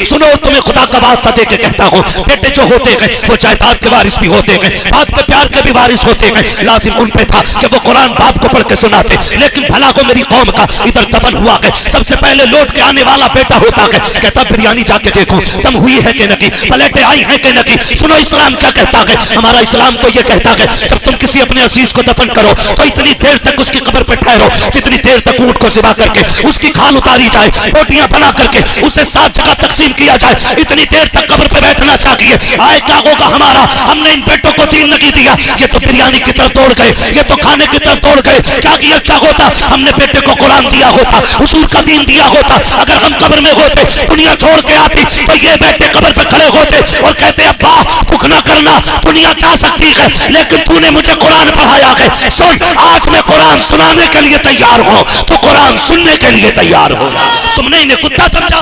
सुनो तुम्हें खुदा का वास्ता दे के कहता हूँ, बेटे जो होते हैं वो जायदाद के वारिस भी होते हैं, बाप के प्यार के भी वारिस होते हैं। लाजिम उन पे था कि वो कुरान बाप को पढ़ के सुनाते, लेकिन भला को मेरी कौम का इधर दफन हुआ है, सबसे पहले लौट के आने वाला बेटा होता है, कहता बिरयानी जाके देखो दम हुई है कि नहीं, प्लेटें आई हैं कि नहीं। सुनो इस्लाम क्या कहता है, हमारा इस्लाम तो ये कहता है जब तुम किसी अपने अजीज को दफन करो तो इतनी देर तक उसकी कब्र पे ठहरो जितनी देर तक ऊंट को ज़िबा करके उसकी खाल उतारी जाए, बोटियां बना करके उसे 7 जगह तकसीम किया जाए, इतनी देर तक कब्र पे बैठना चाहिए। आए क्या होगा हमारा, हमने इन बेटों को दीन नहीं दिया, ये तो बिरयानी की तरफ दौड़ गए, ये तो खाने की तरफ दौड़ गए। क्या किया अच्छा होता, हमने बेटे को कुरान दिया होता, हुजूर का दीन दिया होता, अगर हम कब्र में होते दुनिया छोड़ के आती तो ये बेटे कब्र पे खड़े होते और कहते अब्बा दुख ना करना, दुनिया जा सकती है लेकिन तूने मुझे कुरान पढ़ाया है, सुन आज मैं कुरान सुनाने के लिए तैयार हूं, तो कुरान सुनने के लिए तैयार हो। तुमने इन्हें कुत्ता समझा,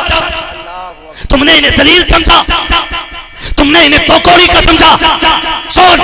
तुमने इन्हें जलील समझा, तुमने इन्हें तोकोड़ी का समझा। सुन,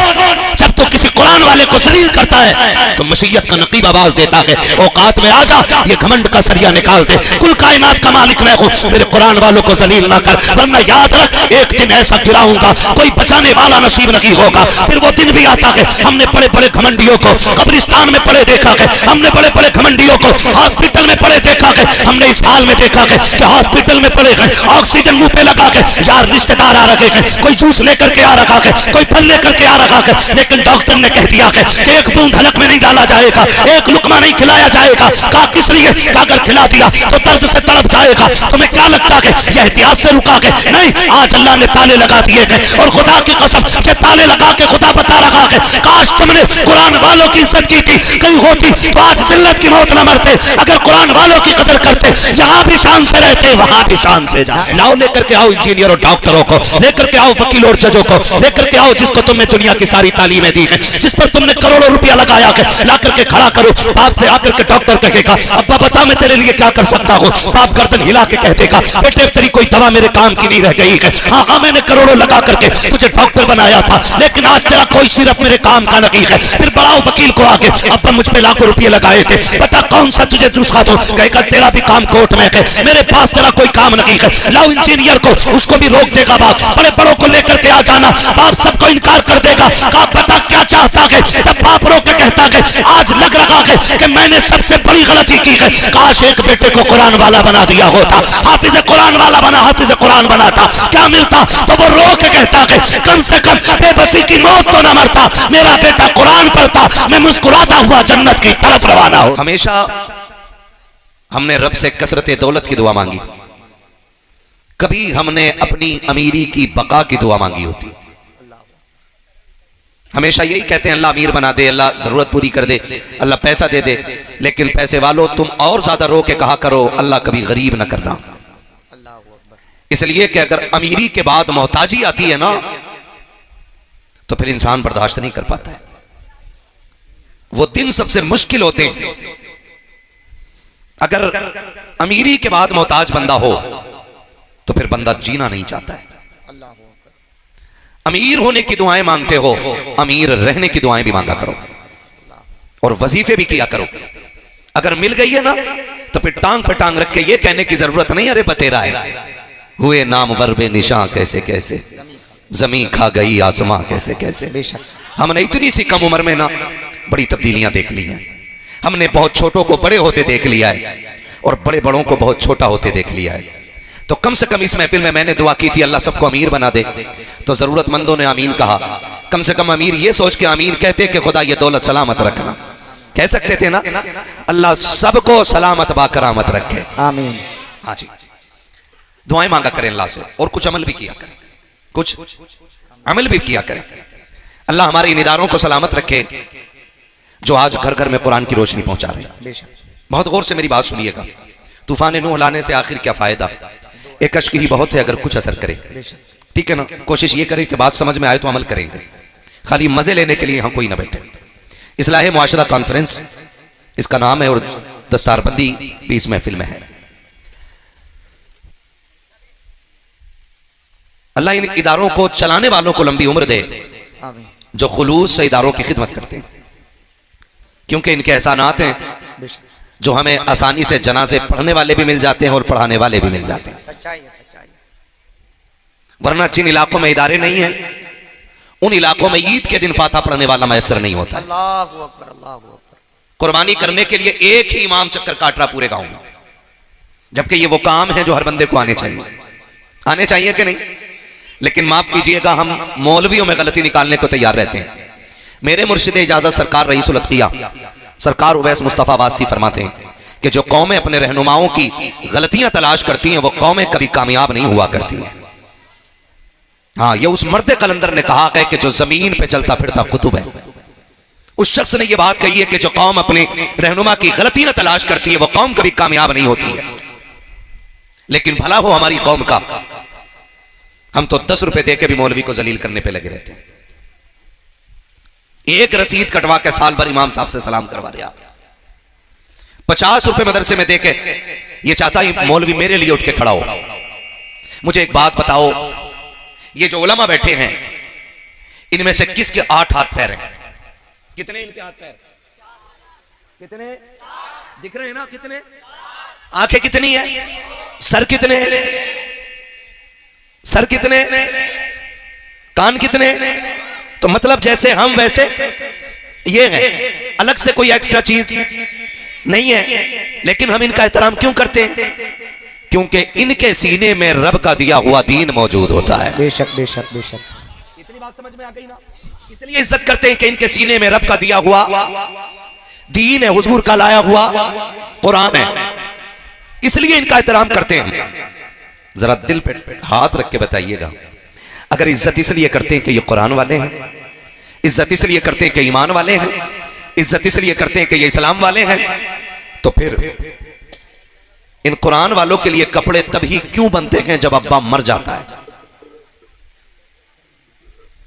जब तो किसी कुरान वाले को जलील करता है तो मसीहत का नकीब आवाज देता है औकात में आ जा, ये घमंड का सरिया निकाल दे, कुल कायनात का मालिक मैं हूं, मेरे कुरान वालों को जलील ना कर, वरना याद रख एक दिन ऐसा गिराऊंगा कोई बचाने वाला नसीब नहीं होगा। फिर वो दिन भी आता है, हमने बड़े बड़े घमंडियों को कब्रिस्तान में पड़े देखा है, हमने बड़े बड़े घमंडियों को हॉस्पिटल में पड़े देखा है, हमने इस हाल में देखा है कि हॉस्पिटल में पड़े हैं, ऑक्सीजन मुंह पे लगा के यार रिश्तेदार आ रखे हैं, कोई जूस लेकर के आ रखा है, कोई फल लेकर के आ रखा है, लेकिन डॉक्टर ने कह दिया है कि एक बूंद हलक में नहीं डाला जाएगा, एक लुकमा नहीं खिलाया जाएगा। कहा किस लिए, अगर खिला दिया तो दर्द से तड़प जाएगा। तुम्हें क्या लगता है यह एहतियात से रुका है? नहीं, आज अल्लाह ने ताले लगा दिए हैं और खुदा की कसम के ताले लगा के खुदा बता रहा है काश तुमने कुरान वालों की इज्जत की थी, कहीं होती तो आज जिल्लत की मौत न मरते। अगर कुरान वालों की कदर करते यहाँ भी शान से रहते वहां भी शान से जा। लाओ लेकर के आओ इंजीनियर और डॉक्टरों को, लेकर के आओ वकील और जजों को, लेकर के आओ जिसको तुमने दुनिया की सारी तालीमें दी है, जिस पर तुमने करोड़ों रुपया लगाया है, ला करके खड़ा करो। बाप से आकर के डॉक्टर कहेगा अब्बा बता मैं तेरे लिए क्या कर सकता हूँ, बाप गर्दन हिला के कह देगा बेटे तेरी कोई दवा मेरे काम की नहीं रह गई है, हाँ हाँ मैंने करोड़ों लगा करके तुझे डॉक्टर बनाया था लेकिन आज तेरा कोई सिर्फ मेरे काम का नहीं है। फिर बढ़ाओ वकील को आगे, अब्बा मुझ पे लाखों रुपये लगाए थे, बता कौन सा तुझे नुस्खा दो, कहेगा तेरा भी काम कोर्ट में है, मेरे पास तेरा कोई काम नहीं है। लाओ इंजीनियर को, उसको भी रोक देगा बाप, बड़े बड़ों को लेकर के आ जाना, बाप सबको इनकार कर देगा। कहा बता क्या चाहता है, तब बाप रो के कहता है आज लग रहा है कि मैंने सबसे बड़ी गलती की है, काश एक बेटे को कुरान वाला बना दिया होता, हाफिज कुरान वाला बना, हाफिज कुरान बनाता, क्या मिलता? तो वो रो के कहता है कम से कम बेबसी की मौत तो न मरता, मेरा बेटा कुरान पढ़ता, मैं मुस्कुराता हुआ जन्नत की तरफ रवाना हो। हमेशा हमने रब से कसरत दौलत की दुआ मांगी, कभी हमने अपनी अमीरी की बका की दुआ मांगी होती। हमेशा यही कहते हैं अल्लाह अमीर बना दे, अल्लाह जरूरत पूरी कर दे, अल्लाह पैसा दे दे, लेकिन पैसे वालों तुम और ज्यादा रो के कहा करो अल्लाह कभी गरीब ना करना। इसलिए कि अगर अमीरी के बाद मोहताजी आती है ना तो फिर इंसान बर्दाश्त नहीं कर पाता है। वो दिन सबसे मुश्किल होते हैं। अगर अमीरी के बाद मोहताज बंदा हो तो फिर बंदा जीना नहीं चाहता है। अमीर होने की दुआएं मांगते हो, अमीर रहने की दुआएं भी मांगा करो और वजीफे भी किया करो। अगर मिल गई है ना तो फिर टांग पे टांग रख के ये कहने की जरूरत नहीं अरे बतेरा है, हुए नाम वर्बे निशां कैसे कैसे, जमीन खा गई आसमां कैसे कैसे। हमने इतनी सी कम उम्र में ना बड़ी तब्दीलियां देख ली हैं। हमने बहुत छोटों को बड़े होते देख लिया है और बड़े बड़ों को बहुत छोटा होते देख लिया है। तो कम से कम इस महफिल में मैंने दुआ की थी अल्लाह सबको अमीर बना दे, तो जरूरतमंदों ने आमीन कहा। कम से कम अमीर ये सोच के आमीन कहते कि खुदा ये दौलत सलामत रखना, कह सकते थे ना अल्लाह सबको सलामत बाकरामत रखे, आमीन। हाँ जी, दुआएं मांगा करें अल्लाह से और कुछ अमल भी किया करें, कुछ अमल भी किया करें। अल्लाह हमारे इन इदारों को सलामत रखे जो आज घर घर में कुरान की रोशनी पहुंचा रहे हैं। बहुत गौर से मेरी बात सुनिएगा। तूफान नूह लाने से आखिर क्या फायदा, एक अश्क ही बहुत है अगर कुछ असर करे, ठीक है ना। कोशिश ये करें कि बात समझ में आए तो अमल करेंगे, खाली मजे लेने के लिए यहाँ कोई ना बैठे। इस्लाह मुआशरा कॉन्फ्रेंस इसका नाम है और दस्तारबंदी भी इस महफिल में है। अल्लाह इन इदारों को चलाने वालों को लंबी उम्र दे जो खुलूस से इदारों की खिदमत करते हैं, क्योंकि इनके एहसानात हैं जो हमें आसानी से जनाजे पढ़ने वाले भी मिल जाते हैं और पढ़ाने वाले भी मिल जाते हैं। वरना जिन इलाकों में इदारे नहीं है उन इलाकों में ईद के दिन फाता पढ़ने वाला मैसर नहीं होता। अल्लाहु अकबर, अल्लाहु अकबर। कुर्बानी करने के लिए एक ही इमाम चक्कर काट रहा पूरे गांव में, जबकि ये वो काम है जो हर बंदे को आने चाहिए कि नहीं। लेकिन माफ कीजिएगा, हम मौलवियों में गलती निकालने को तैयार रहते हैं। मेरे मुर्शिद इजाजत सरकार रईसुल अतकिया सरकार उवैस मुस्तफ़ा वास्ती फरमाते हैं कि जो कौमें अपने रहनुमाओं की गलतियां तलाश करती हैं वो कौमें कभी कामयाब नहीं हुआ करती हैं। हाँ, ये उस मर्द कलंदर ने कहा है कि जो जमीन पे चलता फिरता कुतुब है। उस शख्स ने यह बात कही है कि जो कौम अपने रहनुमा की गलतियां तलाश करती है वो कौम कभी कामयाब नहीं होती है। लेकिन भला हो हमारी कौम का, हम तो 10 रुपए देके भी मौलवी को जलील करने पे लगे रहते हैं। एक रसीद कटवा के साल भर इमाम साहब से सलाम करवा रहे, 50 रुपए मदरसे में देके ये चाहता है मौलवी मेरे लिए उठ के खड़ा हो। मुझे एक बात बताओ, ये जो उलमा बैठे हैं इनमें से किसके 8 हाथ पैर हैं? कितने इनके हाथ पैर? कितने दिख रहे हैं ना? कितने? आंखें कितनी है? सर कितने? सर कितने? कान कितने? तो मतलब जैसे हम वैसे ये है, अलग से कोई एक्स्ट्रा चीज नहीं है। लेकिन हम इनका एहतराम क्यों करते हैं? क्योंकि इनके सीने में रब का दिया हुआ दीन मौजूद होता है। बेशक बेशक बेशक। इतनी बात समझ में आ गई ना? इसलिए इज्जत करते हैं कि इनके सीने में रब का दिया हुआ दीन है, हुजूर का लाया हुआ कुरान है, इसलिए इनका एहतराम करते हैं। जरा दिल पे हाथ रख के बताइएगा, अगर इज्जत इसलिए करते हैं कि ये कुरान वाले हैं, इज्जत इसलिए करते हैं कि ईमान वाले हैं, इज्जत इसलिए करते हैं कि ये इस्लाम वाले हैं, तो फिर इन कुरान वालों के लिए कपड़े तभी क्यों बनते हैं जब अब्बा मर जाता है?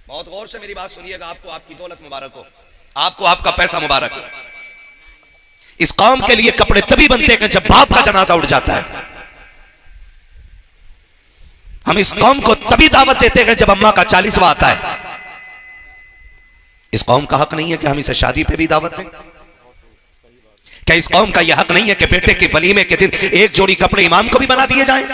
बहुत गौर से मेरी बात सुनिएगा। आपको आपकी दौलत मुबारक हो, आपको आपका पैसा मुबारक हो। इस कौम के लिए कपड़े तभी बनते हैं जब बाप का जनाजा उठ जाता है। हम इस कौम को तभी दावत देते हैं जब अम्मा का 40वां आता है। इस कौम का हक नहीं है कि हम इसे शादी पे भी दावत दें? क्या इस कौम का यह हक नहीं है कि बेटे के वलीमे के दिन एक जोड़ी कपड़े इमाम को भी बना दिए जाएं?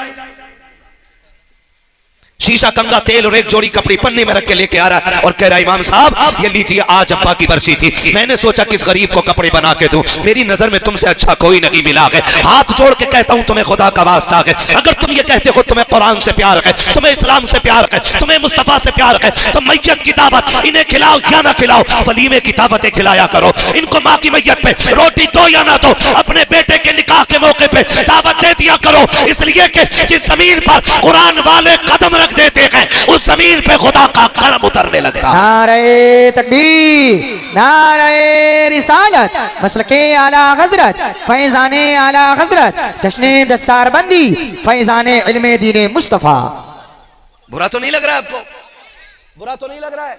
शीशा कंगा तेल और एक जोड़ी कपड़े पन्नी में रख के लेके आ रहा है और कह रहा है इमाम साहब ये लीजिए, आज अब्बा की बरसी थी, मैंने सोचा किस गरीब को कपड़े बना के दूं, मेरी नजर में तुमसे अच्छा कोई नहीं मिला है। हाथ जोड़ के कहता हूं तुम्हें खुदा का वास्ता है, अगर तुम ये कहते हो तुम्हें कुरान से प्यार है, तुम्हें इस्लाम से प्यार है, तुम्हें मुस्तफा से प्यार है, तो मैयत की दावत इन्हें खिलाओ या ना खिलाओ, वलीमे की दावतें खिलाया करो। इनको माँ की मैयत पे रोटी दो या ना दो, अपने बेटे के निकाह के मौके पे दावत दे दिया करो, इसलिए कि जिस जमीन पर कुरान वाले कदम रख देते हैं उस जमीन पे खुदा का करम उतरने लगता है। नारे तकबीर, नारे रिसालत, मसलके आला हजरत, फैजाने आला हजरत, जश्ने दस्तारबंदी, फैजाने इल्मे दीने मुस्तफा। बुरा तो नहीं लग रहा है आपको? बुरा तो नहीं लग रहा है?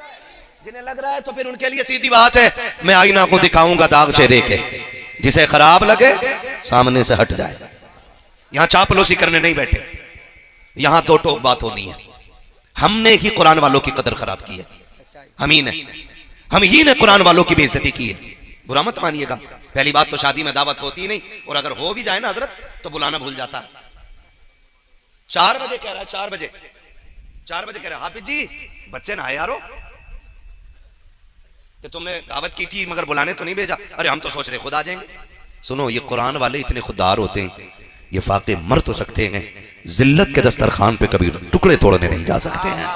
जिन्हें लग रहा है तो फिर उनके लिए सीधी बात है, मैं आईना को दिखाऊंगा दाग चेहरे के, जिसे खराब लगे सामने से हट जाए। यहां चापलूसी करने नहीं बैठे, यहां दो टोक बात होनी है। हमने ही कुरान वालों की कदर खराब की है, हम ही ने कुरान वालों की बेइज्जती की है। बुरा मत मानिएगा। पहली बात तो शादी में दावत होती नहीं, और अगर हो भी जाए ना हजरत तो बुलाना भूल जाता है। 4 बजे कह रहा है, 4 बजे कह रहा है, हाफिज जी बच्चे ना आए यारो, कि तुमने दावत की थी मगर बुलाने तो नहीं भेजा। अरे हम तो सोच रहे खुद आ जाएंगे। सुनो, ये कुरान वाले इतने खुददार होते हैं, ये फाके मर तो सकते हैं, जिल्लत के दस्तरखान पे कभी टुकड़े तोड़ने नहीं जा सकते हैं।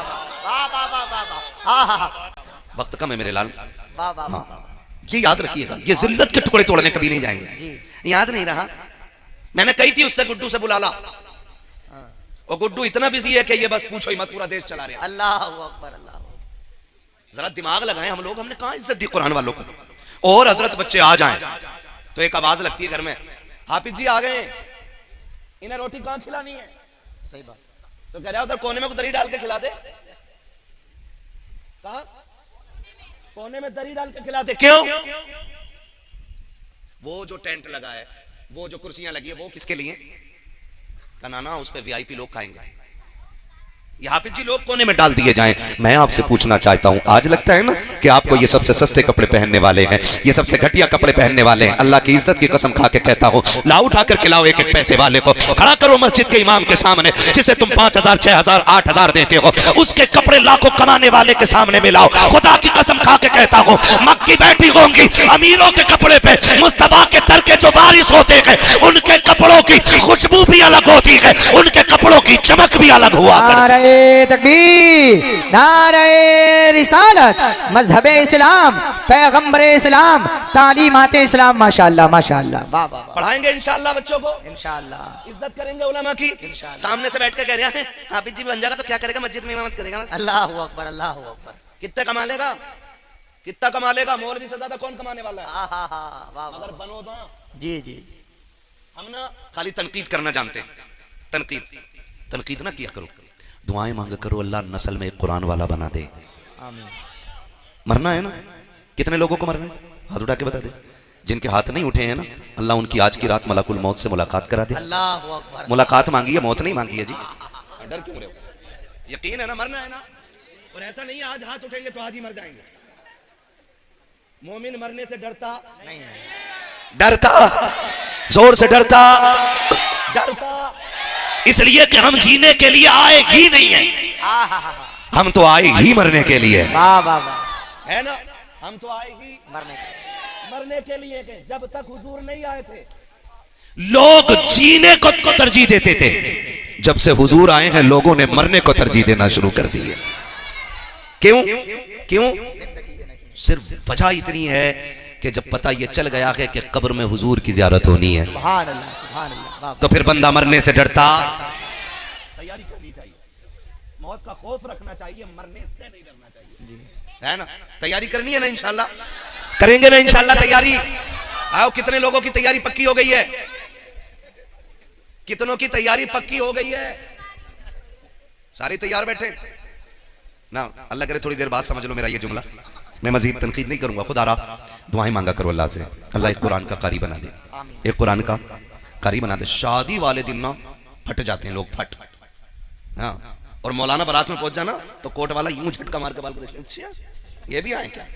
वक्त कम है मेरे लाल, हाँ ये याद रखिएगा, ये जिल्लत के टुकड़े तोड़ने कभी नहीं जाएंगे। याद नहीं रहा? मैंने कही थी उससे गुड्डू से बुला ला, और गुड्डू इतना बिजी है कि ये बस पूछो ही मत, पूरा देश चला रहा है। अल्लाह अकबर, अल्लाह। जरा दिमाग लगाएं हम लोग, हमने कहां इज्जत दी कुरान वालों को। और हजरत बच्चे आ जाएं तो एक आवाज लगती है घर में, हाफिज जी आ गए, इन्हें रोटी कहां खिलानी है? सही बात। तो कह रहा है उधर कोने में दरी डाल के खिला दे। कहां? कोने में दरी डाल के खिला दे। क्यों? वो जो टेंट लगा है, वो जो कुर्सियां लगी है, वो किसके लिए? नाना उस पे वीआईपी लोग खाएंगे। ये हाफिज जी लोग कोने में डाल दिए जाएं। मैं आपसे पूछना चाहता हूं, आज लगता है ना कि आपको ये सबसे सस्ते कपड़े पहनने वाले हैं, ये सबसे घटिया कपड़े पहनने वाले हैं। अल्लाह की इज्जत की कसम खा के कहता हूं, लाओ उठा कर खिलाओ एक एक पैसे वाले को, खड़ा करो मस्जिद के इमाम के सामने, जिसे तुम 5,000 6,000 8,000 देते हो, उसके कपड़े लाखों कमाने वाले के सामने मिलाओ। खुदा की कसम खा के कहता हूं, मक्की बैठी होंगी अमीरों के कपड़े पे, मुस्तफा के दर के जो वारिस होते हैं उनके कपड़ों की खुशबू भी अलग होती है, उनके कपड़ों की चमक भी अलग हुआ करती है। नारे तकबीर, नारे रिसालत, मजहब इस्लाम, पैगंबर इस्लाम, तालीमात इस्लाम। माशाअल्लाह माशाअल्लाह, वाह वाह। पढ़ाएंगे इंशाअल्लाह बच्चों को, इंशाअल्लाह इज्जत करेंगे उलमा की। सामने से बैठ के कह रहे हैं हाफिज जी बन जाएगा तो क्या करेगा, मस्जिद में इमामत करेगा। अल्लाहु अकबर, अल्लाहु अकबर। कितना कमा लेगा, कितना कमा लेगा, मौलवी से ज्यादा कौन कमाने वाला है। वाह अगर बनो तो जी जी। हम ना खाली तनकीद करना जानते हैं, तनकीद ना किया करो, दुआएं मांगा करो, अल्लाह नस्ल में एक कुरान वाला बना दे। आमीन। मरना है ना, कितने लोगों को मरना है, हाथ उठा के बता दे। जिनके हाथ नहीं उठे हैं ना, अल्लाह उनकी आज की रात मलाकुल मौत से मुलाकात करा दे। अल्लाहु अकबर। मुलाकात मांगी है, मौत नहीं मांगी है जी। डर क्यों रहे हो, यकीन है ना, मरना है ना। और ऐसा नहीं है आज हाथ उठेंगे तो आज ही मर जाएंगे। मोमिन मरने से डरता नहीं, डरता जोर से डरता इसलिए कि हम जीने के लिए आए ही नहीं है, हम तो आए ही मरने के लिए। वाह वाह वाह, है ना, हम तो आए ही मरने के लिए के जब तक हुजूर नहीं आए थे लोग जीने को तरजीह देते थे, जब से हुजूर आए हैं लोगों ने मरने को तरजीह देना शुरू कर दी है। क्यों क्यों? सिर्फ वजह इतनी है कि जब पता ये चल गया है कि कब्र में हुजूर की जियारत होनी है, सुभान अल्लाह सुभान अल्लाह, तो फिर बंदा मरने से डरता। तैयारी करनी चाहिए, मौत का खौफ रखना चाहिए, मरने से नहीं डरना चाहिए जी, है ना। तैयारी करनी है ना, इंशाल्लाह करेंगे ना, इंशाल्लाह तैयारी। आओ, कितने लोगों की तैयारी पक्की हो गई है, कितनों की तैयारी पक्की हो गई है, सारी तैयार बैठे ना। अल्लाह करे थोड़ी देर बाद समझ लो मेरा ये जुमला, मैं मजीद तनकीद नहीं करूंगा। खुदा रहा दुआएं मांगा करो अल्लाह से, अल्लाह एक कुरान का कारी बना दे, एक कुरान का कारी बना दे। शादी वाले दिन ना फट जाते हैं लोग, फट। हाँ, और मौलाना बारात में पहुंच जाना तो कोर्ट वाला यूं झटका मार के बाल को देखते, अच्छा ये भी आए क्या।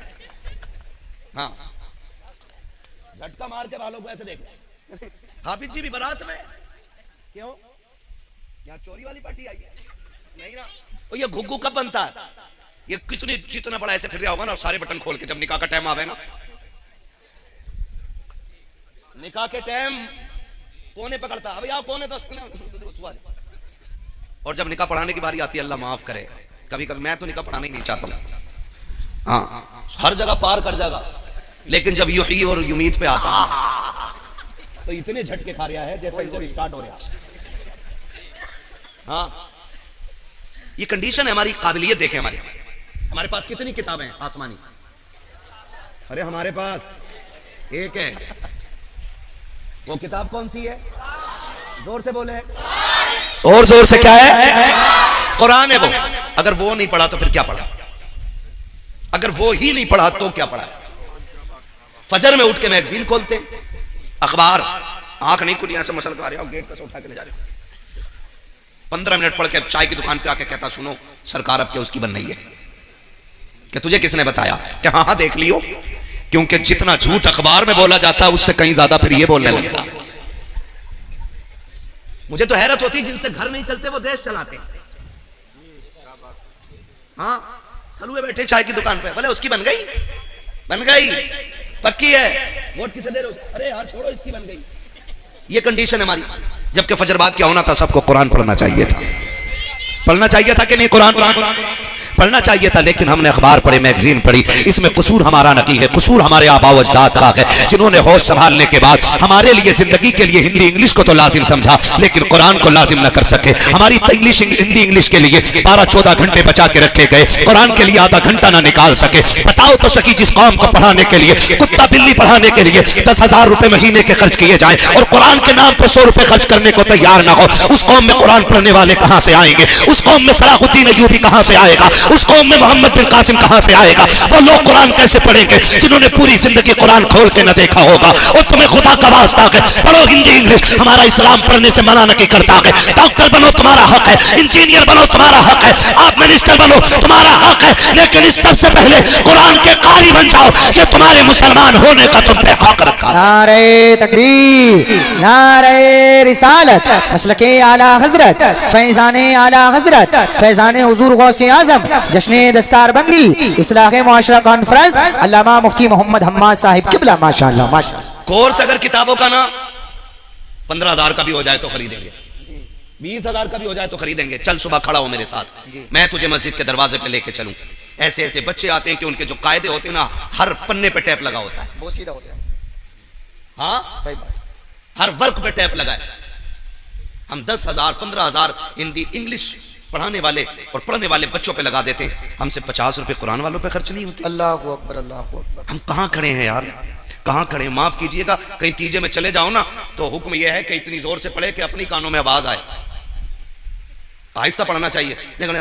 हाँ, झटका मार के बालों को ऐसे देख। हाफिज जी भी बारात में, क्यों, यहाँ चोरी वाली पार्टी आई है नहीं ना। और ये घुग्गू कब बनता है, ये कितनी जितना बड़ा ऐसे फिर रहा होगा ना, और सारे बटन खोल के जब निकाह का टाइम आवे ना, निकाह के टाइम कोने पकड़ता, अभी आओ कोने तो, और जब निकाह पढ़ाने की बारी आती है, अल्लाह माफ करे, कभी कभी मैं तो निकाह पढ़ाना ही नहीं चाहता हूं, हाँ हर जगह पार कर जाएगा, लेकिन जब युही और युमीद पे आता है तो इतने झटके खा रहा है जैसे इधर स्टार्ट हो रहा। हाँ, ये कंडीशन है हमारी। काबिलियत देखें, हमारे पास कितनी किताबें हैं आसमानी, अरे हमारे पास एक है। वो किताब कौन सी है, जोर से बोले, और जोर से, क्या है, कुरान है वो। अगर वो नहीं पढ़ा तो फिर क्या पढ़ा, अगर वो ही नहीं पढ़ा तो क्या पढ़ा। फजर में उठ के मैगजीन खोलते, अखबार, आंख नहीं खुली, ऐसे मसल कर रहे हो, गेट पे उठा के ले जा रहे हो, 15 मिनट पढ़ के चाय की दुकान पे आके कहता, सुनो सरकार अब क्या उसकी बन रही है, कि तुझे किसने बताया, कि हाँ हाँ देख लियो, क्योंकि जितना झूठ अखबार में बोला जाता है उससे कहीं ज्यादा फिर ये बोलने लगता। मुझे तो हैरत होती, जिनसे घर नहीं चलते वो देश चलाते। हाँ, खलुए बैठे चाय की दुकान पे, बोले उसकी बन गई, बन गई, पक्की है, वोट किसे दे रहे हो, अरे यार छोड़ो इसकी बन गई। ये कंडीशन है हमारी। जबकि फजर बाद क्या होना था, सबको कुरान पढ़ना चाहिए था, पढ़ना चाहिए था कि नहीं, कुरान पढ़ना चाहिए था, लेकिन हमने अखबार पढ़े, मैगजीन पढ़ी। इसमें कसूर हमारा नहीं है, कसूर हमारे आबा व अजदाद का है, जिन्होंने होश संभालने के बाद हमारे लिए जिंदगी के लिए हिंदी इंग्लिश को तो लाजिम समझा, लेकिन कुरान को लाजिम न कर सके। हमारी इंग्लिश हिंदी इंग्लिश के लिए 12-14 घंटे बचा के रखे गए, कुरान के लिए आधा घंटा ना निकाल सके। बताओ तो सकी, जिस कौम को पढ़ाने के लिए, कुत्ता बिल्ली पढ़ाने के लिए 10,000 रुपए महीने के खर्च किए जाए और कुरान के नाम पर 100 रुपए खर्च करने को तैयार ना हो, उस कौम में कुरान पढ़ने वाले कहां से आएंगे, उस कौम में सलाहुद्दीन अय्यूबी कहां से आएगा, उस कौम में मोहम्मद बिन कासिम कहां से आएगा? वो लोग कुरान कैसे पढ़ेंगे जिन्होंने पूरी जिंदगी कुरान खोल के न देखा होगा? और तुम्हें खुदा का वास्ता है, पढ़ो हिंदी इंग्लिश, हमारा इस्लाम पढ़ने से मना नहीं करता है। डॉक्टर बनो तुम्हारा हक है, इंजीनियर बनो तुम्हारा हक है, आप मिनिस्टर बनो तुम्हारा हक है, लेकिन इस सबसे पहले कुरान के कारी बन जाओ। ये तुम्हारे मुसलमान होने का तुम पे हक रखा। नारे तकबीर, नारे रिसालत, मसलके आला हजरत, फैजाने आला हजरत, फैजाने हुजूर गौसे आजम, जश्ने दस्तारबंदी, इस्लाह मुआशरा कॉन्फ्रेंस, अल्लामा मुफ्ती मोहम्मद हम्माद साहिब किबला। माशाअल्लाह माशाअल्लाह। कोर्स अगर किताबों का ना 15,000 का भी हो जाए तो खरीदेंगे, 20,000 का भी हो जाए तो खरीदेंगे। चल सुबह खड़ा हो मेरे साथ, मैं तुझे मस्जिद के दरवाजे पे लेके चलूं। ऐसे ऐसे बच्चे आते हैं कि उनके जो कायदे होते हैं ना, हर पन्ने पे टैप लगा होता है, वो सीधा हो गया। हाँ सही बात। हर वर्क पे टैप लगा है। हम 10,000 15,000 हिंदी इंग्लिश पढ़ाने वाले और पढ़ने वाले बच्चों पे लगा देते हैं, हमसे 50 रुपए कुरान वालों पे खर्च नहीं होते। अल्लाह अकबर, अल्लाह अकबर। हम कहाँ खड़े हैं यार, कहाँ खड़े हैं? माफ कीजिएगा, कहीं तीजे में चले जाओ ना तो हुक्म यह है कि इतनी जोर से पढ़े कि अपनी कानों में आवाज आए। आहिस्ता पढ़ना चाहिए, लेकिन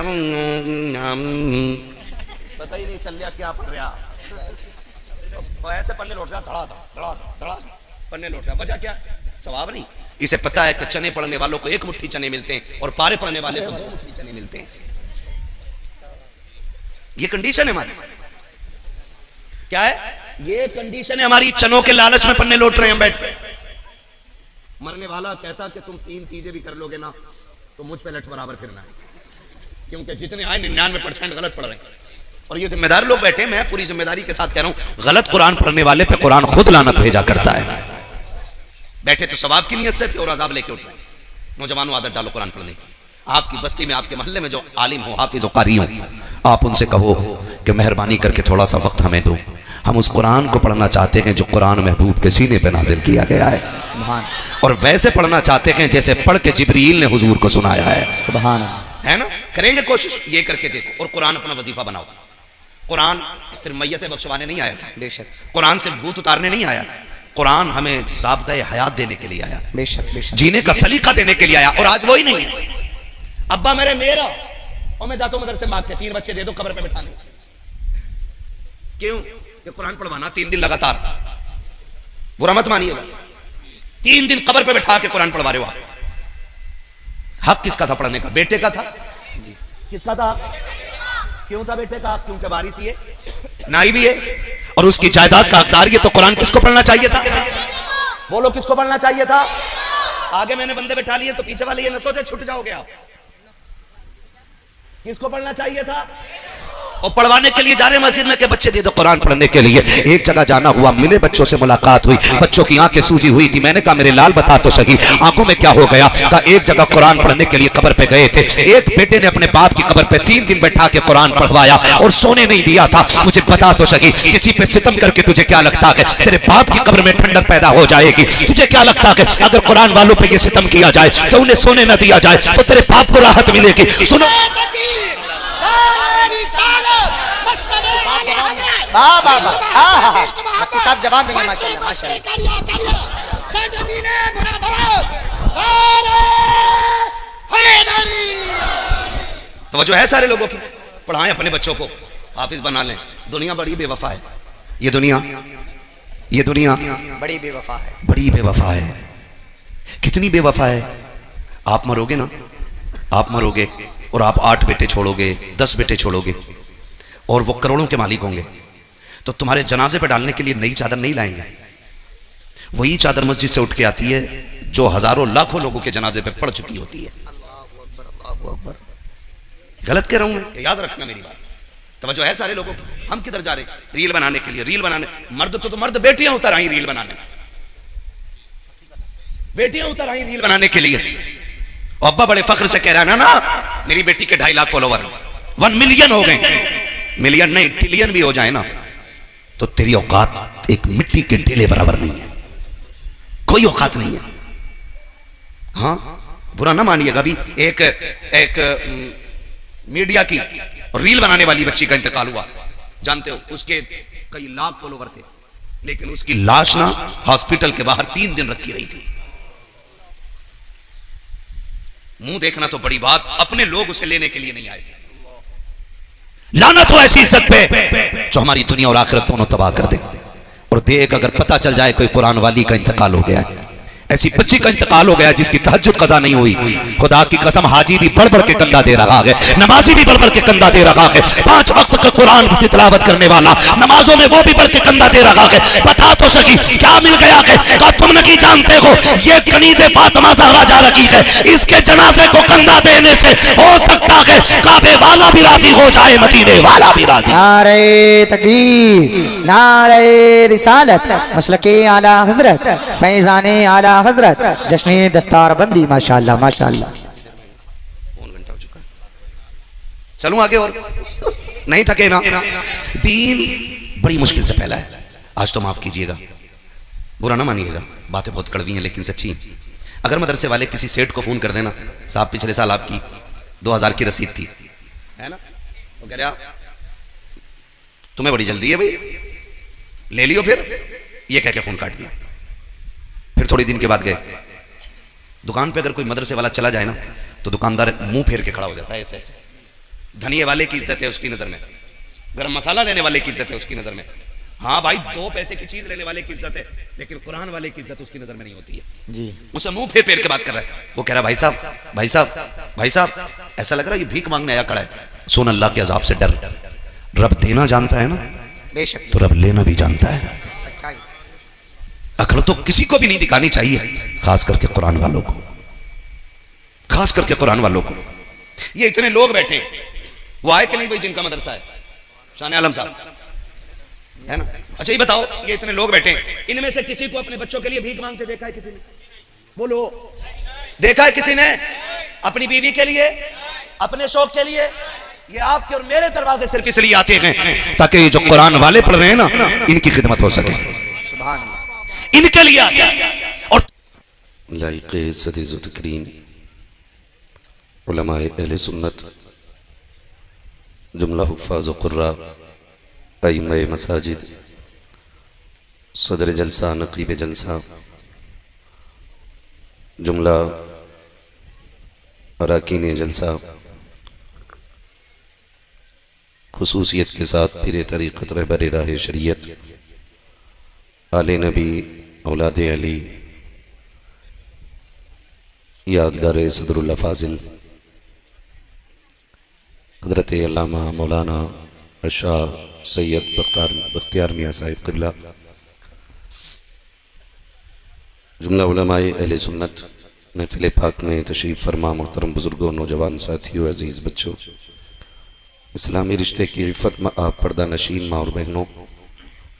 पता ही नहीं चल रहा क्या पढ़ रहा, तो ऐसे पन्ने लौट रहा, धड़ा धड़ा धड़ा पन्ने लौट रहा। वजह क्या? सवाब नहीं। इसे पता है कि चने पढ़ने वालों को 1 मुट्ठी चने मिलते हैं और पारे पढ़ने वाले को 2 मुट्ठी चने मिलते हैं। ये कंडीशन है हमारी। क्या है? ये कंडीशन है हमारी। चनों के लालच में पन्ने लौट रहे हैं बैठ के। मरने वाला कहता कि तुम 3 तीजे भी कर लोगे ना तो मुझ पे लठ बराबर फिरना है, क्योंकि जितने आए 99% गलत पढ़ रहे हैं। और ये जिम्मेदार लोग बैठे, मैं पूरी जिम्मेदारी के साथ कह रहा हूं, गलत कुरान पढ़ने वाले पे कुरान खुद लानत भेजा करता है। बैठे तो सवाब की नियत से थे और अजाब लेके उठ रहे। नौजवानों आदत डालो कुरान पढ़ने की। आपकी बस्ती में, आपके मोहल्ले में जो आलिम हो, हाफिज हो, कारी हो, आप उनसे कहो कि मेहरबानी करके थोड़ा सा वक्त हमें दो, हम उस कुरान को पढ़ना चाहते हैं जो कुरान महबूब के सीने पे नाजिल किया गया है, सुभान। और वैसे पढ़ना चाहते हैं जैसे पढ़ के जिब्रील ने हुजूर को सुनाया है, सुभान। है ना? करेंगे कोशिश, ये करके देखो। और कुरान अपना वजीफा बनाओ। कुरान सिर्फ मैयतें बख्शवाने नहीं आया था, बेशक। कुरान सिर्फ भूत उतारने नहीं आया, कुरान हमें ज़ाब्ता-ए हयात देने के लिए आया, बेशक बेशक, जीने का सलीका देने के लिए आया। और आज वही नहीं है। अब्बा मेरा और मैं जाता हूं मदरसे मांग के 3 बच्चे दे दो कब्र पे बैठाने। क्यों? ये कुरान पढ़वाना 3 दिन लगातार, बुरा मत मानिएगा, 3 दिन कब्र पे बैठा के कुरान पढ़वा रहे हो आप। हक किसका था पढ़ने का? बेटे का था। किसका था? क्यों था बेटे का? क्योंकि वारिस ही है, नाई भी है, और उसकी जायदाद का हकदार ये। तो कुरान किसको पढ़ना चाहिए था? बोलो, किसको पढ़ना चाहिए था? आगे मैंने बंदे बैठा लिए तो पीछे वाले ये न सोचे छुट जाओगे आप। किसको पढ़ना चाहिए था? और पढ़वाने के लिए जा रहे मस्जिद में के बच्चे दे दो कुरान पढ़ने के लिए। एक जगह जाना हुआ, मिले बच्चों से मुलाकात हुई, बच्चों की आंखें सूजी हुई थी। मैंने कहा मेरे लाल बता तो सही, आंखों में क्या हो गया? कहा एक जगह कुरान पढ़ने के लिए कब्र पे गए थे, एक बेटे ने अपने बाप की कब्र पे 3 दिन बैठा के कुरान पढ़वाया और सोने नहीं दिया था। मुझे बता तो सही, किसी पे सितम करके तुझे क्या लगता है तेरे बाप की कब्र में ठंडक पैदा हो जाएगी? तुझे क्या लगता है अगर कुरान वालों पे ये सितम किया जाए तो उन्हें सोने न दिया जाए तो तेरे बाप को राहत मिलेगी? सुनो, वाह वाह वाह, मुफ्ती साहब जवाब देंगे। माशाल्लाह माशाल्लाह। तो जो है सारे लोगों की, पढ़ाएं अपने बच्चों को, हाफिज बना लें। दुनिया बड़ी बेवफा है, ये दुनिया बड़ी बेवफा है, बड़ी बेवफा है। कितनी बेवफा है? आप मरोगे ना, आप मरोगे और आप 8 बेटे छोड़ोगे, 10 बेटे छोड़ोगे और वो करोड़ों के मालिक होंगे, तो तुम्हारे जनाजे पे डालने के लिए नई चादर नहीं लाएंगे। वही चादर मस्जिद से उठ के आती है जो हजारों लाखों लोगों के जनाजे पे पड़ चुकी होती है। गलत कह रहा हूं मैं? याद रखना मेरी बात। तवज्जो है सारे लोगों को? हम किधर जा रहे हैं? रील बनाने के लिए। रील बनाने मर्द तो मर्द बेटियां उतर आई रील बनाने, बेटियां उतर आई रील बनाने के लिए। और अब्बा बड़े फख्र से कह रहा है ना मेरी बेटी के 2.5 लाख फॉलोवर 1 मिलियन हो गए। मिलियन नहीं, ट्रिलियन भी हो जाए ना तो तेरी औकात एक मिट्टी के ढेले बराबर नहीं है, कोई औकात नहीं है। हाँ, बुरा ना मानिएगा। अभी एक मीडिया की रील बनाने वाली बच्ची का इंतकाल हुआ, जानते हो? उसके कई लाख फॉलोवर थे, लेकिन उसकी लाश ना हॉस्पिटल के बाहर 3 दिन रखी रही थी। मुंह देखना तो बड़ी बात, अपने लोग उसे लेने के लिए नहीं आए थे। लानत हो ऐसी इज्जत पे जो हमारी दुनिया और आखिरत दोनों तबाह कर दे। और देख अगर पता चल जाए कोई कुरान वाली का इंतकाल हो गया है, ऐसी बच्ची का इंतकाल हो गया जिसकी तहज्जुद कज़ा नहीं हुई, खुदा की कसम हाजी भी बढ़ बढ़ के कंधा दे रहा है, नमाजी भी बढ़ बढ़ के कंधा दे रहा है, 5 वक्त का कुरान की तिलावत करने वाला नमाजों में वो भी बढ़ के कंधा दे रहा है। बता तो सकी क्या मिल गया है? क्या तुम नहीं जानते हो ये कनीज़े फातिमा ज़हरा जा रही है, इसके जनाजे को कंधा देने से हो सकता है काबे वाला भी राजी हो जाए, मदीने वाला भी राजी। नारे तकबीर, नारे रिसालत, मसलके आला हजरत, फैजाने आला हजरत, जश्न दस्तार बंदी। माशाअल्लाह माशाअल्लाह। कौन घंटा हो चुका? चलूं आगे और नहीं थके ना। दीन बड़ी मुश्किल से फैला है। आज तो माफ कीजिएगा, बुरा ना मानिएगा, बातें बहुत कड़वी हैं लेकिन सच्ची। अगर मदरसे वाले किसी सेठ को फोन कर देना, साहब पिछले साल आपकी 2000 की रसीद थी, है ना, वो कह रहा तुम्हें बड़ी जल्दी है भाई, ले लियो, फिर ये कह के फोन काट दिया। फिर थोड़ी दिन के बाद गए दुकान पे, अगर कोई मदरसे वाला चला जाए ना तो दुकानदार मुंह फेर के खड़ा हो जाता है ऐसे ऐसे। धनिये वाले की इज्जत है उसकी नजर में, गरम मसाला लेने वाले की इज्जत है उसकी नजर में, हाँ भाई 2 पैसे की चीज लेने वाले की इज्जत है, लेकिन कुरान वाले की इज्जत उसकी नजर में नहीं होती है जी। उसे मुंह फेर फेर के बात कर रहा है। वो कह रहा है भाई साहब भाई साहब भाई साहब, ऐसा लग रहा है ये भीख मांगने आया खड़ा है। सुन, अल्लाह के अजाब से डर। रब देना जानता है ना, बेशक, तो रब लेना भी जानता है। अकल तो किसी को भी नहीं दिखानी चाहिए, खास करके कुरान वालों को, खास करके कुरान वालों को। ये इतने लोग बैठे, वो आए कि नहीं भाई जिनका मदरसा है? शान आलम साहब है ना। अच्छा ये बताओ, ये इतने लोग बैठे, इनमें से किसी को अपने बच्चों के लिए भीख मांगते देखा है किसी ने? बोलो, देखा है किसी ने? अपनी बीवी के लिए, अपने शौक के लिए? ये आपके और मेरे दरवाजे सिर्फ इसलिए आते हैं ताकि ये जो कुरान वाले पढ़ रहे हैं ना, इनकी खिदमत हो सके, इनके लिए आते हैं। और लाइक़े सदीज़ तकरीम उलमाए अहले सुन्नत, जुमला हुफ़ाज़ व क़ुर्रा, अइम्माए मसाजिद, सदर जलसा, नक़ीब जलसा, जुमला अराकीन जलसा, खुसूसियत के साथ फिर तरीक़त रहबर राह शरीयत, आले नबी, औलाद अली, यादगार सदरुल्लाह फाजिल हज़रत अल्लामा मौलाना शाह सैयद बख्तियार मियाँ साहिब क़िबला, जुमला उलमाए अहले सुन्नत, महफ़िल पाक में तशरीफ़ फरमा मोहतरम बुज़ुर्गों, नौजवान साथियों, अज़ीज़ बच्चों, इस्लामी रिश्ते की इफ़्फ़त में आप पर्दा नशीन माँ और बहनों,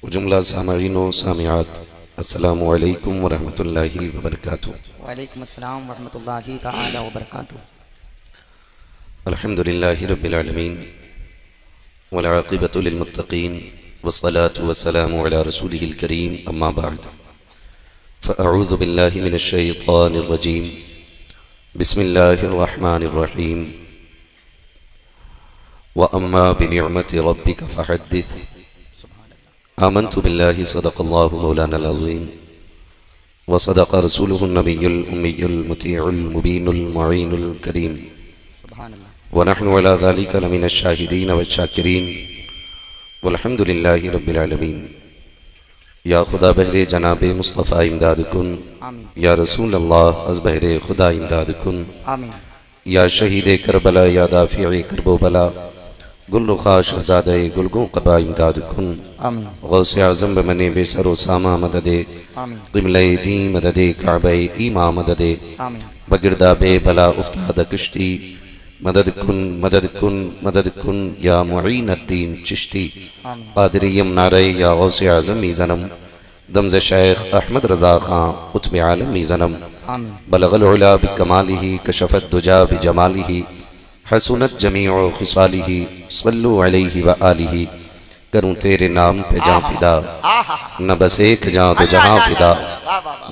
जुमला सामईन सामियात, अस्सलामु अलैकुम व रहमतुल्लाहि व बरकातुहू। वालेकुम अस्सलाम व रहमतुल्लाहि तआला व बरकातुहू। अल्हम्दुलिल्लाहि रब्बिल आलमीन वल आक़िबतु लिल मुत्तक़ीन वस्सलातु वस्सलामु अला रसूलिहिल करीम, अम्मा बअद, फ़अऊज़ु बिल्लाहि मिनश शैतानिर रजीम, बिस्मिल्लाहिर रहमानिर रहीम, व अम्मा बिनिअमति रब्बिका फ़हद्दिस, आमन्तु बिल्लाहि सदक़ल्लाहु मौलाना अज़ीम व सदक़ रसूलुहुन नबियुल उम्मियुल मुतीउल मुबीनुल मुईनुल करीम, व नहनु अला ज़ालिका लमिनश शाहिदीन व शाकिरीन वल्हम्दुलिल्लाहि रब्बिल आलमीन। या खुदा बहरे जनाबे मुस्तफ़ा इमदाद कुन, या रसूल अल्लाह अज़ बहरे खुदा इमदाद कुन, या शहीद करबला, या दाफ़िए करबो बला, गुल रुखा शहज़ादे गुलगों क़बा इमदाद कुन, गौसे आज़म बमने बेसरो सामा मददे, क़िबले दी मददे, काबे ईमा मददे, बगिरदा बे बला उफ्ताद कश्ती, मदद कुन मदद कुन मदद कुन, या मुईन अद्दीन चिश्ती, क़ादिरियम नारे, या गौसे आज़म मीज़नम, दमज़ शेख अहमद रज़ा ख़ां क़ुत्ब आलम मीज़नम, बलग़ल उला बिकमालिही, कशफ़त दुजा बिजमालिही, हसनत जमीउ खिसालिही, सल्लु अलैहि व आलिही। करूँ तेरे नाम पे जाँ फिदा, न बस एक जाँ दो जहाँ फिदा,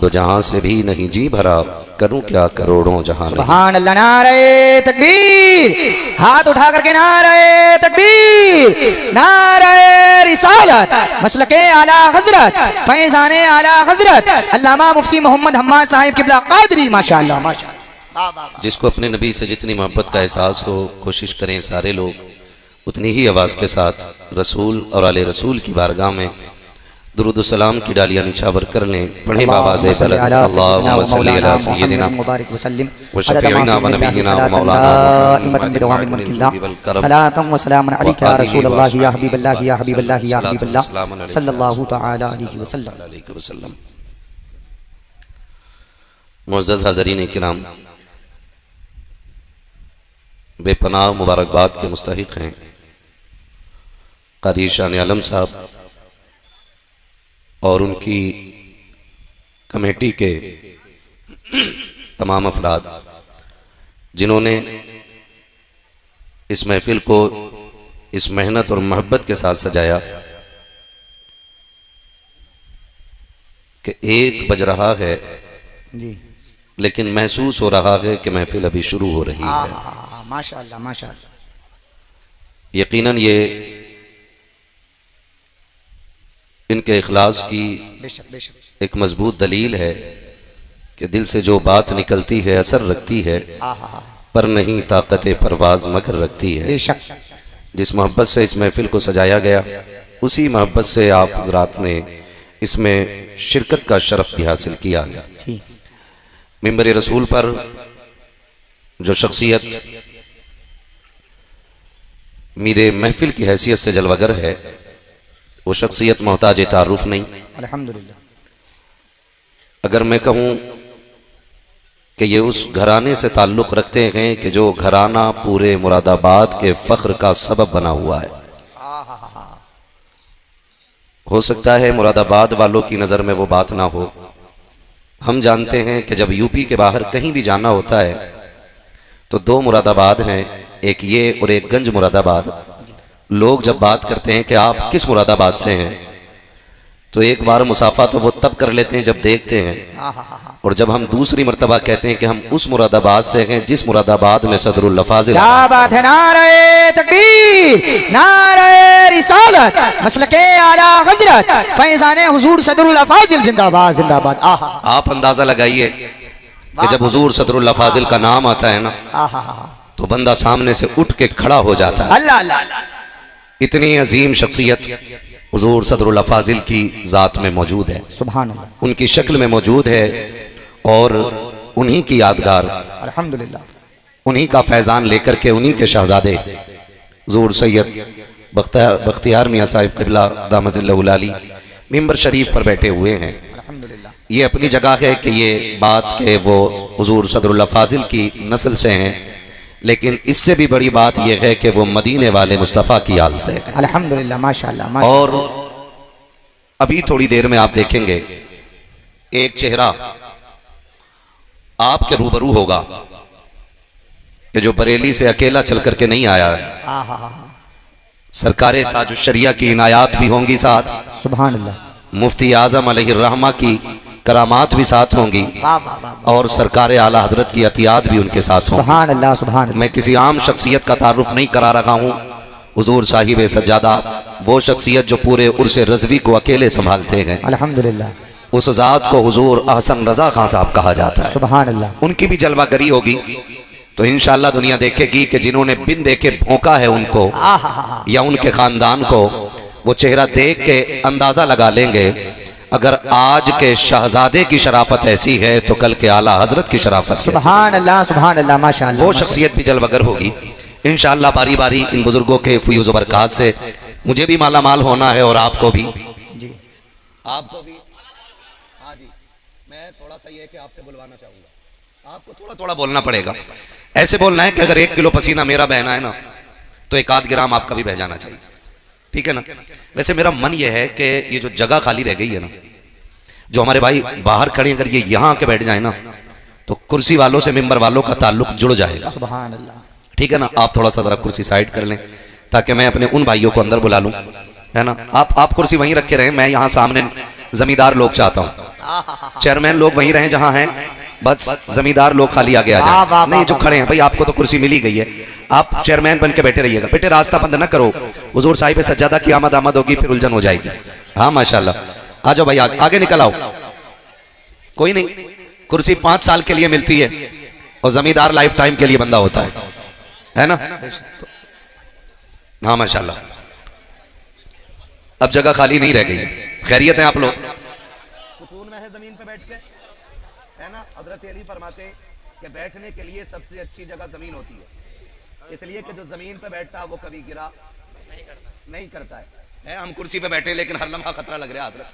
दो जहाँ से भी नहीं जी भरा, करूँ क्या करोड़ों जहाँ नहीं। सुभान अल्लाह, नारे तकबीर, हाथ उठा करके नारे तकबीर, नारे रिसालत, मसलके आला हजरत, फैजाने आला हजरत, अल्लामा मुफ्ती मोहम्मद हम्माद साहिब क़िबला क़ादरी, माशाअल्लाह माशाअल्लाह। जिसको अपने नबी से जितनी मोहब्बत का एहसास हो, कोशिश करें सारे लोग उतनी ही आवाज़ के साथ रसूल और आले रसूल की बारगाह में दुरूद सलाम की डालियाँ निछावर कर लें। पढ़े बाबाज़ बलद अल्लाहुम्मा सल्ली अला सय्यदिना मुबारक वसल्लिम व शफीइना व नबीना व मौलाना सलातम व सलाम अलैका या रसूलल्लाह या हबीबल्लाह या हबीबल्लाह या हबीबल्लाह सल्लल्लाहु तआला अलैहि वसल्लम। मुअज़्ज़ज़ हाज़रीन किराम, बेपनाह मुबारकबाद के मुस्तहिक़ हैं क़ारी शान आलम साहब और उनकी कमेटी के तमाम अफराद जिन्होंने इस महफिल को इस मेहनत और मोहब्बत के साथ सजाया कि 1 बज रहा है जी, लेकिन महसूस हो रहा है कि महफिल अभी शुरू हो रही है। माशाअल्लाह माशाअल्लाह। यकीनन ये इनके इखलास की बेशक बेशक एक मजबूत दलील है कि दिल से जो बात निकलती है असर रखती है, पर नहीं ताकत परवाज मगर रखती है। बेशक जिस मोहब्बत से इस महफिल को सजाया गया, उसी मोहब्बत से आप हज़रात ने इसमें शिरकत का शरफ भी हासिल किया गया। जी, मिंबर रसूल पर जो शख्सियत मेरे महफिल की हैसियत से जलवगर है, वो शख्सियत मोहताज तारुफ नहीं। अल्हम्दुलिल्लाह। अगर मैं कहूँ कि ये उस घराने से ताल्लुक़ रखते हैं कि जो घराना पूरे मुरादाबाद के फ़ख्र का सबब बना हुआ है। हो सकता है मुरादाबाद वालों की नज़र में वो बात ना हो। हम जानते हैं कि जब यूपी के बाहर कहीं भी जाना होता है तो 2 मुरादाबाद हैं, एक ये और एक गंज मुरादाबाद। लोग जब बात करते हैं कि आप किस मुरादाबाद से हैं, तो एक बार मुसाफा तो वो तब कर लेते हैं जब देखते हैं, और जब हम दूसरी मर्तबा कहते हैं कि हम उस मुरादाबाद से हैं जिस मुरादाबाद में सदरुल फाजिल। क्या बात है, नारे तकबीर, नारे रिसालत, मसलके आला हजरत, फैज़ाने हुजूर सदरुल फाजिल जिंदाबाद जिंदाबाद। आप अंदाजा लगाइए कि जब हुजूर सदरुल फाजिल का नाम आता है ना, तो बंदा सामने से उठ के खड़ा हो जाता है। अल्लाह अल्लाह। इतनी अजीम शख्सियत हुजूर सदरुल फाजिल की ज़ात में मौजूद है, सुभान अल्लाह, उनकी शक्ल में मौजूद है, और उन्हीं की यादगार, अल्हम्दुलिल्लाह, उन्हीं का फैज़ान लेकर के उन्हीं के शहजादे हुजूर सैयद बख्तियार मियाँ साहिब क़िबला दामज़िल्लहुल आली मिंबर शरीफ पर बैठे हुए हैं। अल्हम्दुलिल्लाह। ये अपनी जगह है कि ये बात के वो हुजूर सदरुल फाजिल की नस्ल से हैं, लेकिन इससे भी बड़ी बात यह है कि वो मदीने वाले मुस्तफ़ा की आल से है। अल्हम्दुलिल्लाह माशाअल्लाह माशाअल्लाह। और अभी थोड़ी देर में आप देखेंगे एक चेहरा आपके रूबरू होगा कि जो बरेली से अकेला चल करके नहीं आया है। सरकारे ताजुश शरिया की इनायात भी होंगी साथ, सुभान अल्लाह, मुफ्ती आज़म अलैहिर्रहमा की करामात भी साथ होंगी, और सरकार आला हजरत की अतियात भी उनके साथ होंगी। सुभान अल्लाह सुभान अल्लाह। मैं किसी आम शख्सियत का तारुफ नहीं करा रहा हूँ। हुजूर साहिब सज्जादा वो शख्सियत जो पूरे उर्स रज़वी को अकेले संभालते हैं, अल्हम्दुलिल्लाह, उस ज़ात को हुजूर अहसन रज़ा खां साहब कहा जाता है। सुभान अल्लाह। उनकी भी जलवागरी होगी तो इंशाअल्लाह दुनिया देखेगी कि जिन्होंने बिन देखे भोंका है उनको या उनके खानदान को, वो चेहरा देख के अंदाजा लगा लेंगे अगर आज के शहजादे की शराफत ऐसी है तो कल के आला हजरत की शराफत। सुभान अल्लाह माशाअल्लाह। वो शख्सियत भी जलवगर होगी इंशाअल्लाह। बारी बारी इन बुजुर्गों के फयूज़ बरक़ात से मुझे भी माला माल होना है और आपको भी जी, आपको भी। हाँ जी, मैं थोड़ा सा ये कि आपसे बुलवाना चाहूँगा, आपको थोड़ा थोड़ा बोलना पड़ेगा। ऐसे बोलना है कि अगर 1 किलो पसीना मेरा बहना है ना, तो 1 आध ग्राम आपका भी बह जाना चाहिए, ठीक है ना। वैसे मेरा मन यह है कि ये जो जगह खाली रह गई है ना, जो हमारे भाई बाहर खड़े, अगर ये यहाँ आके बैठ जाए ना, तो कुर्सी वालों से मिंबर वालों का ताल्लुक जुड़ जाएगा। सुभान अल्लाह, ठीक है ना। आप थोड़ा सा जरा कुर्सी साइड कर लें ताकि मैं अपने उन भाइयों को अंदर बुला लूं, है ना। आप कुर्सी वहीं रखे रहें, मैं यहाँ सामने जमींदार लोग चाहता हूँ, चेयरमैन लोग वहीं रहें जहाँ हैं, बस जमींदार लोग खाली आगे आ जाए। नहीं जो खड़े हैं भाई, आपको तो कुर्सी मिली गई है, आप चेयरमैन बन के बैठे रहिएगा। बेटे रास्ता बंद ना करो, हुजूर साहिब सज्जादा की आमद आमद होगी, फिर उलझन हो जाएगी। हाँ माशाल्लाह, आ जाओ भाई, आगे निकल आओ। कोई नहीं, कुर्सी 5 साल के लिए मिलती है और जमींदार लाइफ टाइम के लिए बंदा होता है ना। हाँ माशाल्लाह, अब जगह खाली नहीं रह गई। खैरियत है आप लोग? सुकून में है जमीन पे बैठ के, है ना? हजरत अली फरमाते हैं कि बैठने के लिए सबसे अच्छी जगह जमीन होती है, इसलिए कि जो जमीन पे बैठता है वो कभी गिरा नहीं करता है। हम कुर्सी पे बैठे लेकिन हर लम्हा खतरा लग रहा है। हजरत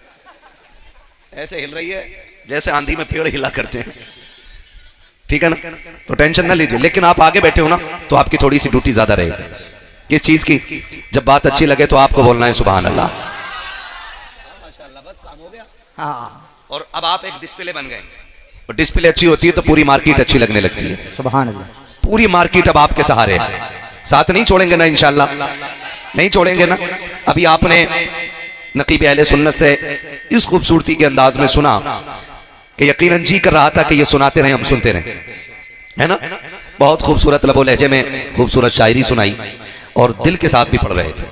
ऐसे हिल रही है जैसे आंधी में पेड़ हिला करते हैं, ठीक है ना? तो टेंशन ना लीजिए, लेकिन आप आगे बैठे हो ना तो आपकी थोड़ी सी ड्यूटी ज्यादा रहेगी। किस चीज की? जब बात अच्छी लगे तो आपको बोलना है सुभान अल्लाह। माशाअल्लाह, बस काम हो गया। हाँ, और अब आप एक डिस्प्ले बन गए, और डिस्प्ले अच्छी होती है तो पूरी मार्केट अच्छी लगने लगती है। सुभान अल्लाह, पूरी मार्केट अब आपके सहारे है। साथ नहीं छोड़ेंगे ना इंशाल्लाह? नहीं छोड़ेंगे ना? अभी आपने नकीब अहले सुन्नत से इस खूबसूरती के अंदाज में सुना कि यकीनन जी कर रहा था कि ये सुनाते रहे, हम सुनते रहे, है ना? बहुत खूबसूरत लबो लहजे में खूबसूरत शायरी सुनाई और दिल के साथ भी पढ़ रहे थे।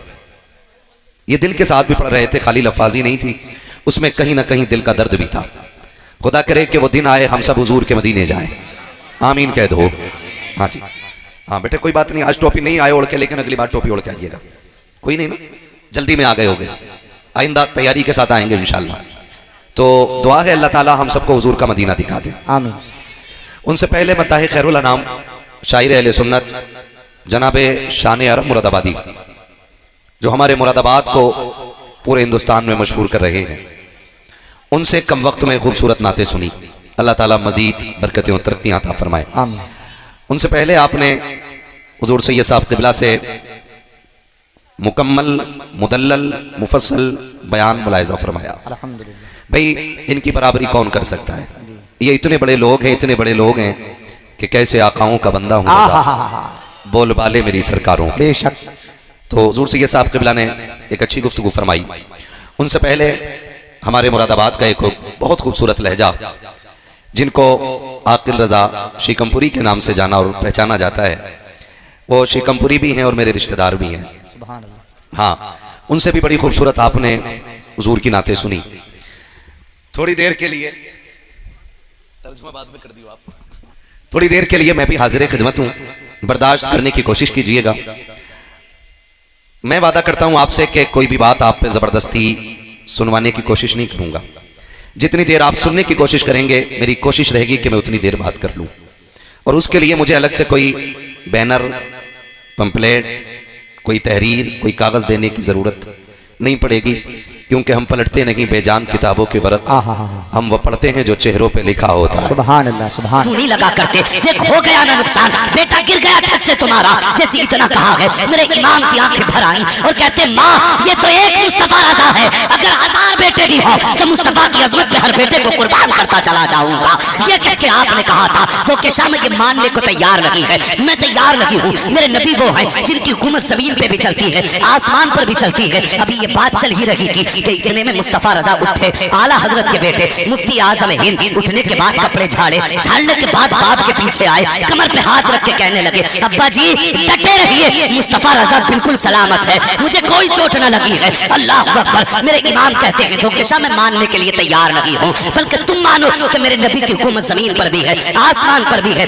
ये दिल के साथ भी पढ़ रहे थे, खाली लफाजी नहीं थी उसमें, कहीं ना कहीं दिल का दर्द भी था। खुदा करे कि वो दिन आए हम सब हुजूर के मदीने जाएं, आमीन कह दो। हाँ जी, हाँ बेटे कोई बात नहीं, आज टोपी नहीं आए ओढ़ के, लेकिन अगली बार टोपी ओढ़ के आइएगा। कोई नहीं ना, जल्दी में आ गए होगे, आइंदा तैयारी के साथ आएंगे इंशाल्लाह। तो दुआ है अल्लाह ताला हम सबको हुजूर का मदीना दिखा दे, आमीन। उनसे पहले मताह खैरुल अनाम शायर अहले सुन्नत जनाबे शान अरब मुरादाबादी, जो हमारे मुरादाबाद को पूरे हिंदुस्तान में मशहूर कर रहे हैं, उनसे कम वक्त में खूबसूरत नाते सुनी। अल्लाह ताला मजीद बरकतें और तरक्कियां अता फरमाए, आमीन। उनसे पहले आपने हुजूर सैयद साहब क़िबला से मुकम्मल मुदल्लल मुफस्सल बयान मुलाहिज़ा फरमाया। अल्हम्दुलिल्लाह। भाई इनकी बराबरी कौन कर सकता है? ये इतने बड़े लोग हैं, इतने बड़े लोग हैं कि कैसे आकाओं का बंदा हूँ, बोल बाले मेरी सरकारों के। बेशक। तो हुजूर सैयद साहब क़िबला ने एक अच्छी गुफ्तगू फरमाई। उनसे पहले हमारे मुरादाबाद का एक बहुत खूबसूरत लहजा, जिनको आकिल रज़ा शिकमपुरी के नाम से जाना और पहचाना जाता है, वो शिकमपुरी भी हैं और मेरे रिश्तेदार भी हैं। सुभान अल्लाह। हाँ, उनसे भी बड़ी खूबसूरत आपने हुजूर की नाते सुनी। थोड़ी देर के लिए तर्जुमा बाद में कर दियो आप, थोड़ी देर के लिए मैं भी हाजिर खिदमत हूँ, बर्दाश्त करने की कोशिश कीजिएगा। मैं वादा करता हूँ आपसे कि कोई भी बात आप पे ज़बरदस्ती सुनवाने की कोशिश नहीं करूँगा। जितनी देर आप सुनने की कोशिश करेंगे मेरी कोशिश रहेगी कि मैं उतनी देर बात कर लूँ, और उसके लिए मुझे अलग से कोई बैनर, पंपलेट, कोई तहरीर, कोई कागज़ देने की ज़रूरत नहीं पड़ेगी, क्योंकि हम पलटते नहीं बेजान किताबों के वर्क, हम वो पढ़ते हैं जो चेहरों पे लिखा होता है। सुभान अल्लाह, सुभान। नहीं लगा करते, देख हो गया ना नुकसान, बेटा गिर गया छत से तुम्हारा, जैसे इतना कहा है मेरे इमाम की आंखें भर आई और कहते माँ ये तो एक मुस्तफा रज़ा है, अगर 1000 बेटे भी हो तो मुस्तफा की अजमत में हर बेटे को कुर्बान करता चला जाऊंगा। ये कह के आपने कहा था तो कि शाम ये मानने को तैयार नहीं है, मैं तैयार नहीं हूँ। मेरे नबी वो है जिनकी हुकूमत जमीन पे भी चलती है, आसमान पर भी चलती है। अभी ये बात चल ही रही थी कि इतने में मुस्तफा रज़ा उठे, आला हजरत के बेटे मुफ्ती आजम हिंद उठने के बाद कपड़े झाड़े, झाड़ने के बाद बाप के पीछे आए, कमर पे हाथ रख के कहने लगे अब्बा जी डटे रहिए, मुस्तफा रज़ा बिल्कुल सलामत है, मुझे कोई चोट न लगी है। अल्लाह अकबर। मेरे इमाम कहते हैं धोखेशा मैं मानने के लिए तैयार नहीं हूँ, बल्कि तुम मानो कि मेरे नबी की हुकूमत जमीन पर भी है, आसमान पर भी है।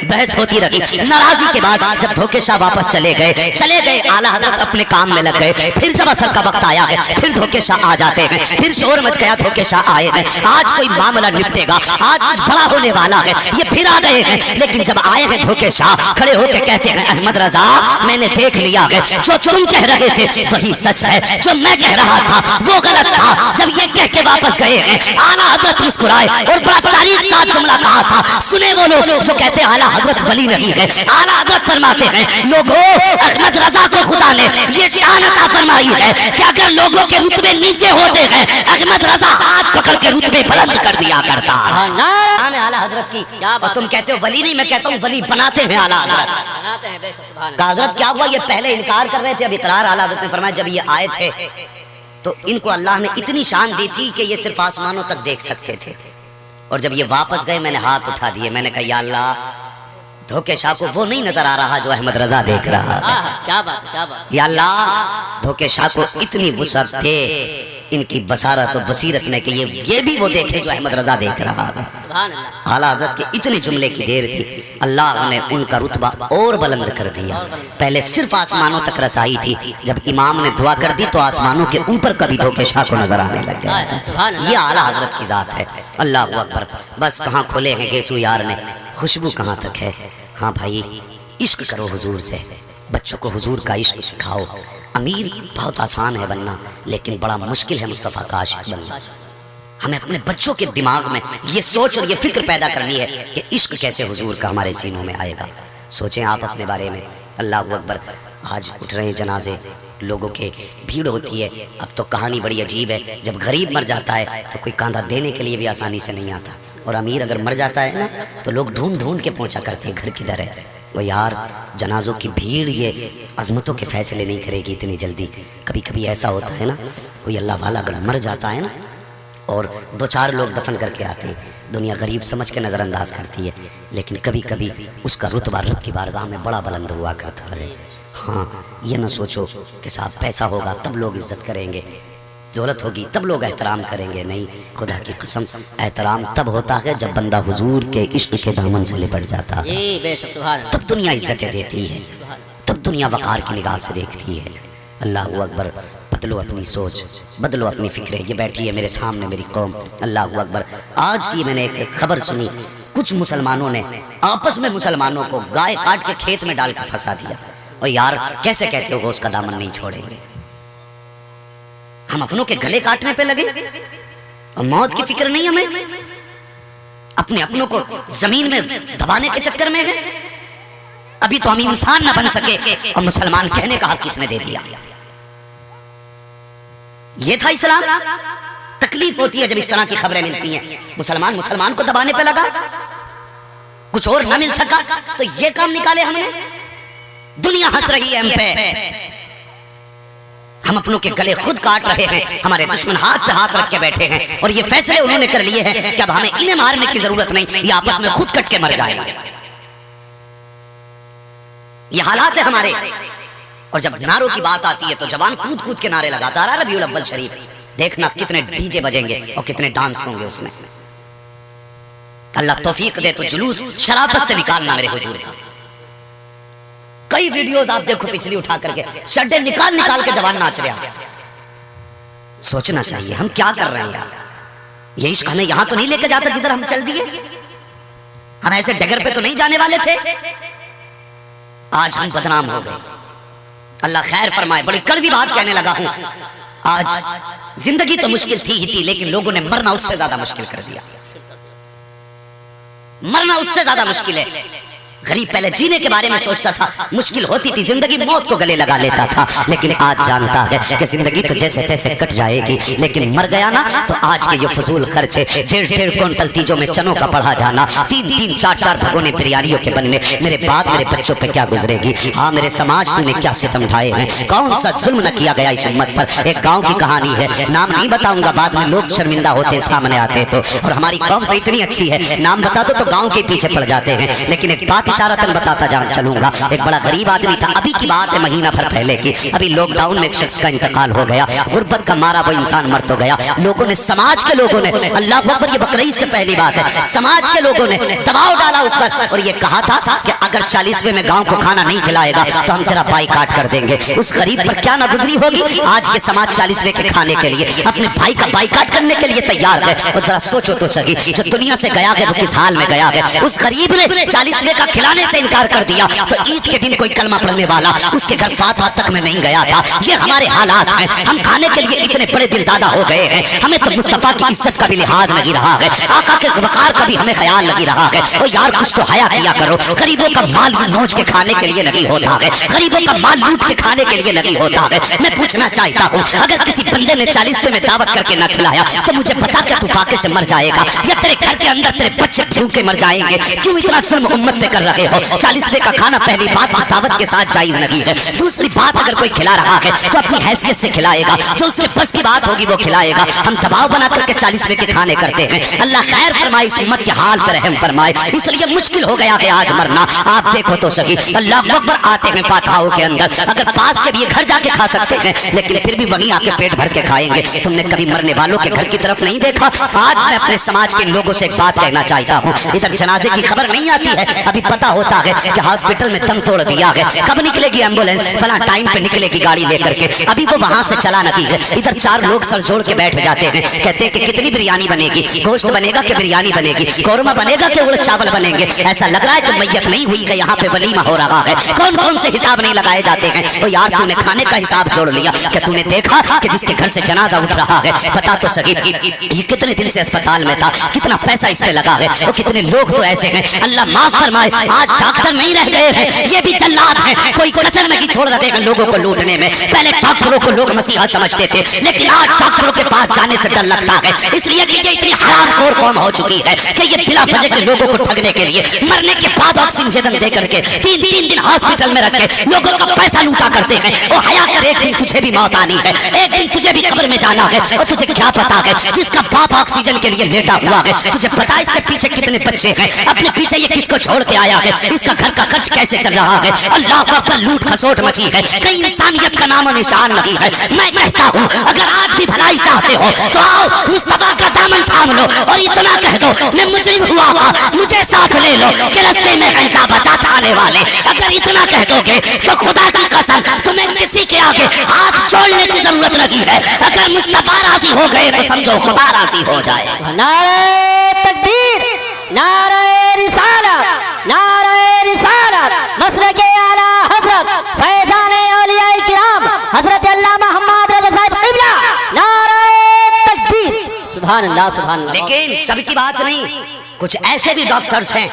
बहस होती रही, नाराजगी के बाद जब धोखेशा वापस चले गए, आला हजरत अपने काम में लग गए। फिर जब असर का वक्त आया है फिर धोखेशा आ जाते हैं, फिर शोर मच गया, धोखेशाह आए हैं, आज कोई मामला निपटेगा, आज कुछ बड़ा होने वाला है, ये फिर आ गए हैं। लेकिन जब आए हैं धोखेशाह खड़े होकर कहते हैं अहमद रजा मैंने देख लिया है, जो तुम कह रहे थे वही सच है, जो मैं कह रहा था वो गलत था। जब ये कह के वापस गए हैं आला हजरत मुस्कुराए और बड़ा तारीफ का जुमला कहा था। सुने वो लोग जो कहते आला हजरत वली नहीं है, आला हजरत फरमाते हैं लोगों अहमद रजा को खुदा ने ये शान अता फरमाई है कि अगर लोगों के रुतबे नीचे होते हैं अहमद रजा हाथ पकड़ के रुतबे बुलंद कर दिया करता है। नाम है आला हजरत की, और तुम कहते हो वली नहीं, मैं कहता हूँ वली बनाते हैं आला हजरत। हजरत क्या हुआ, ये पहले इनकार कर रहे थे, अब इकरार आला हजरत ने फरमाया। जब ये आए थे तो इनको अल्लाह ने इतनी शान दी थी कि ये सिर्फ आसमानों तक देख सकते थे, और जब ये वापस गए मैंने हाथ उठा दिए, मैंने कहा या अल्लाह धोखेशाह को वो नहीं नजर आ रहा जो अहमद रजा देख रहा है। क्या बात है, क्या बात। या अल्लाह, धोखेशाह को इतनी वुसअत थे इनकी बसारत और बसीरत में कि ये भी वो देखे जो अहमद रजा देख रहा है। सुभान अल्लाह। आला हज़रत के इतने जुमले की देर थी, अल्लाह ने उनका रुतबा और बुलंद कर दिया। पहले सिर्फ आसमानों तक रसाई थी, जब इमाम ने दुआ कर दी तो आसमानों के ऊपर कभी धोखेशाह को नजर आने लग गया। ये आला हज़रत की जात है। अल्लाह अकबर। बस कहाँ खोले हैं गेसू यार ने, खुशबू कहाँ तक है। हाँ भाई, इश्क करो हुजूर से, बच्चों को हुजूर का इश्क सिखाओ। अमीर बहुत आसान है बनना, लेकिन बड़ा मुश्किल है मुस्तफ़ा का आशिक बनना। हमें अपने बच्चों के दिमाग में ये सोच और ये फिक्र पैदा करनी है कि इश्क कैसे हुजूर का हमारे सीनों में आएगा। सोचें आप अपने बारे में। अल्लाह अकबर। आज उठ रहे हैं जनाजे, लोगों के भीड़ होती है। अब तो कहानी बड़ी अजीब है, जब गरीब मर जाता है तो कोई कांधा देने के लिए भी आसानी से नहीं आता, और अमीर अगर मर जाता है ना तो लोग ढूंढ ढूंढ के पहुंचा करते हैं घर किधर है। वो यार, जनाजों की भीड़ ये अजमतों के फैसले नहीं करेगी इतनी जल्दी। कभी कभी ऐसा होता है ना, कोई अल्लाह वाला अगर मर जाता है ना और 2-4 लोग दफन करके आते हैं, दुनिया गरीब समझ के नज़रअंदाज करती है, लेकिन कभी कभी उसका रुतबा रब की बारगाह में बड़ा बुलंद हुआ करता है। हाँ, ये ना सोचो कि साहब पैसा होगा तब लोग इज्जत करेंगे, दौलत होगी तब लोग एहतराम करेंगे। नहीं, खुदा की कसम, एहतराम तब होता है जब बंदा हुजूर के इश्क के दामन से लिपट जाता है। बेशक, सुभान अल्लाह। तब दुनिया इज्जतें देती है, तब दुनिया वक़ार की निगाह से देखती है। अल्लाह अकबर। बदलो अपनी सोच, बदलो अपनी फिक्रें। ये बैठी है मेरे सामने मेरी कौम। अल्लाह अकबर। आज की मैंने एक खबर सुनी, कुछ मुसलमानों ने आपस में मुसलमानों को गाय काट के खेत में डाल के फंसा दिया। और यार, कैसे कहते हो उसका दामन नहीं छोड़ेंगे? हम अपनों के गले काटने पे लगे और मौत की फिक्र नहीं हमें। अपने अपनों को जमीन में दबाने के चक्कर में है। अभी तो हम इंसान ना बन सके और मुसलमान कहने का हक किसने दे दिया? ये था इस्लाम। तकलीफ होती है जब इस तरह की खबरें मिलती हैं। मुसलमान को दबाने पे लगा, कुछ और ना मिल सका तो ये काम निकाले हमने। दुनिया हंस रही है हम पे, हम अपनों के गले खुद काट रहे हैं। हमारे दुश्मन हाथ पे हाथ रख के बैठे हैं और ये फैसले उन्होंने कर लिए हैं कि अब हमें इन्हें मारने की जरूरत नहीं, ये आपस में खुद कट के मर जाएंगे। ये हालात है हमारे। और जब नारों की बात आती है तो जवान कूद कूद के नारे लगाता रहा। रबीउल अव्वल शरीफ देखना कितने डीजे बजेंगे और कितने डांस होंगे उसमें। अल्लाह तौफीक दे तो जुलूस शराफत से निकालना मेरे हुजूर का। कई वीडियोस आप देखो पिछली उठा करके, शड्डे निकाल निकाल के जवान नाच रहा। सोचना चाहिए हम क्या कर रहे हैं यार। ये इश्क हमें यहां तो नहीं लेके जाता जिधर हम चल दिए। हम ऐसे डगर पे तो नहीं जाने वाले थे। आज हम बदनाम हो गए। अल्लाह खैर फरमाए। बड़ी कड़वी बात कहने लगा हूं। आज जिंदगी तो मुश्किल थी ही थी, लेकिन लोगों ने मरना उससे ज्यादा मुश्किल कर दिया। मरना उससे ज्यादा मुश्किल है। गरीब पहले जीने के बारे में सोचता था, मुश्किल होती थी, जिंदगी मौत को गले लगा लेता था, लेकिन आज जानता है कि जिंदगी तो जैसे तैसे कट जाएगी, लेकिन मर गया ना तो आज के ये फजूल खर्चे, 1.5 क्विंटल तीजों में चनों का पढ़ा जाना, 3-3, 4-4 भगोने बिरयानियों के बनने, मेरे बाद मेरे बच्चों पे क्या गुजरेगी। हाँ, मेरे समाज तूने क्या सितम ढाए हैं, कौन सा जुल्म न किया गया इस उम्मत पर। एक गाँव की कहानी है, नाम नहीं बताऊंगा, बाद में लोग शर्मिंदा होते सामने आते तो। और हमारी कौम तो इतनी अच्छी है, नाम बता दो तो गाँव के पीछे पड़ जाते हैं। लेकिन एक बात इशारतन बताता जान चलूंगा। एक बड़ा गरीब आदमी था, अभी की बात है, महीना भर पहले की। अभी लॉकडाउन में एक शख्स का इंतकाल हो गया, गुर्बत का मारा वो इंसान मर तो गया। लोगों ने, समाज के लोगों ने, अल्लाह अकबर, ये बकरीद से पहली बात है, समाज के लोगों ने दबाव डाला उस पर और ये कहा था कि अगर 40वें में गांव को खाना नहीं खिलाएगा तो हम तेरा बाइकाट कर देंगे। उस गरीब पर क्या ना गुजरी होगी। आज के समाज 40वें के खाने के लिए अपने भाई का बाइकाट करने के लिए तैयार है। और जरा सोचो तो सही, जो दुनिया से गया है वो किस हाल में गया है। उस गरीब ने 40वें का खिलाने से इनकार कर दिया तो ईद के दिन कोई कलमा पढ़ने वाला उसके घर फातिहा तक में नहीं गया था। ये हमारे हालात हैं। हम खाने के लिए इतने बड़े दिल दादा हो गए हैं, हमें तो मुस्तफा की इज्जत का भी लिहाज लगी रहा है, आका के वकार का भी हमें ख्याल लगी रहा है। और यार कुछ तो हया किया करो। गरीबों का माल नोच के खाने के लिए नहीं होता है, गरीबों का माल लूट के खाने के लिए नहीं होता है। मैं पूछना चाहता हूँ, अगर किसी बंदे ने 40वें में दावत करके न खिलाया तो मुझे बता क्या तू फाके से मर जाएगा या तेरे घर के अंदर तेरे बच्चे भूखे मर जाएंगे? क्यों इतना जुल्म उम्मत पे कर रहे हो। 40वें का खाना पहली बात तो दावत के साथ जायज नहीं है। दूसरी बात, अगर कोई खिला रहा है तो अपनी हैसियत से खिलाएगा, जो उसके बस की बात होगी वो खिलाएगा। हम दबाव बना करके 40वें के खाने करते हैं। अल्लाह खैर फरमाए, इस उम्मत के हाल पर रहम फरमाए। इसलिए मुश्किल हो गया है आज मरना। आप देखो तो सही, अल्लाह अकबर आते हैं फातिहाओं के अंदर, अगर पास के भी घर जाके खा सकते हैं, लेकिन फिर भी वहीं आके पेट भर के खाएंगे। तुमने कभी मरने वालों के घर की तरफ नहीं देखा? आज मैं अपने समाज के लोगों से एक बात कहना चाहता हूँ, इधर जनाजे की खबर नहीं आती है, अभी पता होता है कि हॉस्पिटल में दम तोड़ दिया है, कब निकलेगी एम्बुलेंस, फला टाइम पे निकलेगी गाड़ी लेकर के, अभी वो वहां से चला नहीं है। इधर 4 लोग सर जोड़ के बैठ जाते हैं, कहते हैं कि कितनी बिरयानी बनेगी, गोश्त बनेगा कि बिरयानी बनेगी, कौरमा बनेगा कि उड़द चावल बनेंगे। ऐसा लग रहा है कि मैयत नहीं हुई है, यहाँ पे वलीमा हो रहा है। कौन कौन से हिसाब नहीं लगाए जाते हैं। तो यार तूने खाने का हिसाब जोड़ लिया, क्या तूने देखा कि जिसके घर से जनाजा उठ रहा है, पता तो सही ये कितने दिन से अस्पताल में था, कितना पैसा इस पे लगा है, और कितने लोग तो ऐसे हैं, अल्लाह माफ फरमाए, आज डॉक्टर नहीं रह गए हैं, ये भी जल्लाद हैं, कोई कसर नहीं छोड़ रहे हैं लोगों को लूटने में। पहले डॉक्टरों को लोग मसीहा समझते थे, लेकिन आज डॉक्टरों के पास जाने से डर लगता है, इसलिए कि ये इतनी हरामखोर कौम हो चुकी है कि ये बिला वजह के लोगों को ठगने के लिए मरने के बाद ऑक्सीजन दे करके 3-3 दिन हॉस्पिटल में रख के लोगों का पैसा लूटा करते हैं। और हया कर, एक दिन तुझे भी मौत आनी है, एक दिन तुझे भी कब्र में जाना है, और तुझे क्या पता है जिसका बाप ऑक्सीजन के लिए लेटा हुआ है, तुझे पता है इसके पीछे कितने बच्चे हैं, अपने पीछे ये किसको छोड़ के आया है, इसका घर का खर्च कैसे चल रहा है। अल्लाह अकबर, लूट खसोट मची है, कहीं इंसानियत का नामो निशान नहीं है। मैं कहता हूँ अगर आज भी भलाई चाहते हो तो आओ मुस्तफा का दामन थाम लो और इतना कह दो मैं मुजरिम हुआ था, मुझे साथ ले लो कि रास्ते में गंजा बचाता आने वाले। अगर इतना कह दोगे तो खुदा की कसम तुम्हें किसी के आगे हाथ जोड़ने की जरूरत नहीं है। अगर मुस्तफा राजी हो गए तो समझो खुदा राजी हो जाए। नारे तकबीर, नारे रिसालत, नारे रिसालत, मसलके आला हजरत फैजाने औलियाए किराम हजरत अल्लामा मोहम्मद रजा साहब क़िबला, नारे तकबीर। सुभान अल्लाह, सुभान अल्लाह। लेकिन सबकी बात नहीं, कुछ ऐसे भी डॉक्टर्स हैं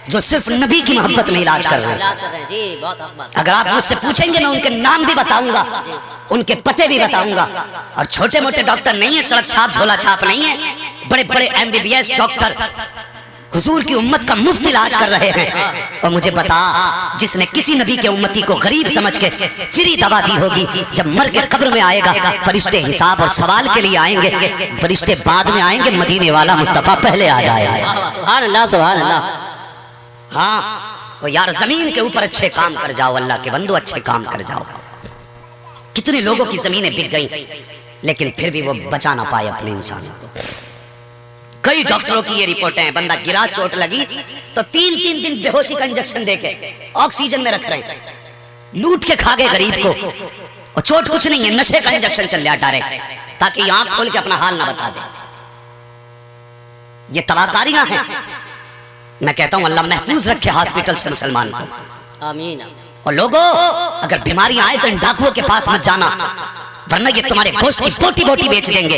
जो सिर्फ नबी की मोहब्बत में इलाज कर रहे हैं। जी, बहुत अहमद। अगर आप मुझसे पूछेंगे मैं उनके नाम भी बताऊंगा, उनके पते भी बताऊंगा। और छोटे मोटे डॉक्टर नहीं है, सड़क छाप झोला छाप नहीं है, बड़े बड़े MBBS डॉक्टर हुजूर की उम्मत का मुफ्त इलाज कर रहे हैं। और मुझे बता, जिसने किसी नबी के उम्मती को गरीब समझ के फ्री दवा दी होगी, जब मर के कब्र में आएगा फरिश्ते हिसाब और सवाल के लिए आएंगे, फरिश्ते बाद में आएंगे, मदीने वाला मुस्तफा पहले आ जाएगा। सुभान अल्लाह, सुभान अल्लाह। हाँ, वो यार जमीन के ऊपर अच्छे काम कर जाओ, अल्लाह के बंदो अच्छे काम कर जाओ। कितने लोगों की जमीनें बिक गई, लेकिन फिर भी वो बचा ना पाए अपने इंसानों को। कई डॉक्टरों की ये रिपोर्टें हैं, बंदा गिरा, चोट लगी तो 3-3 दिन बेहोशी का इंजेक्शन देके ऑक्सीजन में रख रहे हैं, लूट के खा गए गरीब को। और चोट कुछ नहीं है, नशे का इंजेक्शन चल रहा डायरेक्ट, ताकि आंख खोल के अपना हाल ना बता दे। ये तबाहकारियां हैं। मैं कहता हूं अल्लाह महफूज रखे हॉस्पिटल से मुसलमान को। आमीन। और लोगों, अगर बीमारियां आए तो इन डाकुओं के पास मत जाना, वरना ये तुम्हारे गोश्त की बोटी बोटी बेच देंगे।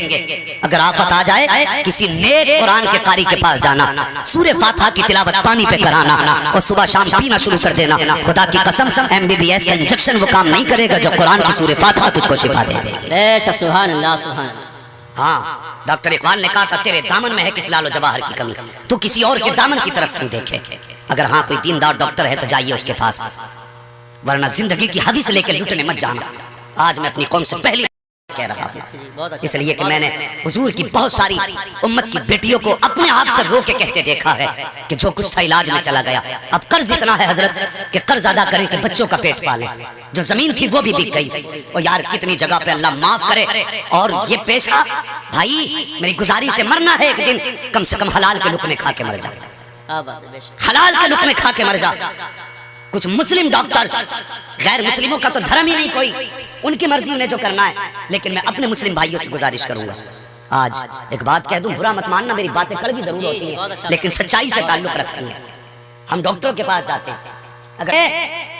अगर आफत आ जाए, किसी नेक कुरान के कारी के पास जाना, सूरे फातिहा की तिलावत पानी पे कराना और सुबह शाम पीना शुरू कर देना। खुदा की कसम, MBBS का इंजेक्शन वो काम नहीं करेगा जो कुरान की सूरे फातिहा तुझको शिफा दे दे। बेशक, सुभान अल्लाह, सुभान अल्लाह। हाँ, डॉक्टर इकबाल ने कहा था तेरे दामन में है किस लालो जवाहर की कमी, तू किसी और के दामन की तरफ क्यों देखे। अगर हाँ कोई दीनदार डॉक्टर है तो जाइए उसके पास, वरना जिंदगी की हदी से लेकर लूटने मत जाना। आज मैं अपनी कौम से पहली कह रहा हूँ, इसलिए कि मैंने हुजूर की बहुत सारी उम्मत की बेटियों को अपने आप से रो के कहते देखा है कि जो कुछ था इलाज में चला गया। अब कर्ज इतना है हजरत कि कर्ज अदा करें कि बच्चों का पेट पालें। जो जमीन थी वो भी बिक गई। और यार कितनी जगह पे अल्लाह माफ करे। और ये पेशा भाई, मेरी गुजारिश है, मरना है एक दिन, कम से कम हलाल के लुकमे खा के मर जा, हलाल के लुकमे खा के मर जा। कुछ मुस्लिम डॉक्टर्स, गैर मुस्लिमों का तो धर्म ही नहीं कोई, उनकी मर्जी उन्हें जो करना है। लेकिन मैं अपने मुस्लिम भाइयों से गुजारिश करूंगा, आज एक बात कह दूं, बुरा मत मानना, मेरी बातें कड़वी जरूर होती हैं लेकिन सच्चाई से ताल्लुक रखती हैं। हम डॉक्टरों के पास जाते हैं, अगर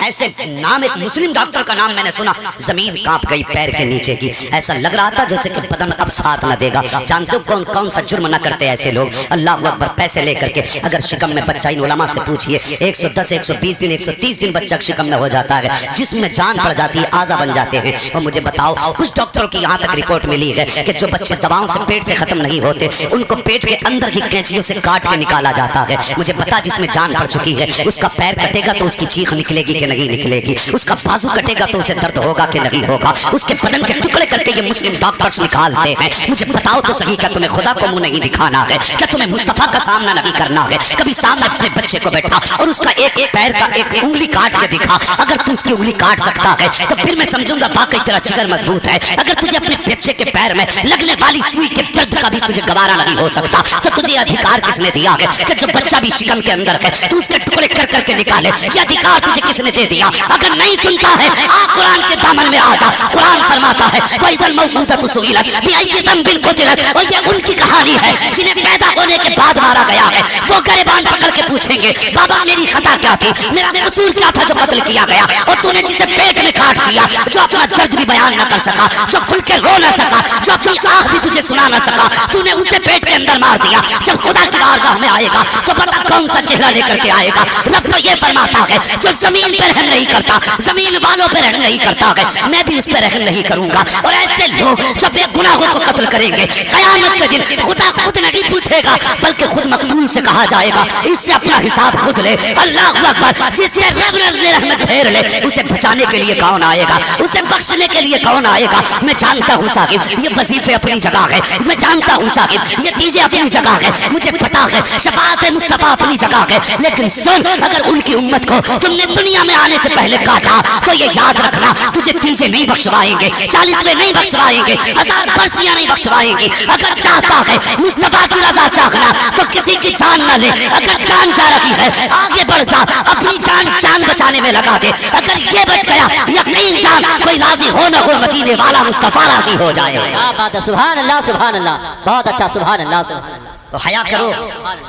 ऐसे नाम, एक मुस्लिम डॉक्टर का नाम मैंने सुना, जमीन कांप गई पैर के नीचे की। ऐसा लग रहा था जैसे कि बदन अब साथ न देगा। जानते हो कौन कौन सा जुर्म न करते ऐसे लोग? अल्लाह अकबर, पैसे लेकर के अगर शिकम में बच्चा, इन उलमा से पूछिए, 110 120 दिन 130 दिन बच्चा शिकम में हो जाता है, जिसमें जान पड़ जाती है, आजा बन जाते हैं। और मुझे बताओ, कुछ डॉक्टरों की यहाँ तक रिपोर्ट मिली है कि जो बच्चे दवाओं से पेट से खत्म नहीं होते, उनको पेट के अंदर की कैंचियों से काट के निकाला जाता है। मुझे बता, जिसमें जान पड़ चुकी है, उसका पैर कटेगा तो उसकी चीख निकलेगी कि नहीं निकलेगी? उसका बाजू कटेगा तो उसे दर्द होगा कि नहीं होगा? उसके बदन के टुकड़े करके ये मुस्लिम डॉक्टर्स निकालते हैं। मुझे बताओ तो सही, क्या तुम्हें खुदा को मुंह नहीं दिखाना है? क्या तुम्हें मुस्तफा का सामना नहीं करना है? कभी सामने अपने बच्चे को बैठा और उसका एक पैर का एक उंगली काट के दिखा। अगर तू उसकी उंगली काट सकता है तो फिर मैं समझूंगा वाकई तेरा जिगर मजबूत है। अगर तुझे अपने बच्चे के पैर में लगने वाली सुई के दर्द का भी तुझे गवारा नहीं हो सकता, तो तुझे अधिकार किसने दिया है कि जो बच्चा भी शिकम के अंदर है तू उसके टुकड़े कर करके निकाले? ये अधिकार तुझे किसने दे दिया? अगर नहीं सुनता है, आ कुरान के दामन में आ जा। कुरान फरमाता है फैदल मौऊदतु सुइलत बिअय्यि ज़ंबिन क़ुतिलत, और ये उनकी कहानी है जिन्हें पैदा होने के बाद मारा गया है। वो गिरबान पकड़ के पूछेंगे, बाबा मेरी खता क्या थी, मेरा कसूर क्या था जो कत्ल किया गया? और तूने जिसे पेट में काट दिया, जो अपना दर्द भी बयान न कर सका, जो खुल के रो न सका, जो अपनी आह भी तुझे सुना न सका, तूने उसे पेट के अंदर मार दिया। जब खुदा की बारगाह में आएगा तो बता कौन सा चेहरा लेकर के आएगा? रब तो ये फरमाता है जो जमीन पर रहम नहीं करता, जमीन वालों पर रहम नहीं करता है, मैं भी उस पर रहम नहीं करूंगा। और ऐसे लोग जो बेगुनाहों को कत्ल करेंगे, कयामत के दिन खुदा खुद नहीं पूछेगा, बल्कि खुद मकतूल से कहा जाएगा इससे अपना हिसाब खुद ले। अल्लाह अकबर, जिससे रब ने रहमत फेर ले, उसे बचाने के लिए कौन आएगा? उसे बख्शने के लिए कौन आएगा? मैं जानता हूँ साहिब, ये वजीफे अपनी जगह है, मैं जानता हूँ साहिब, ये चीजें अपनी जगह है, मुझे पता है शफाअत मुस्तफा अपनी जगह है। लेकिन सुन, अगर उनकी उम्मत को तुमने दुनिया में आने से पहले काटा तो ये याद रखना, तुझे तीजे नहीं बख्शवाएंगे, 40वें नहीं बख्शवाएंगे, 1000 बरसियां नहीं बख्शवाएंगे। अगर चाहता है मुस्तफा की रजा चाहना तो किसी की जान न ले। अगर जान जा रही है, आगे बढ़ जा, अपनी जान बचाने में लगा दे। अगर ये बच गया, यकीन जान कोई राजी हो न हो, मदीने वाला मुस्तफा राजी हो जाए। क्या बात है, सुभान अल्लाह सुभान अल्लाह, बहुत अच्छा, सुभान अल्लाह सुभान अल्लाह। तो हया करो,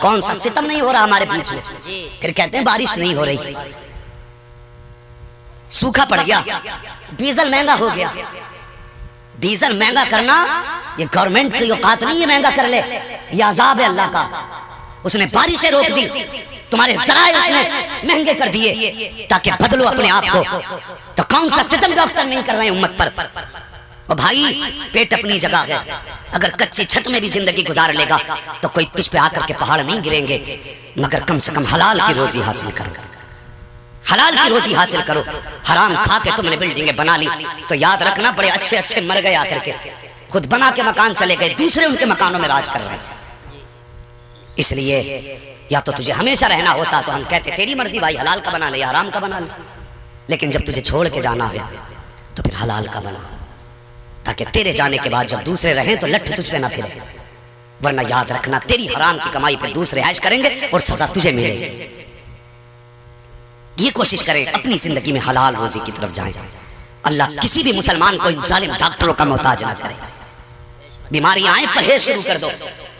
कौन सा सितम नहीं हो रहा हमारे बीच में? फिर कहते हैं बारिश नहीं हो रही, सूखा पड़ गया, डीजल महंगा हो गया। डीजल महंगा करना ये गवर्नमेंट की औकात नहीं है, महंगा कर ले, ये अजाब है अल्लाह का। उसने बारिशें रोक दी, तुम्हारे जराए उसने महंगे कर दिए ताकि बदलो अपने आप को। तो कौन सा सितम डॉक्टर नहीं कर रहे हैं उम्मत पर? और भाई पेट अपनी जगह है, अगर कच्ची छत में भी जिंदगी गुजार लेगा तो कोई तुझ पे आकर के पहाड़ नहीं गिरेंगे, मगर कम से कम हलाल की रोजी हासिल करो, हलाल की रोजी हासिल करो। हराम खा के तुमने बिल्डिंगें बना ली तो याद रखना बड़े अच्छे अच्छे मर गए आकर के, खुद बना के मकान चले गए, दूसरे उनके मकानों में राज कर रहे हैं। इसलिए या तो तुझे हमेशा रहना होता तो हम कहते तेरी मर्जी भाई, हलाल का बना ले या हराम का बना ले, लेकिन जब तुझे छोड़ के जाना है तो फिर हलाल का बना, ताकि तेरे जाने के बाद जब दूसरे रहें तो लठ तुझ पे ना फिरे। वरना याद रखना तेरी हराम की कमाई पे दूसरे ऐश करेंगे और सजा तुझे मिलेगी। ये कोशिश करें अपनी जिंदगी में हलाल रोजी की तरफ जाएं। अल्लाह किसी भी मुसलमान को इन जालिम डॉक्टरों का मोहताज ना करे। बीमारियां आए, परहेज शुरू कर दो,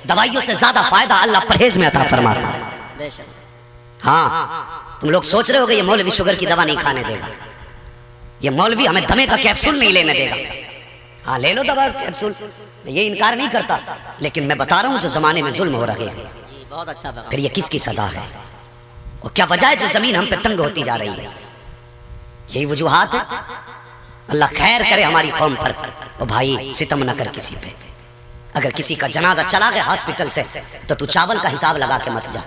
दवाइयों से ज्यादा फायदा अल्लाह परहेज में अता फरमाता है। हाँ, तुम लोग सोच रहे होगे ये मौलवी शुगर की दवा नहीं खाने देगा, ये मौलवी हमें दमे का कैप्सूल नहीं लेने देगा। हाँ, ले लो दवा कैप्सूल, मैं ये इनकार नहीं करता, लेकिन मैं बता रहा हूँ जो जमाने में जुल्म हो रहे हैं, बहुत अच्छा, फिर ये किसकी सजा है और क्या वजह है जो जमीन हम पे तंग होती जा रही है? यही वजूहात है। अल्लाह खैर करे हमारी कौम पर। और भाई सितम न कर किसी पे। अगर किसी का जनाजा चला गया हॉस्पिटल से तो तू चावल का हिसाब लगा के मत जा,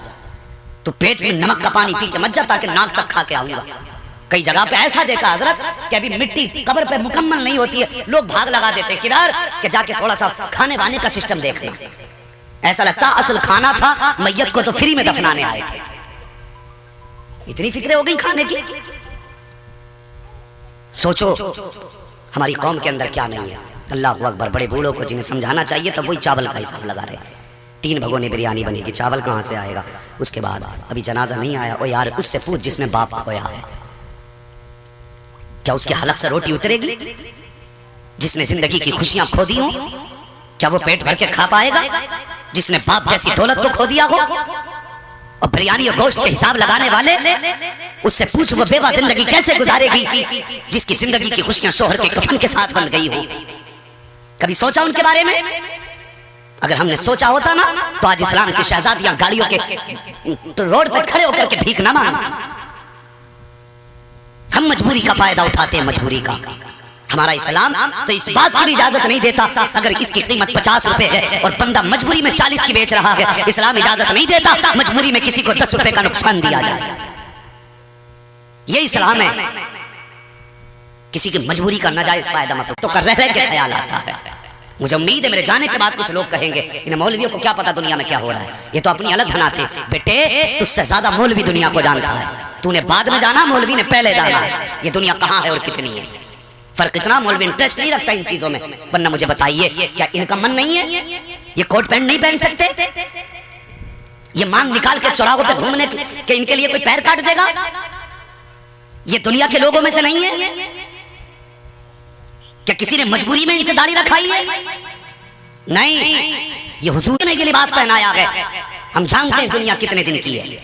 तू पेट में नमक का पानी पी के मत जा ताकि नाक तक खा के आऊंगा। कई जगह पे ऐसा देखा हजरत कि अभी मिट्टी कब्र पे मुकम्मल नहीं होती है, लोग भाग लगा देते हैं किधर कि जाके थोड़ा सा खाने वाने का सिस्टम देखना। ऐसा लगता असल खाना था, मैयत को तो फ्री में दफनाने आए थे। इतनी फिक्र हो गई खाने की। सोचो हमारी कौम के अंदर क्या नहीं है। अल्लाह अकबर। बड़े बूढ़ों को जिन्हें समझाना चाहिए तो वही चावल का हिसाब लगा रहे। 3 भगोनी बिरयानी बनेगी, चावल कहाँ से आएगा? उसके बाद अभी जनाजा नहीं आया, ओ यार उससे पूछ जिसने बाप खोया है, क्या उसके हलक से रोटी उतरेगी? जिसने जिंदगी की खुशियां खो दी हो, क्या वो पेट भर के खा पाएगा? जिसने बाप जैसी दौलत को खो दिया हो, और बिरयानी और गोश्त के हिसाब लगाने वाले उससे पूछ वो बेवा जिंदगी कैसे गुजारेगी जिसकी जिंदगी की खुशियां शोहर के कफन के साथ बंध गई हो। कभी सोचा उनके बारे में? अगर हमने सोचा होता ना तो आज इस्लाम की शहजादियां गाड़ियों के तो रोड पर खड़े होकर के भीख ना मांगती। हम मजबूरी का फायदा उठाते हैं, मजबूरी का। हमारा इस्लाम तो इस बात की भी इजाजत नहीं देता अगर इसकी कीमत 50 रुपए है और बंदा मजबूरी में 40 की बेच रहा है, इस्लाम इजाजत नहीं देता मजबूरी में किसी को 10 रुपए का नुकसान दिया जाए। ये इस्लाम है। किसी की मजबूरी का नाजायज फायदा मत तो कर रह के ख्याल आता है। मुझे उम्मीद है मेरे जाने के बाद कुछ लोग कहेंगे इन मौलवियों को क्या पता दुनिया में क्या हो रहा है, ये तो अपनी अलग बनाते। बेटे तुझसे ज्यादा मौलवी दुनिया को जानता है। तूने बाद में जाना, मौलवी ने पहले जाना है ये दुनिया कहाँ है और कितनी है। फर्क इतना, मौलवी इंटरेस्ट नहीं रखता इन चीजों में। वरना मुझे बताइए क्या इनका मन नहीं है? ये कोट पैंट नहीं पहन सकते? ये मांग निकाल के चौराहों पे घूमने के इनके लिए कोई पैर काट देगा? ये दुनिया के लोगों में से नहीं है? क्या किसी ने मजबूरी में इनसे दाढ़ी रखाई है? नहीं, ये हुजूर ने ये लिबास पहनाया है। हम जानते हैं दुनिया कितने दिन की है,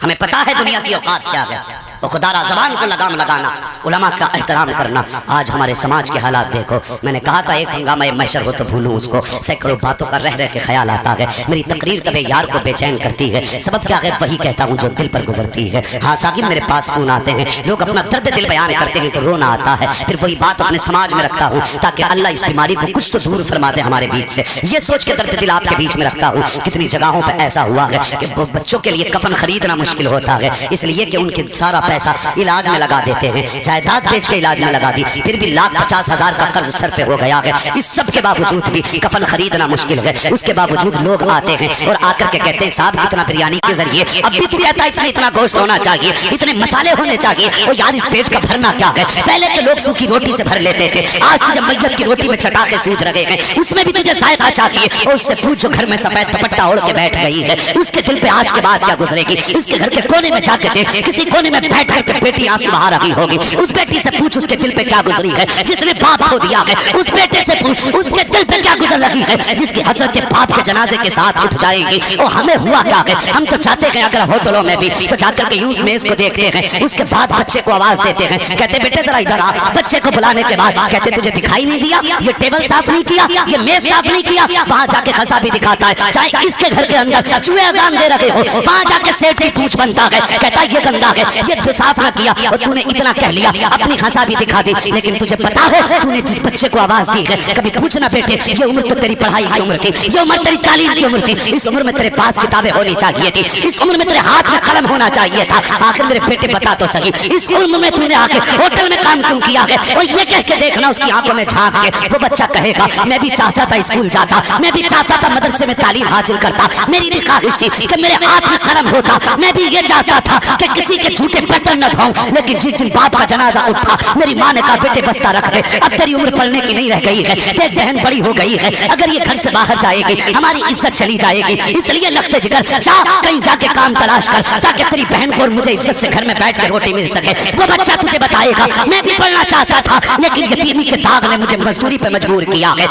हमें पता है दुनिया की औकात क्या है। तो खुदारा जबान को लगाम लगाना, उलमा का एहतराम करना। आज हमारे समाज के हालात देखो। मैंने कहा था एक हंगामा महशर हो तो भूलूं उसको, सैकड़ों बातों का रह रह के ख्याल आता है। मेरी तकरीर तबे यार को बेचैन करती है, सबब क्या है वही कहता हूँ जो दिल पर गुजरती है। हाँ साकिब मेरे पास फोन आते हैं, लोग अपना दर्द दिल बयान करते हैं तो रोना आता है। फिर वही बात अपने समाज में रखता हूँ ताकि अल्लाह इस बीमारी को कुछ तो दूर फरमा दे हमारे बीच से। ये सोच के दर्द दिल आपके बीच में रखता हूँ। कितनी जगहों पर ऐसा हुआ है कि बच्चों के लिए कफन खरीदना मुश्किल होता है, इसलिए कि उनके सारा पैसा इलाज में लगा देते हैं, जायदाद बेच के इलाज में लगा दी, फिर भी 1,50,000 का कर्ज सर पे हो गया है। इस सब के बावजूद भी कफन खरीदना मुश्किल है। उसके बावजूद लोग आते हैं और आकर के कहते हैं साहब इतना बिरयानी के जरिए, अब भी तू कहता है इसमें इतना गोश्त होना चाहिए, इतने मसाले होने चाहिए। और यार इस पेट का भरना क्या है? पहले के लोग सूखी रोटी से भर लेते थे, आज तुझे मैयत की रोटी में चटाके सूझ रहे हैं, उसमें भी तुझे जायका चाहिए। और उससे पूछ जो घर में सफेद दुपट्टा ओढ़ के बैठ गई है, उसके दिल पे आज के बाद क्या गुजरेगी? उसके घर के कोने में जाके देख, किसी कोने में बैठ करके बेटी आंसू बहा रही होगी। उस बेटी से पूछ उसके दिल पे क्या गुजरी है जिसने बाप खो दिया है। उस बेटे से पूछ उसके दिल पे क्या गुजर रही है जिसकी हजरत के बाप के जनाजे के साथ उठ जाएगी। और हमें हुआ क्या है? हम तो चाहते हैं अगर होटलों में भी तो जाकर के यूं मेज को देखते हैं, उसके बाद बच्चे को आवाज देते हैं, कहते बेटे जरा इधर आ। बच्चे को बुलाने के बाद कहते तुझे दिखाई नहीं दिया, ये टेबल साफ नहीं किया, ये मेज साफ नहीं किया। वहां जाके खसा भी दिखाता है, चाहे इसके घर के अंदर चूहे अजान दे रहे हो, वहां जाके सेठ की पूछ बनता है, कहता है ये गंदा है, ये साफ ना किया। और तूने इतना कह लिया, अपनी खसा भी दिखा दी, लेकिन तुझे पता है तूने जिस बच्चे को आवाज दी है, कभी पूछना बेटे ये उम्र तो तेरी पढ़ाई की उम्र थी, ये उम्र तेरी तालीम की उम्र थी, इस उम्र में तेरे पास किताबें होनी चाहिए थी, इस उम्र में तेरे हाथ में कलम होना चाहिए था। आखिर मेरे बेटे बता तो सही, इस उम्र में तूने आके होटल में काम क्यों किया है? और ये कह के देखना उसकी आंखों में झांक के वो बच्चा कहेगा मैं भी चाहता था स्कूल जाता, मैं भी चाहता था मदरसे में तालीम हासिल करता, मेरी भी ख्वाहिश थी कि मेरे हाथ में कलम होता, मैं भी ये चाहता था कि किसी के झूठे बर्तन न धोऊं। लेकिन जिस दिन बाप का जनाजा उठा, मेरी माँ ने कहा बेटे बस्ता रख दे, अब तेरी उम्र पढ़ने की नहीं रह गई है, देख बहन बड़ी हो गई है, अगर ये घर से बाहर जाएगी हमारी इज्जत चली जाएगी, इसलिए लखते जिगर जा कहीं जाके काम तलाश कर ताकि तेरी बहन को और मुझे इज्जत से घर में बैठ कर रोटी मिल सके। वो बच्चा तुझे बताएगा मैं भी पढ़ना चाहता था लेकिन यतीमी के दाग ने मुझे मजदूरी पे मजबूर किया है।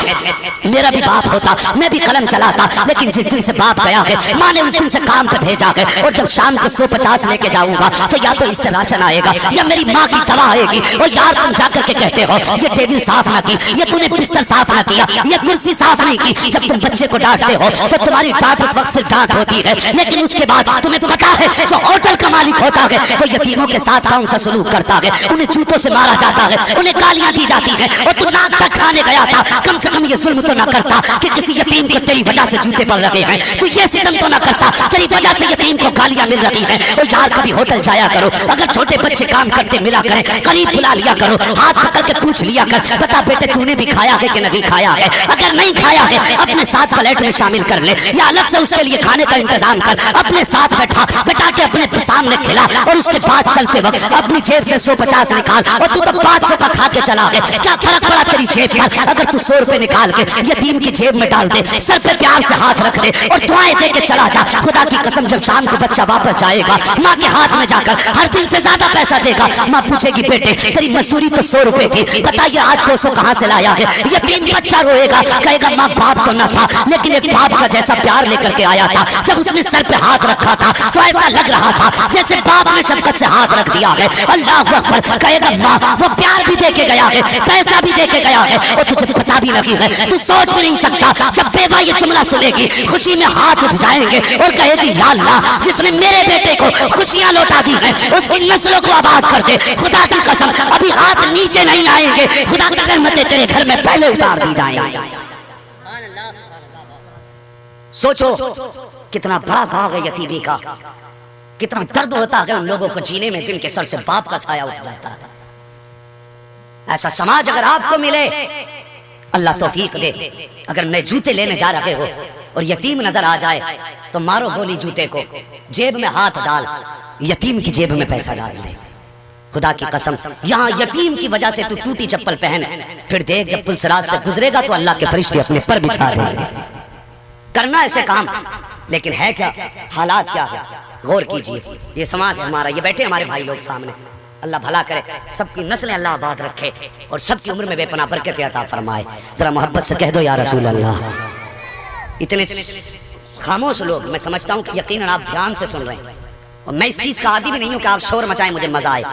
मेरा भी बाप होता, मैं भी कलम चलाता, लेकिन जिस दिन से बाप गया है माँ ने उस दिन से काम पे भेजा है। और जब शाम को 150 लेके जाऊंगा तो या तो इससे राशन आएगा या मेरी माँ की दवा आएगी। और यार तुम जाकर के कहते हो ये टेबल साफ ना की, ये तूने बिस्तर साफ ना किया, ये कुर्सी साफ नहीं की। जब तुम बच्चे को डांटते हो तो तुम्हारी डांट उस वक्त सिर्फ डांट होती है, लेकिन उसके बाद तुम्हें पता है जो होटल का मालिक होता है वो यतीमों के साथ कौन सा सलूक करता है, उन्हें जूतों से मारा जाता है, उन्हें गालियां दी जाती है। और तू नाक तक खाने गया था, कम से कम ये जुल्म तो ना करता कि किसी यतीम को तेरी वजह से जूते पड़ रहे हैं, तू ये सितम तो ना करता तेरी वजह से यतीम को गालियां मिल रही है। और यार कभी होटल जाया करो, अगर छोटे बच्चे काम करते मिला करें, करीब बुला लिया करो, हाथ पकड़ के पूछ लिया कर बता बेटे तूने भी खाया है कि नहीं खाया है। अगर नहीं खाया है अपने साथ प्लेट में शामिल कर ले या अलग से उसके लिए खाने का इंतजाम कर, अपने साथ बैठा के अपने सामने खिला। और उसके बाद चलते वक्त अपनी जेब से 150 निकाल और तू तो 500 का खा के चला गया, क्या फर्क पड़ा तेरी जेब पर? अगर तू 100 रुपए निकाल के यतीम की जेब में डाल दे, सर पे प्यार से हाथ रख दे और दुआएं दे के चला जा। खुदा की कसम जब शाम को बच्चा वापस जाएगा माँ के हाथ में जाकर हर दिन से ज्यादा पैसा देगा। माँ पूछेगी बेटे तेरी मजदूरी तो 100 रुपए थी, बताइए आज 200 कहाँ से लाया है? यतीम बच्चा रोएगा, कहेगा माँ बाप तो न था लेकिन एक बाप का जैसा प्यार लेकर के आया था। जब उसने सर पे हाथ रखा था तो ऐसा लग रहा था जैसे बाप ने शफकत से हाथ रख दिया है। अल्लाह अकबर। कहेगा माँ वो प्यार भी दे के गया है, पैसा भी दे के गया है और तुझे पता भी नहीं है, तू सोच भी नहीं सकता। जब बेवा ये जुमला सुनेगी खुशी में हाथ उठ जाएंगे और कहेगी या अल्लाह जिसने मेरे बेटे को खुशियां लौटा दी है उसकी नस्लों को आबाद कर दे। खुदा की कसम अभी हाथ नीचे नहीं आएंगे, खुदा की रहमतें तेरे घर में पहले उतार दी जाएंगी। सोचो कितना बड़ा भाव है यतीमी का, कितना दर्द होता है उन लोगों को जीने में जिनके सर से बाप का साया उठ जाता है। ऐसा समाज अगर आपको मिले अल्लाह तौफीक दे। अगर नए जूते लेने जा रहे हो और यतीम नजर आ जाए तो मारो गोली जूते को, जेब में हाथ डाल, यतीम की जेब में पैसा डाल दे। खुदा की कसम यहाँ यतीम की वजह से तू टूटी चप्पल पहन, फिर देख जब पुलसराज से गुजरेगा तो अल्लाह के फरिश्ते अपने पर बिछा देंगे। करना ऐसे काम, लेकिन है क्या, हालात क्या है, गौर कीजिए। ये समाज है हमारा, ये बैठे हमारे भाई लोग सामने, अल्लाह भला करे, सबकी नस्लें अल्लाह आबाद रखे और सबकी उम्र में बेपनाह बरकत अता फरमाए। जरा मोहब्बत से कह दो या रसूल अल्लाह। इतने खामोश लोग, मैं समझता हूँ कि यकीनन आप ध्यान से सुन रहे हैं और मैं इस चीज का आदी भी नहीं हूँ कि आप शोर मचाएं मुझे मजा आए।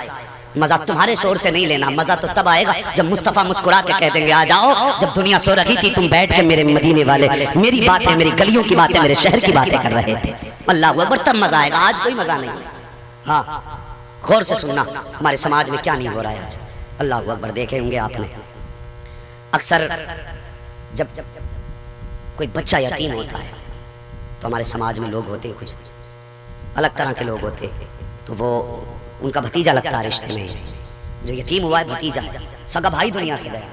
मजा तुम्हारे शोर से नहीं लेना, मजा तो तब आएगा जब मुस्तफा मुस्कुरा के कह देंगे आ जाओ। जब दुनिया सो रही थी तुम बैठ के मेरे मदीने वाले मेरी बातें, मेरी गलियों की बातें, मेरे शहर की बातें कर रहे थे, अल्लाह अकबर, तब मजा आएगा। आज कोई मजा नहीं है। हाँ गौर से सुनना हमारे समाज में क्या नहीं हो रहा है आज। अल्लाह अकबर। देखे होंगे आपने अक्सर जब कोई बच्चा यतीम होता है तो हमारे समाज में लोग होते हैं कुछ अलग तरह के लोग होते, तो वो उनका भतीजा लगता है रिश्ते में। जो यतीम हुआ है भतीजा, सगा भाई दुनिया से गया,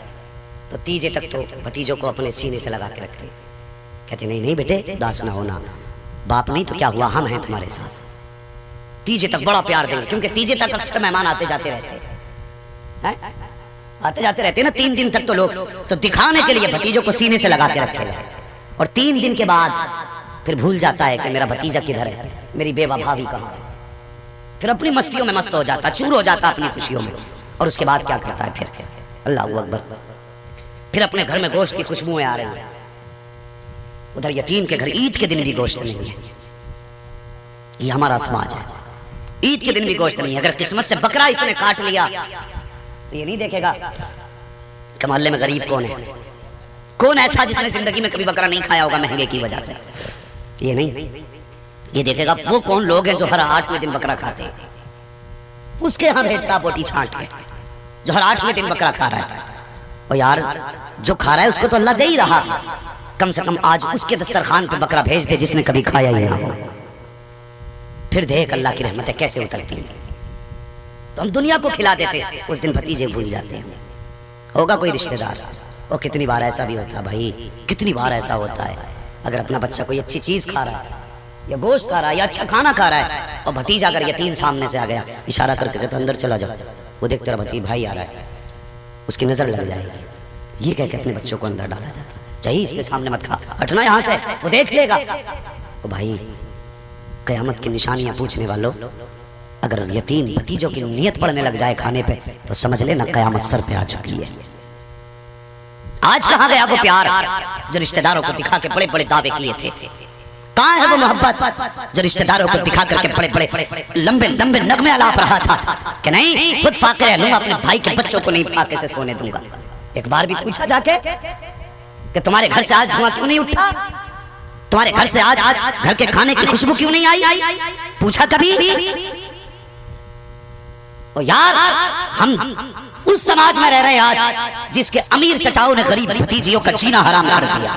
तो तीजे तक तो भतीजों को अपने सीने से लगा के रखते, कहते नहीं नहीं बेटे दास ना होना, बाप नहीं तो क्या हुआ, हम हैं तुम्हारे साथ। तीजे तक बड़ा प्यार देंगे क्योंकि तीजे तक अक्सर मेहमान आते जाते रहते हैं, आते जाते रहते हैं ना 3 दिन तक। तो लोग तो दिखाने के लिए भतीजों को सीने से लगा के रखे और 3 दिन के बाद फिर भूल जाता है कि मेरा भतीजा किधर है, मेरी बेवा भाभी कहाँ है। फिर अपनी मस्तियों में मस्त हो जाता, चूर हो जाता अपनी खुशियों में। और उसके बाद क्या करता है फिर, अल्लाह अकबर, फिर अपने घर में गोश्त की खुशबुएं आ रही हैं। उधर यतीम के घर ईद के दिन भी गोश्त नहीं है। ये हमारा समाज है, ईद के दिन भी गोश्त नहीं है। अगर किस्मत से बकरा इसने काट लिया तो ये नहीं देखेगा कि मोहल्ले में गरीब कौन है, कौन ऐसा जिसने जिंदगी में कभी बकरा नहीं खाया होगा महंगे की वजह से। ये नहीं, ये देखेगा वो कौन लोग हैं जो हर 8वें दिन बकरा खाते हैं, उसके यहाँ भेजता बोटी छांट के, जो हर 8वें दिन बकरा खा रहा है। और यार जो खा रहा है उसको तो अल्लाह दे ही रहा, कम से कम आज उसके दस्तरखान पे बकरा भेज दे जिसने कभी खाया ही ना हो। फिर देख अल्लाह की रहमतें कैसे उतरती हैं। तो हम दुनिया को खिला देते, उस दिन भतीजे भूल जाते हैं। होगा कोई रिश्तेदार, और कितनी बार ऐसा भी होता है भाई, कितनी बार ऐसा होता है, अगर अपना बच्चा कोई अच्छी चीज खा रहा है या गोश्त खा रहा है या अच्छा खाना खा रहा है और भतीजा अगर यतीम सामने से आ गया, इशारा करके कहता अंदर चला जाओ, वो देख तेरा भतीजा भाई आ रहा है, उसकी नजर लग जाएगी, ये कह के अपने बच्चों को अंदर डाला जाता है। चाहिए इसके सामने मत खा, हटना यहाँ से, वो देख लेगा। तो भाई कयामत की निशानियां पूछने वालों, अगर यतीम भतीजों की नीयत पड़ने लग जाए खाने पे तो समझ लेना कयामत सर पे आ चुकी है। आज कहाँ गया वो प्यार जो रिश्तेदारों को दिखा के बड़े बड़े दावे किए थे? कहाँ है वो मोहब्बत जो रिश्तेदारों को दिखा करके बड़े बड़े लंबे लंबे नगमे आलाप रहा था कि नहीं खुद फाके रह लूंगा, अपने भाई के बच्चों को नहीं फाके से सोने दूंगा। एक बार भी पूछा जाके कि तुम्हारे घर से आज धुआं क्यों नहीं उठा, तुम्हारे घर से आज घर के खाने की खुशबू क्यों नहीं आई? पूछा कभी? और यार हम उस समाज में रह रहे हैं आज जिसके अमीर चचाओं ने गरीब भतीजियों का जीना हराम कर दिया।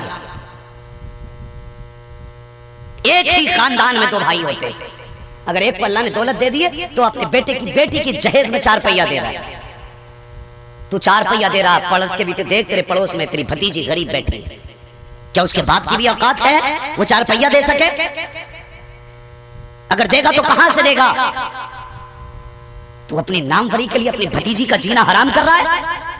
एक ही खानदान में 2 भाई होते, अगर एक को अल्लाह ने दौलत दे दी है तो अपने बेटी की जहेज में 4 पहिया दे रहा है। तू 4 पहिया दे रहा, पलट के भी तो देख तेरे पड़ोस में तेरी भतीजी गरीब बैठी है, क्या उसके बाप की भी औकात है वो 4 पहिया दे सके? अगर देगा तो कहां से देगा? तू अपनी नामवरी के लिए अपनी भतीजी का जीना हराम कर रहा है।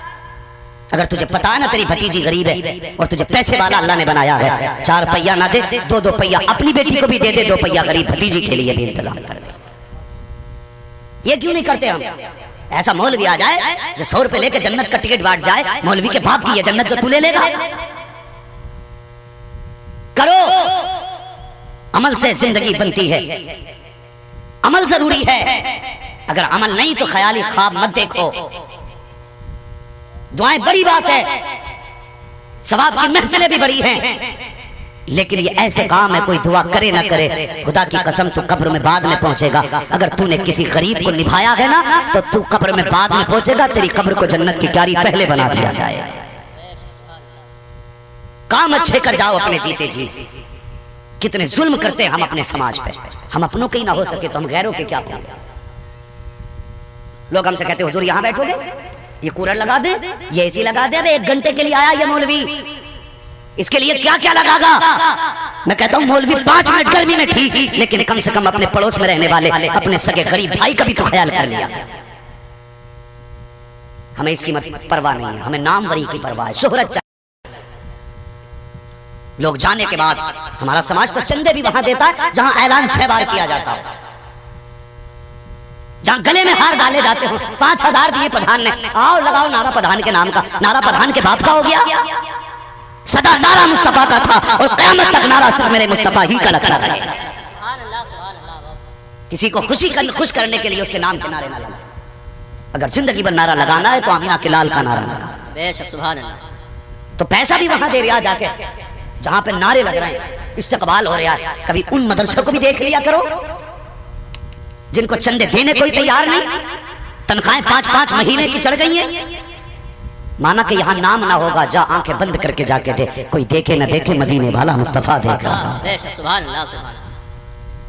अगर तुझे पता है ना तेरी भतीजी गरीब है और तुझे पैसे वाला अल्लाह ने बनाया है, 4 पहिया ना दे, 2 पहिया अपनी बेटी को भी दे दे, 2 पहिया गरीब भतीजी के लिए भी इंतजाम कर दे। ये क्यों नहीं करते हम? ऐसा मौलवी आ जाए जो 100 रुपए लेके जन्नत का टिकट बांट जाए, मौलवी के बाप की ये जन्नत जो तू ले लेगा। करो, अमल से जिंदगी बनती है, अमल जरूरी है। अगर अमल नहीं तो ख्याली ख्वाब मत देखो। दुआएं बड़ी बात है, सवाब की महफिलें भी बड़ी हैं, लेकिन ये ऐसे काम है कोई दुआ करे ना करे, खुदा की कसम तू कब्र में बाद में पहुंचेगा। अगर तूने किसी गरीब को निभाया है ना तो तू कब्र में बाद में पहुंचेगा, तेरी कब्र को जन्नत की क्यारी पहले बना दिया जाएगा। काम अच्छे कर जाओ अपने जीते जी। कितने जुल्म करते हैं हम अपने समाज पे, हम अपनों के ही ना हो सके तो हम गैरों के क्या होंगे। लोग हमसे कहते हुजूर यहां बैठोगे, ये कूलर लगा दे, ये एसी लगा दे। अब 1 घंटे के लिए आया ये मौलवी, इसके लिए क्या क्या लगागा। मैं कहता हूं मौलवी 5 मिनट गर्मी में ठीक, लेकिन कम से कम अपने पड़ोस में रहने वाले अपने सगे गरीब भाई का भी तो ख्याल कर लिया। हमें इसकी परवाह नहीं है, हमें नामवरी की परवाह है, शोहरत चाहिए। लोग जाने के बाद हमारा समाज तो चंदे भी वहां देता है जहां ऐलान 6 बार किया जाता है, जहां गले में हार डाले जाते हो। 5000 दिए प्रधान ने, आओ लगाओ नारा प्रधान के नाम का। नारा प्रधान के बाप का हो गया, सदा नारा मुस्तफा का था और क़यामत तक नारा सिर्फ मेरे मुस्तफा ही का लगता रहेगा। किसी को खुश करने के लिए उसके नाम के नारे ना लगा। अगर जिंदगी भर नारा लगाना है तो आमीना के लाल का नारा लगा। बेशक सुभान अल्लाह। तो पैसा भी वहां दे रहा जाके जहां पे नारे लग रहे हैं, इस्तेकबाल हो रहा है। कभी उन मदरसों को भी देख लिया करो जिनको चंदे देने कोई तैयार नहीं, तनख्वाहें 5-5 महीने की चढ़ गई हैं। माना कि यहाँ नाम ना होगा, जा आंखें बंद करके जाके दे, कोई देखे ना देखे मदीने वाला मुस्तफा देख रहा। सुभान अल्लाह, सुभान अल्लाह।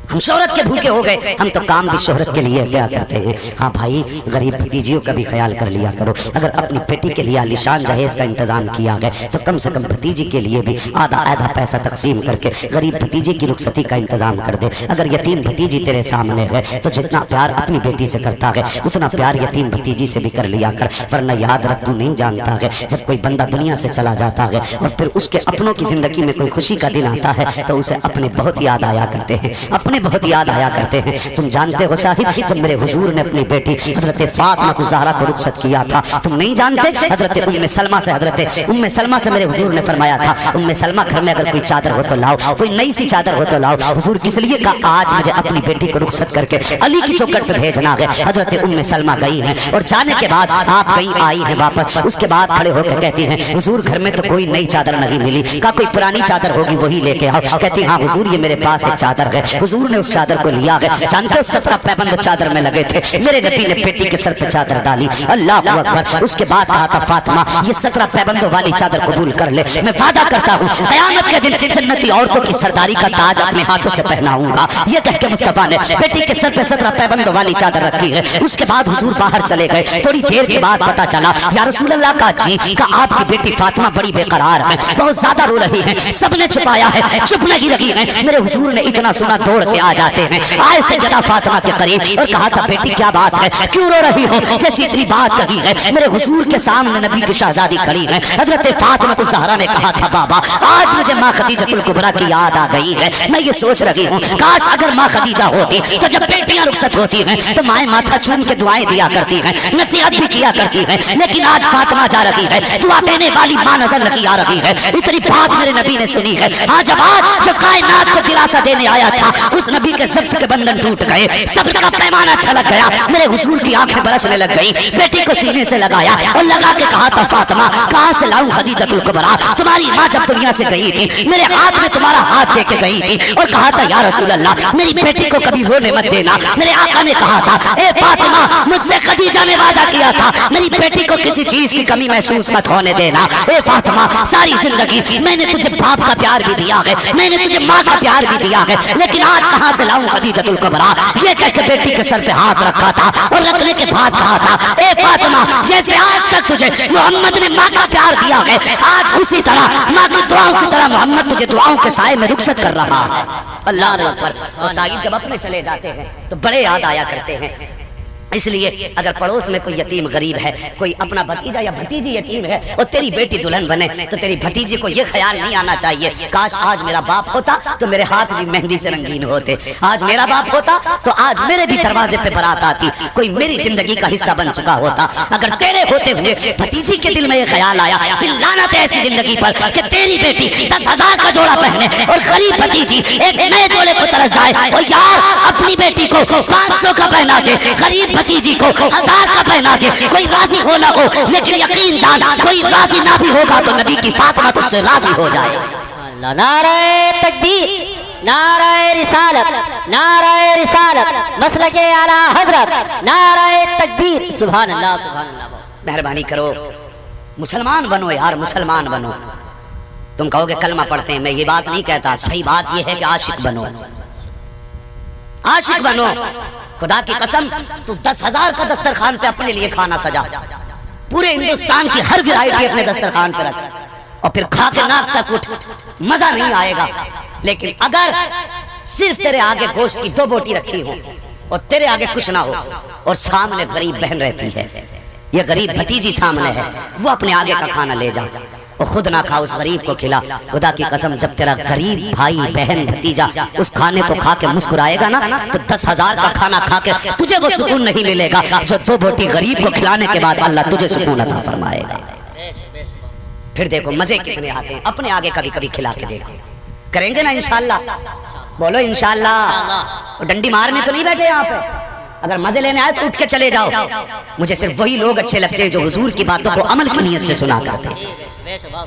हम शोहरत के भूखे हो गए, हम तो काम भी शोहरत के लिए क्या करते हैं। हाँ भाई, गरीब भतीजियों का भी ख्याल कर लिया करो। अगर अपनी बेटी के लिए आलिशान जहेज का इंतजाम किया गया तो कम से कम भतीजी के लिए भी आधा पैसा तकसीम करके गरीब भतीजे की रुखसती का इंतजाम कर दे। अगर यतीम भतीजी तेरे सामने है तो जितना प्यार अपनी बेटी से करता है उतना प्यार यतीम भतीजी से भी कर लिया कर। वरना याद रख, तू नहीं जानता है जब कोई बंदा दुनिया से चला जाता है और फिर उसके अपनों की जिंदगी में कोई खुशी का दिन आता है तो उसे अपने बहुत याद आया करते हैं, अपने बहुत याद आया करते हैं। तुम जानते हो साहिब, जब मेरे हुजूर ने अपनी बेटी हजरत फातिमा ज़हरा को रुखसत किया था, तुम नहीं जानते, हजरत उम्मे सलमा से मेरे हुजूर ने फरमाया था, उम्मे सलमा घर में अगर कोई चादर हो तो लाओ, कोई नई सी चादर हो तो लाओ। हुजूर किस लिए कहा, आज मुझे अपनी बेटी को रुखसत करके अली की चौखट पे भेजना है। हजरत उम्मे सलमा गई हैं और जाने के बाद आप कहीं आई हैं वापस। उसके बाद खड़े होकर कहती हैं, हुजूर घर में तो कोई नई चादर नहीं मिली। कहा कोई पुरानी चादर होगी वही लेके आओ। कहती हाँ हुजूर ये मेरे पास एक चादर है। हुजूर ने उस चादर को लिया है। जानते हो 17 पैबंद चादर में लगे थे। मेरे नबी ने बेटी के सर पे चादर डाली, अल्लाह अकबर। उसके बाद कहा था फातिमा ये 17 पैबंदों वाली चादर कबूल कर ले, मैं वादा करता हूँ क़यामत के दिन जन्नती औरतों की सरदारी का ताज अपने हाथों से पहनाऊंगा। ये कह के मुस्तफा ने बेटी के सर पे 17 पैबंदों वाली चादर रखी है। उसके बाद हुजूर बाहर चले गए। थोड़ी देर के बाद पता चला या रसूल अल्लाह का जी का आपकी बेटी फातिमा बड़ी बेकरार है, बहुत ज्यादा रो रही है। सबने छुपाया है, चुप नहीं रही है। मेरे हुजूर ने इतना सुना दौड़ के आ जाते हैं, आए से जदा फातिमा के करीब और कहा था बेटी क्या बात है, क्यों रो रही हो। जैसी इतनी बात कही है, मेरे हुजूर के सामने नबी की शहजादी खड़ी है। हजरत फातिमा तो ज़हरा ने कहा था बाबा आज मुझे माँ खदीजतुल कुबरा की याद आ गई है। मैं ये सोच रही हूँ काश अगर माँ खदीजा होती तो जब बेटियां रुखसत होती हैं तो माएँ माथा चूम के दुआएं दिया करती हैं, नसीहत भी किया करती हैं। लेकिन आज फातिमा जा रही है, दुआ देने वाली माँ नजर नहीं आ रही है। इतनी बात मेरे नबी ने सुनी है। हाँ जब आज जो कायनात को दिलासा देने आया था उस नबी के ज़ब्त के बंधन टूट गए, सब्र का पैमाना छलक गया। मेरे हुजूर की आंखें बरसने लग गई। बेटी को सीने से लगाया और लगा के कहा था फातिमा कहां से लाऊं खदीजतुल कुबरा, तुम्हारी माँ जब दुनिया से गई थी मेरे हाथ में तुम्हारा हाथ दे के गई थी और कहा था या रसूल अल्लाह मेरी बेटी को कभी रोने मत देना। मेरे आका ने कहा था ए फातिमा मुझसे खदीजा ने वादा किया था मेरी बेटी को किसी चीज की कमी महसूस मत होने देना। ए फातिमा सारी जिंदगी मैंने तुझे बाप का प्यार भी दिया है, मैंने तुझे माँ का प्यार भी दिया है, लेकिन आज कहां से लाऊं खदीजतुल कुबरा। ये कह के बेटी के सर पे हाथ रखा था और रखने के बाद कहा था ए फातिमा जैसे आज तक तुझे मोहम्मद ने माँ का प्यार दिया है आज उसी तरह माँ की दुआओं की तरह मोहम्मद तुझे दुआओं के साए में रुखसत कर रहा है। अल्लाह अकबर। और साहिब जब अपने चले जाते हैं तो बड़े याद आया करते हैं। इसलिए अगर पड़ोस में कोई यतीम गरीब है, कोई अपना भतीजा या भतीजी यतीम है और तेरी बेटी दुल्हन बने, तो तेरी भतीजी को यह ख्याल नहीं आना चाहिए काश आज मेरा बाप होता तो मेरे हाथ भी मेहंदी से रंगीन होते, आज मेरा बाप होता तो आज मेरे भी दरवाजे पे बारात आती, कोई मेरी जिंदगी का हिस्सा बन चुका होता। अगर तेरे होते हुए भतीजी के दिल में यह ख्याल आया, लानत है ऐसी जिंदगी पर कि तेरी बेटी 10,000 का जोड़ा पहने और गरीब भतीजी एक नए जोड़े को तरफ जाए, और यार अपनी बेटी को 500 का पहना के, गरीब भतीजी को 1000 का पहना के, कोई राजी हो ना हो, लेकिन यकीन जान कोई राजी ना भी होगा तो नबी की फातिमा तुझसे राजी हो जाए। नारे तकबीर, नारे रिसालत, नारे रिसालत, मसलके आला हजरत, नारे तकबीर, सुभान अल्लाह, सुभान अल्लाह। मेहरबानी करो, मुसलमान बनो यार, मुसलमान बनो। तुम कहोगे कलमा पढ़ते हैं, मैं ये बात नहीं कहता, सही बात ये है कि आशिक बनो, आशिक बनो। खुदा की कसम तू 10,000 का दस्तरखान पे अपने लिए खाना सजा, पूरे हिंदुस्तान की हर वैरायटी अपने दस्तरखान पे रख और फिर खा के नाक तक उठ, मजा नहीं आएगा। लेकिन अगर सिर्फ तेरे आगे गोश्त की 2 बोटी रखी हो और तेरे आगे कुछ ना हो और सामने गरीब बहन रहती है, ये गरीब भतीजी सामने है, वो अपने आगे का खाना ले जा और खुद ना खा, उस गरीब को खिला। खुदा की कसम जब तेरा गरीब भाई बहन भतीजा उस खाने को खा के मुस्कुराएगा ना, तो 10,000 का खाना खा के तुझे वो सुकून नहीं मिलेगा जो 2 बोटी गरीब को खिलाने के बाद अल्लाह तुझे सुकून अता फरमाएगा। फिर देखो मजे कितने आते हैं, अपने आगे कभी कभी खिला के देखो, करेंगे ना इंशाल्लाह, बोलो इंशाल्लाह। और डंडी मारने तो नहीं बैठे यहाँ पे, अगर मजे लेने आए तो उठ के चले जाओ। मुझे सिर्फ वही लोग अच्छे लगते हैं जो हुजूर की बातों को अमल की नीयत से सुना करते हैं।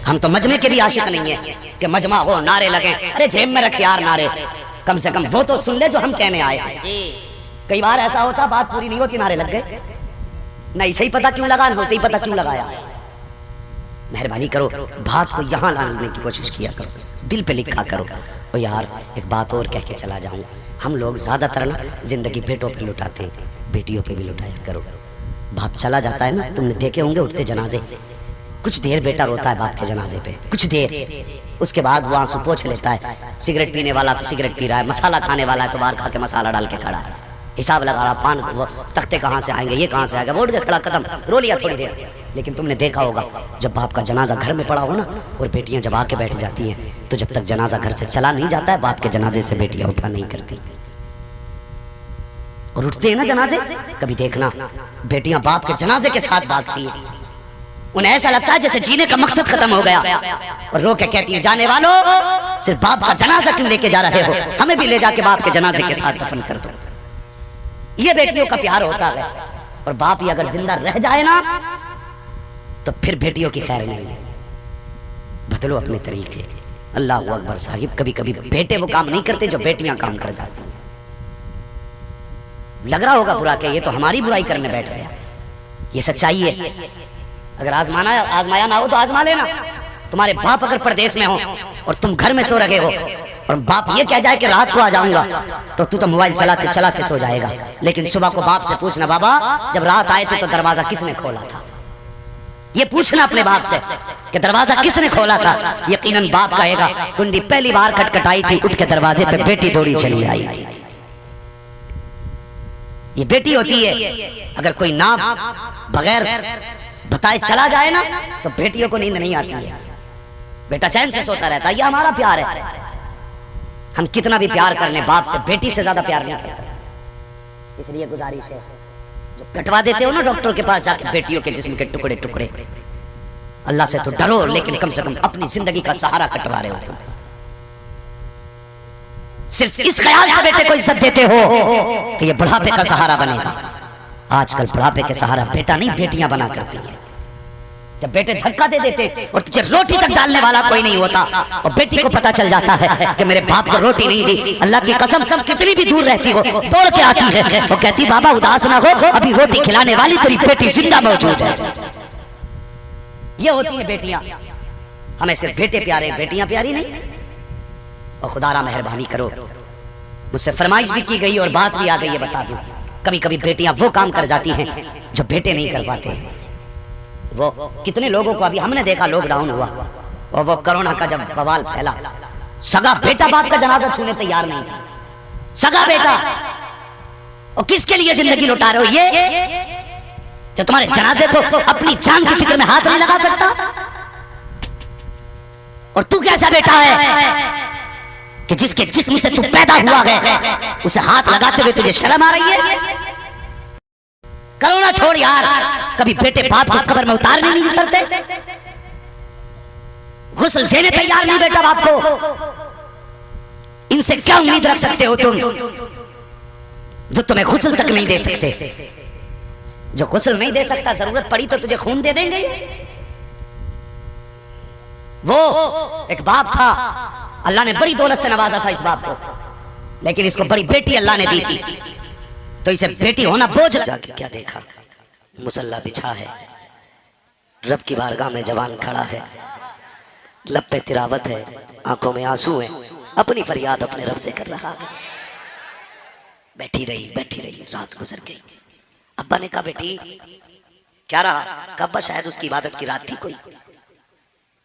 हम तो मजमे के भी आशिक नहीं है कि मजमा हो, नारे लगे, अरे जेब में रख यार नारे, कम से कम वो तो सुन ले जो हम कहने आए हैं। कई बार ऐसा होता बात पूरी नहीं होती, नारे लग गए, नहीं सही पता क्यों लगा, नहीं सही पता क्यों लगाया। मेहरबानी करो, बात को यहाँ लाने की कोशिश किया करो, दिल पे लिखा करो। और यार एक बात और कह के चला जाऊं, हम लोग ज्यादातर ना जिंदगी बेटों पे लुटाते हैं, बेटियों पे भी लुटाया करो। बाप चला जाता है ना, तुमने देखे होंगे उठते जनाजे, कुछ देर बेटा रोता है बाप के जनाजे पे, कुछ देर, उसके बाद वो आंसू पोंछ लेता है। सिगरेट पीने वाला तो सिगरेट पी रहा है, मसाला खाने वाला है तो बाहर खा के मसाला डाल के खड़ा, हिसाब लगा रहा, पान वो तख्ते कहाँ से आएंगे, ये कहाँ से आएगा, वो उठ के खड़ा, कदम रो लिया थोड़ी देर। लेकिन तुमने देखा होगा जब बाप का जनाजा घर में पड़ा हो ना, और बेटियां जब आके बैठ जाती हैं, तो जब तक जनाजा घर से चला नहीं जाता है, बाप के जनाजे से बेटियां उठा नहीं करती। और उठते हैं ना जनाजे, कभी देखना बेटियां बाप के जनाजे के साथ भागती है, उन्हें ऐसा लगता है जैसे जीने का मकसद खत्म हो गया, और रो के कहती है, जाने वालों सिर्फ बाप का जनाजा क्यों लेके जा रहे हो, हमें भी ले जाके बाप के जनाजे के साथ दफन कर दो। ये बेटियों का प्यार होता है। और बाप ही अगर जिंदा रह जाए ना, तो फिर बेटियों की खैर नहीं है। बदलो अपने तरीके। अल्लाह अकबर साहिब, कभी कभी बेटे वो काम नहीं करते जो बेटियां काम कर जाती हैं। लग रहा होगा बुरा के ये तो हमारी बुराई करने बैठ गया, ये सच्चाई है। अगर आजमाया ना हो तो आजमा लेना। तुम्हारे बाप अगर परदेश में हो और तुम घर में सो रहे हो, और बाप ये कह जाए कि रात को आ जाऊंगा, तो तू तो मोबाइल चलाते चलाते सो जाएगा। लेकिन सुबह को बाप से पूछना, बाबा जब रात आए थे तो दरवाजा किसने खोला था, ये पूछना अपने बाप से कि दरवाजा किसने खोला था। यकीनन बाप कहेगा, कुंडी पहली बार खटखटाई थी, उठ के दरवाजे पे बेटी दौड़ी चली आई थी। ये बेटी होती है। अगर कोई ना बगैर बताए चला जाए ना, तो बेटियों को नींद नहीं आती है, बेटा चैन से सोता रहता है। ये हमारा प्यार है। हम कितना भी प्यार कर लें, बाप से बेटी से ज्यादा प्यार नहीं कर सकते। इसलिए गुजारिश है, जो कटवा देते हो ना डॉक्टर के पास जाके बेटियों के जिस्म के टुकड़े टुकड़े, अल्लाह से तो डरो, लेकिन कम से कम अपनी जिंदगी का सहारा कटवा रहे हो तुम। सिर्फ इस ख्याल से बेटे को इज्जत देते हो कि ये बुढ़ापे का सहारा बनेगा। आजकल बुढ़ापे के सहारा बेटा नहीं, बेटियां बना करती है। जब बेटे धक्का दे देते और तुझे रोटी तक डालने वाला कोई नहीं होता, और बेटी को पता चल जाता है कि मेरे बाप को रोटी नहीं दी, अल्लाह की कसम कितनी भी दूर रहती हो दौड़ के आती है, वो कहती बाबा उदास ना हो, अभी रोटी खिलाने वाली तेरी बेटी जिंदा मौजूद है। ये होती है बेटियां। हमें सिर्फ बेटे प्यारे, बेटियां प्यारी नहीं। और खुदारा मेहरबानी करो, मुझसे फरमाइश भी की गई और बात भी आ गई है, बता दूं, कभी कभी बेटियां वो काम कर जाती हैं जो बेटे नहीं कर पाते। वो कितने लोगों को अभी हमने देखा, लॉकडाउन हुआ और वो कोरोना का जब बवाल फैला, सगा बेटा बाप का जनाजा छूने तैयार नहीं था, सगा बेटा, और किसके लिए जिंदगी लुटा रहे हो? ये जो तुम्हारे जनाजे को अपनी जान की फिक्र में हाथ नहीं लगा सकता। और तू कैसा बेटा है कि जिसके जिस्म से तू पैदा हुआ है उसे हाथ लगाते हुए तुझे शर्म आ रही है? करो ना, छोड़ यार। कभी बेटे बाप को कब्र में उतारने नहीं उतरते, गुस्ल देने तैयार नहीं बेटा बाप को। इनसे क्या उम्मीद रख सकते हो तुम जो तुम्हें गुस्ल तक नहीं दे सकते? जो गुस्ल नहीं दे सकता, जरूरत पड़ी तो तुझे खून दे देंगे। वो एक बाप था, अल्लाह ने बड़ी दौलत से नवाजा था इस बाप को, लेकिन इसको बड़ी बेटी अल्लाह ने दी थी, तो इसे बेटी होना बोझ लगा। क्या देखा? मुसल्ला बिछा है, रब की बारगाह में जवान खड़ा है, लब पे तिरावत है, आंखों में आंसू है, अपनी फरियाद अपने रब से कर रहा है। बैठी रही, रात गुजर गई। अब्बा ने कहा बेटी क्या रहा? अब्बा शायद उसकी इबादत की रात थी कोई,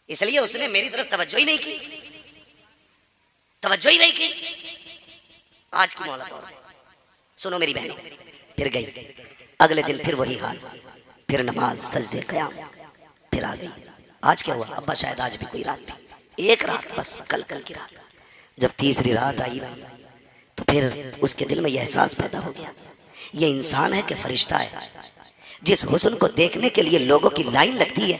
इसलिए उसने मेरी तरफ तवज्जो ही नहीं की। आज की मोहलत और सुनो मेरी बहनों। फिर गई, अगले दिन फिर वही हाल, फिर नमाज सजदे क़याम, फिर आ गई। आज क्या हुआ? अब्बा शायद आज भी कोई रात थी, एक रात बस, कल की रात। जब तीसरी रात आई तो फिर उसके दिल में यह एहसास पैदा हो गया, ये इंसान है कि फरिश्ता है? जिस हुस्न को देखने के लिए लोगों की लाइन लगती है,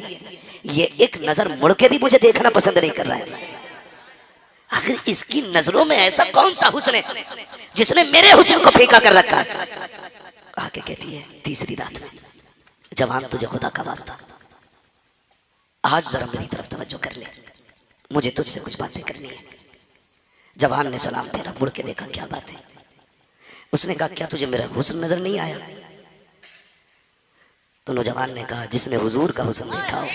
ये एक नजर मुड़ के भी मुझे देखना पसंद नहीं कर रहा है। आखिर इसकी नजरों में ऐसा कौन सा हुस्न है जिसने मेरे हुस्न को फीका कर रखा है? आके कहती है तीसरी रात में, जवान तुझे खुदा का वास्ता आज जरा मेरी तरफ तवज्जो कर ले, मुझे तुझसे कुछ बातें करनी है। जवान ने सलाम फेरा, मुड़ के देखा, क्या बात है? उसने कहा क्या तुझे मेरा हुस्न नजर नहीं आया? तो नौजवान ने कहा जिसने हुजूर का हुस्न देखा हो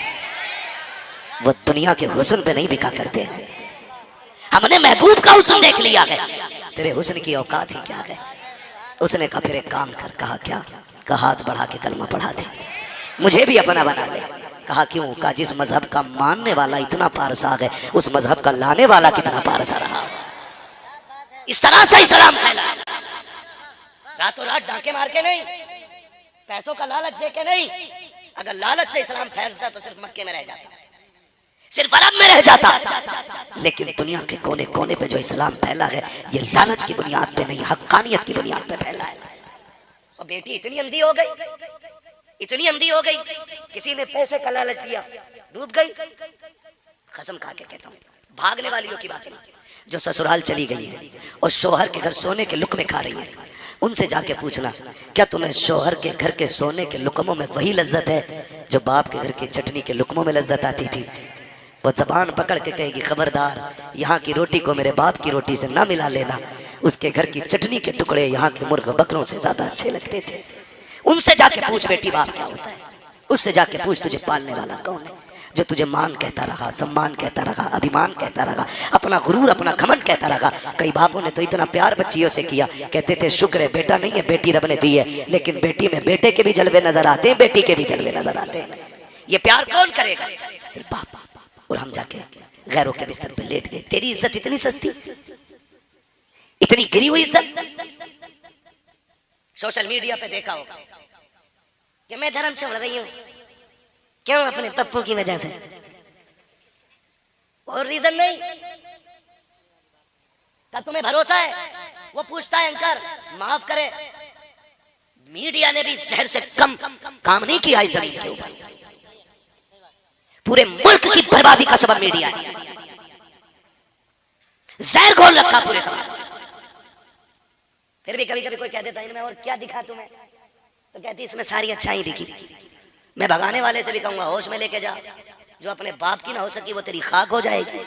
वो दुनिया के हुस्न पे नहीं बिका करते। हमने महबूब का हुस्न देख लिया है, तेरे हुस्न की औकात ही क्या है? उसने कहा फिर एक काम कर। कहा क्या? कहा हाथ बढ़ा के कलमा पढ़ा दे, मुझे भी अपना बना ले। कहा क्यों? कहा जिस मजहब का मानने वाला इतना पारसाग है, उस मजहब का लाने वाला कितना पारसा रहा। इस तरह से इस्लाम फैला, रातों रात डांके मार के नहीं, पैसों का लालच दे के नहीं। अगर लालच से इस्लाम फैलता तो सिर्फ मक्के में रह जाता, सिर्फ अरब में रह जाता। लेकिन दुनिया के कोने कोने पे जो इस्लाम फैला है, ये लालच की बुनियाद पे नहीं, हक्कानियत की बुनियाद पे फैला है। और बेटी इतनी अंधी हो गई, किसी ने पैसे का लालच दिया, डूब गई। कसम खा के कहता हूँ, भागने वालियों की बात नहीं, जो ससुराल चली गई है और शोहर के घर सोने के लुक़्मे खा रही है, उनसे जाके पूछना क्या तुम्हें शोहर के घर के सोने के लुक़्मों में वही लज्जत है जो बाप के घर की चटनी के लुक़्मों में लज्जत आती थी? वो जबान पकड़ के कहेगी खबरदार, यहाँ की रोटी को मेरे बाप की रोटी से ना मिला लेना, उसके घर की चटनी के टुकड़े यहाँ के मुर्ग बकरों से ज्यादा अच्छे लगते थे। उनसे जाके पूछ बेटी बाप क्या होता है, उससे जाके पूछ तुझे पालने वाला कौन है, जो तुझे मान कहता रहा, सम्मान कहता रहा, अभिमान कहता रहा, अपना गुरूर अपना घमंड कहता रहा। कई बापों ने तो इतना प्यार बच्चियों से किया, कहते थे शुक्र है बेटा नहीं है, बेटी रब ने दी है, लेकिन बेटी में बेटे के भी जलवे नजर आते हैं, बेटी के भी जलवे नजर आते हैं। ये प्यार कौन करेगा? सिर्फ बाप। और हम जाके गैरों के बिस्तर पे लेट गए। तेरी इज्जत इतनी सस्ती, इतनी गिरी हुई इज्जत। सोशल मीडिया पे देखा होगा कि मैं धर्म छोड़ रही हूँ, क्यों? अपने पप्पू की वजह से, और रीजन नहीं। क्या तुम्हें भरोसा है? वो पूछता है अंकर माफ करे, मीडिया ने भी शहर से कम काम नहीं किया इस जमीन के ऊपर। पूरे मुल्क की बर्बादी का सबब मीडिया है, जहर घोल रखा पूरे समाज में। फिर भी कभी कभी कोई कह देता है इनमें और क्या दिखा तुम्हें, तो कहती इसमें सारी अच्छाई दिखी। मैं भगाने वाले से भी कहूंगा होश में लेके जा, जो अपने बाप की ना हो सकी वो तेरी खाक हो जाएगी।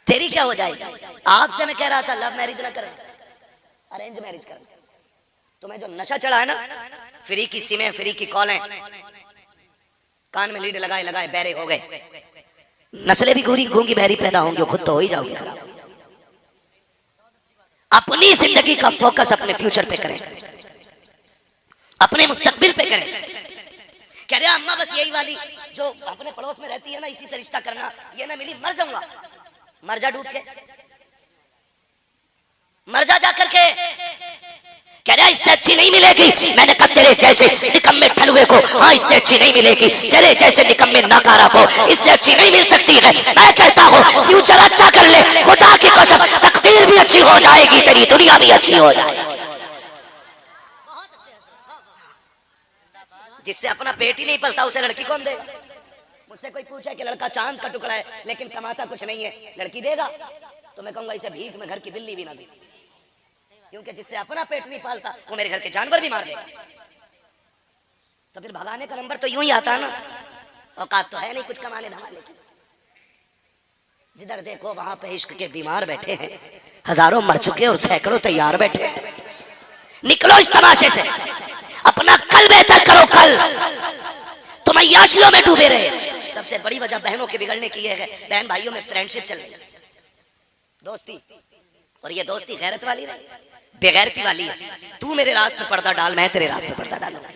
तेरी क्या हो जाएगी? आपसे मैं कह रहा था लव मैरिज ना करें, अरेंज मैरिज करें। तुम्हें जो नशा चढ़ा है ना, फ्री की सिमें, फ्री की कॉलें, कान में लीड लगाए लगाए बहरे हो गए, नस्लें भी गूंगी बहरी पैदा होंगी, खुद तो हो ही जाओगे खराब। अपनी जिंदगी का फोकस अपने फ्यूचर पे करें, अपने मुस्तकबिल पे करें। कह रहे अम्मा बस यही वाली जो अपने पड़ोस में रहती है ना, इसी से रिश्ता करना, ये ना मिली मर जाऊंगा। मर जा डूब के, मर जा जाकर के। कह रहा इससे अच्छी नहीं मिलेगी। मैंने कहा तेरे जैसे निकम्मे ठलुए को हाँ इससे अच्छी नहीं मिलेगी, तेरे जैसे निकम्मे नाकारा को इससे अच्छी नहीं मिल सकती है। मैं कहता हूँ फ्यूचर अच्छा कर ले, खुदा की कसम तकदीर भी अच्छी हो जाएगी, तेरी दुनिया भी अच्छी हो जाएगी। जिससे अपना पेट ही नहीं पलता उसे लड़की कौन देगा? मुझसे कोई पूछे कि लड़का चांद का टुकड़ा है लेकिन कमाता कुछ नहीं है, लड़की देगा? तो मैं कहूंगा इसे भीख में घर की बिल्ली भी ना दे, क्योंकि जिससे अपना पेट नहीं पालता वो मेरे घर के जानवर भी मार देगा। तो फिर भगाने का नंबर तो यूं ही आता ना, औकात तो है नहीं कुछ कमाने धमाने की। जिधर देखो वहां पे इश्क के बीमार बैठे हैं, हजारों मर चुके और सैकड़ों तैयार बैठे हैं। निकलो इस तमाशे से, अपना कल बेहतर करो। कल तुम अय्याशियों में डूबे रहे। सबसे बड़ी वजह बहनों के बिगड़ने की है, बहन भाइयों में फ्रेंडशिप चल रही है, दोस्ती। और ये दोस्ती गैरत वाली नहीं, बेगैरती वाली है। तू मेरे राज पे पर्दा डाल, मैं तेरे राज पे पर्दा डालूंगा।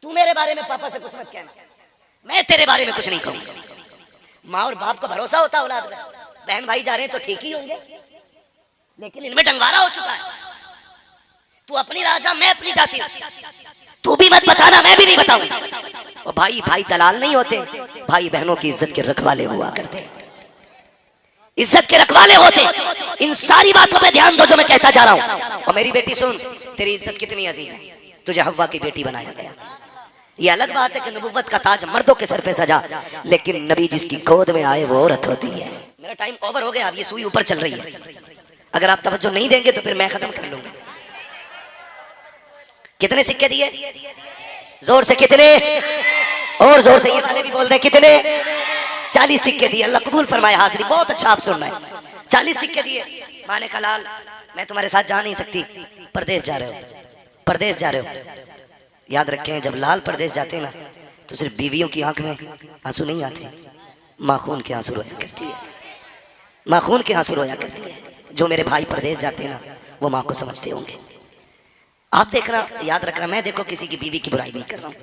तू मेरे बारे में पापा से कुछ मत कहना, मैं तेरे बारे में कुछ नहीं कहूंगा। माँ और बाप का भरोसा होता है औलाद में। बहन भाई जा रहे हैं तो ठीक ही होंगे, लेकिन इनमें डंगवारा हो चुका है। तू अपनी राजा, मैं अपनी जाती हूँ। तू भी मत बताना, मैं भी नहीं बताऊंगा। और भाई भाई दलाल नहीं होते, भाई बहनों की इज्जत के रखवाले हुआ करते, इज्जत के रखवाले होते। इन सारी बातों पे ध्यान दो जो मैं कहता जा रहा हूं। और मेरी बेटी सुन, तेरी इज्जत कितनी अजीम है, तुझे हव्वा की बेटी बनाया गया। ये अलग बात है कि नबुव्वत का ताज मर्दों के सर पे सजा, लेकिन नबी जिसकी गोद में आए वो औरत होती है। मेरा टाइम ओवर हो गया, अब ये सुई ऊपर चल रही है। अगर आप तवज्जो नहीं देंगे तो फिर मैं खत्म कर लूंगा। कितने सिक्के दिए? जोर से कितने? और जोर से ये वाले भी बोल रहे कितने? 40 सिक्के दिए। अल्लाह कबूल फरमाए हाजिरी। बहुत अच्छा आप सुन रहे हैं। 40 सिक्के दिए। माने का लाल, मैं तुम्हारे साथ जा नहीं सकती, परदेश जा रहे हो, परदेश जा रहे हो। याद रखें, जब लाल परदेश जाते हैं ना तो सिर्फ बीवियों की आंख में आंसू नहीं आते, माँ खून के आंसू रोया करती है, माँ खून के आंसू रोया करती है। जो मेरे भाई परदेश जाते हैं ना वो माँ को समझते होंगे। आप देखना, याद रखना, मैं देखो किसी की बीवी की बुराई नहीं कर रहा हूँ,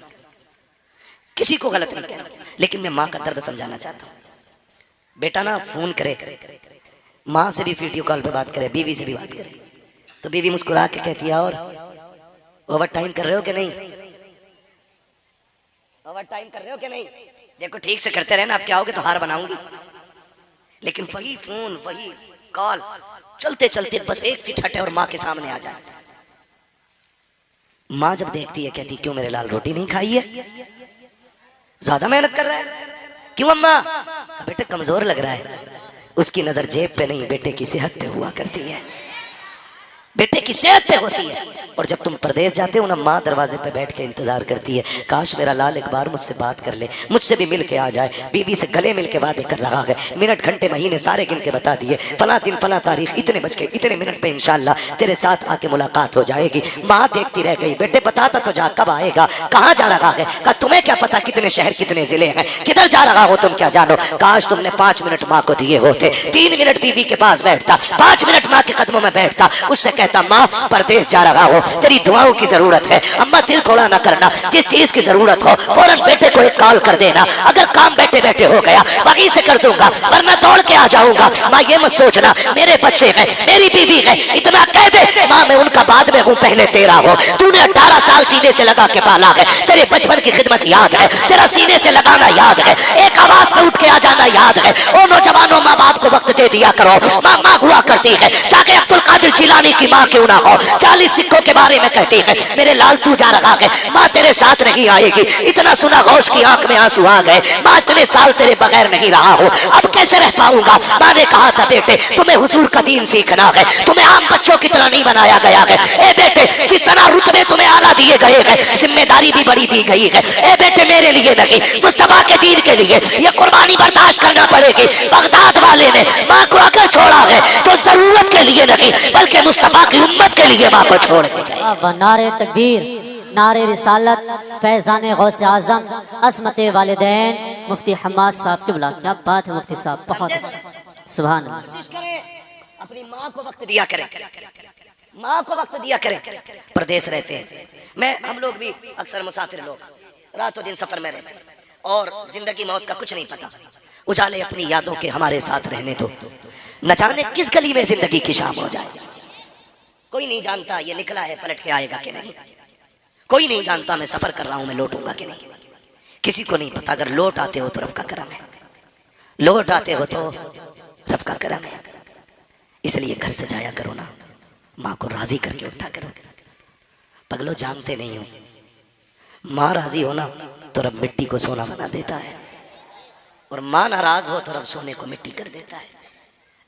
किसी को गलत नहीं कह रहा, लेकिन मैं माँ का दर्द समझाना चाहता हूँ। बेटा ना फोन करे, माँ से भी वीडियो कॉल पे बात करे, बीवी से भी बात करे, तो बीवी मुस्कुरा के कहती है और ओवर टाइम कर रहे हो कि नहीं, ओवर टाइम कर रहे हो कि नहीं? देखो ठीक से करते रहना, आप क्या होगे तो हार बनाऊंगी। लेकिन वही फोन वही कॉल चलते चलते बस एक फिट हटे और माँ के सामने आ जाए। माँ जब देखती है कहती क्यों मेरे लाल रोटी नहीं खाई है, ज्यादा मेहनत कर रहा है, क्यों अम्मा? बेटे कमजोर लग रहा है। उसकी नजर जेब पे नहीं बेटे की सेहत पे हुआ करती है, बेटे की सेहत पे होती है। और जब तुम परदेश जाते हो ना, माँ दरवाजे पे बैठ के इंतजार करती है, काश मेरा लाल एक बार मुझसे बात कर ले, मुझसे भी मिल के आ जाए। बीवी से गले मिल के वादे कर रहा है, मिनट घंटे महीने सारे गिन के बता दिए, फला दिन फला तारीख इतने बज के इतने मिनट पे इंशाल्लाह तेरे साथ आके मुलाकात हो जाएगी। माँ देखती रह गई, बेटे बताता तो जा कब आएगा, कहाँ जा रहा है? कहा तुम्हें क्या पता कितने शहर कितने जिले हैं, किधर जा रहा हो तुम क्या जानो? काश तुमने 5 मिनट माँ को दिए होते। 3 मिनट बीवी के पास बैठता, 5 मिनट माँ के कदमों में बैठता, उससे कहता माँ परदेश जा रहा हो, तेरी दुआओं की जरूरत है। अम्मा दिल थोड़ा ना करना, जिस चीज की जरूरत हो फौरन बेटे को एक कॉल कर देना। अगर काम बैठे बैठे हो गया वहीं से कर दूंगा, वरना दौड़ के आ जाऊंगा। माँ ये मत सोचना मेरे बच्चे हैं, मेरी बीवी है, इतना कह दे माँ मैं उनका बाद में हूँ, पहले तेरा हो। तूने 18 साल सीने से लगा के पाला है, तेरे बचपन की खिदमत याद है, तेरा सीने से लगाना याद है, एक आवाज में उठ के आ जाना याद है। ओ नौजवानों, माँ बाप को वक्त दे दिया करो। माँ माँ हुआ करती है, जाके अब्दुल कादिर जिलानी की माँ क्यों ना हो, 40 सिक्कों के बारे में कहती है मेरे लाल तू जा रहा है, माँ तेरे साथ नहीं आएगी। इतना सुना गौश की आंख में आंसू आ गए, माँ इतने साल तेरे बगैर नहीं रहा हो, अब कैसे रह पाऊंगा? माँ ने कहा था बेटे तुम्हें हुजूर का दीन सीखना है, तुम्हें आम बच्चों की तरह नहीं बनाया गया है। ए बेटे जिस तरह रुतबे तुम्हें आला दिए गए हैं, जिम्मेदारी भी बड़ी दी गई है। ए बेटे मेरे लिए नहीं, मुस्तफा के दीन के लिए ये कुर्बानी बर्दाश्त करना पड़ेगी। बगदाद वाले ने माँ को अगर छोड़ा है तो जरूरत के लिए नहीं बल्कि मुस्तफा की उम्मत के लिए माँ को छोड़ के गए। नारे तकबीर, नारे रिसालत, फैजान गौसे आजम, असमत वालिदैन, मुफ्ती हम्माद साहब की बुला। क्या बात है मुफ्ती साहब, बहुत अच्छा, सुभान अल्लाह। कोशिश करें अपनी माँ को वक्त दिया करें, माँ को वक्त दिया करें। प्रदेश रहते हैं, हम लोग भी अक्सर मुसाफिर लोग, रातों दिन सफर में रहते हैं और जिंदगी मौत का कुछ नहीं पता। उजाले अपनी यादों के हमारे साथ रहने दो, न जाने किस गली में जिंदगी की शाम हो जाए। कोई नहीं जानता ये निकला है पलट के आएगा कि नहीं, कोई नहीं जानता मैं सफर कर रहा हूं मैं लौटूंगा कि नहीं, किसी को नहीं पता। अगर लौट आते हो तो रब का करम है, लौट आते हो तो रब का करम है। इसलिए घर से जाया करो ना, माँ को राजी करके उठा करो। पगलो जानते नहीं हो, माँ राजी हो ना तो रब मिट्टी को सोना बना देता है, और माँ नाराज हो तो रब सोने को मिट्टी कर देता है।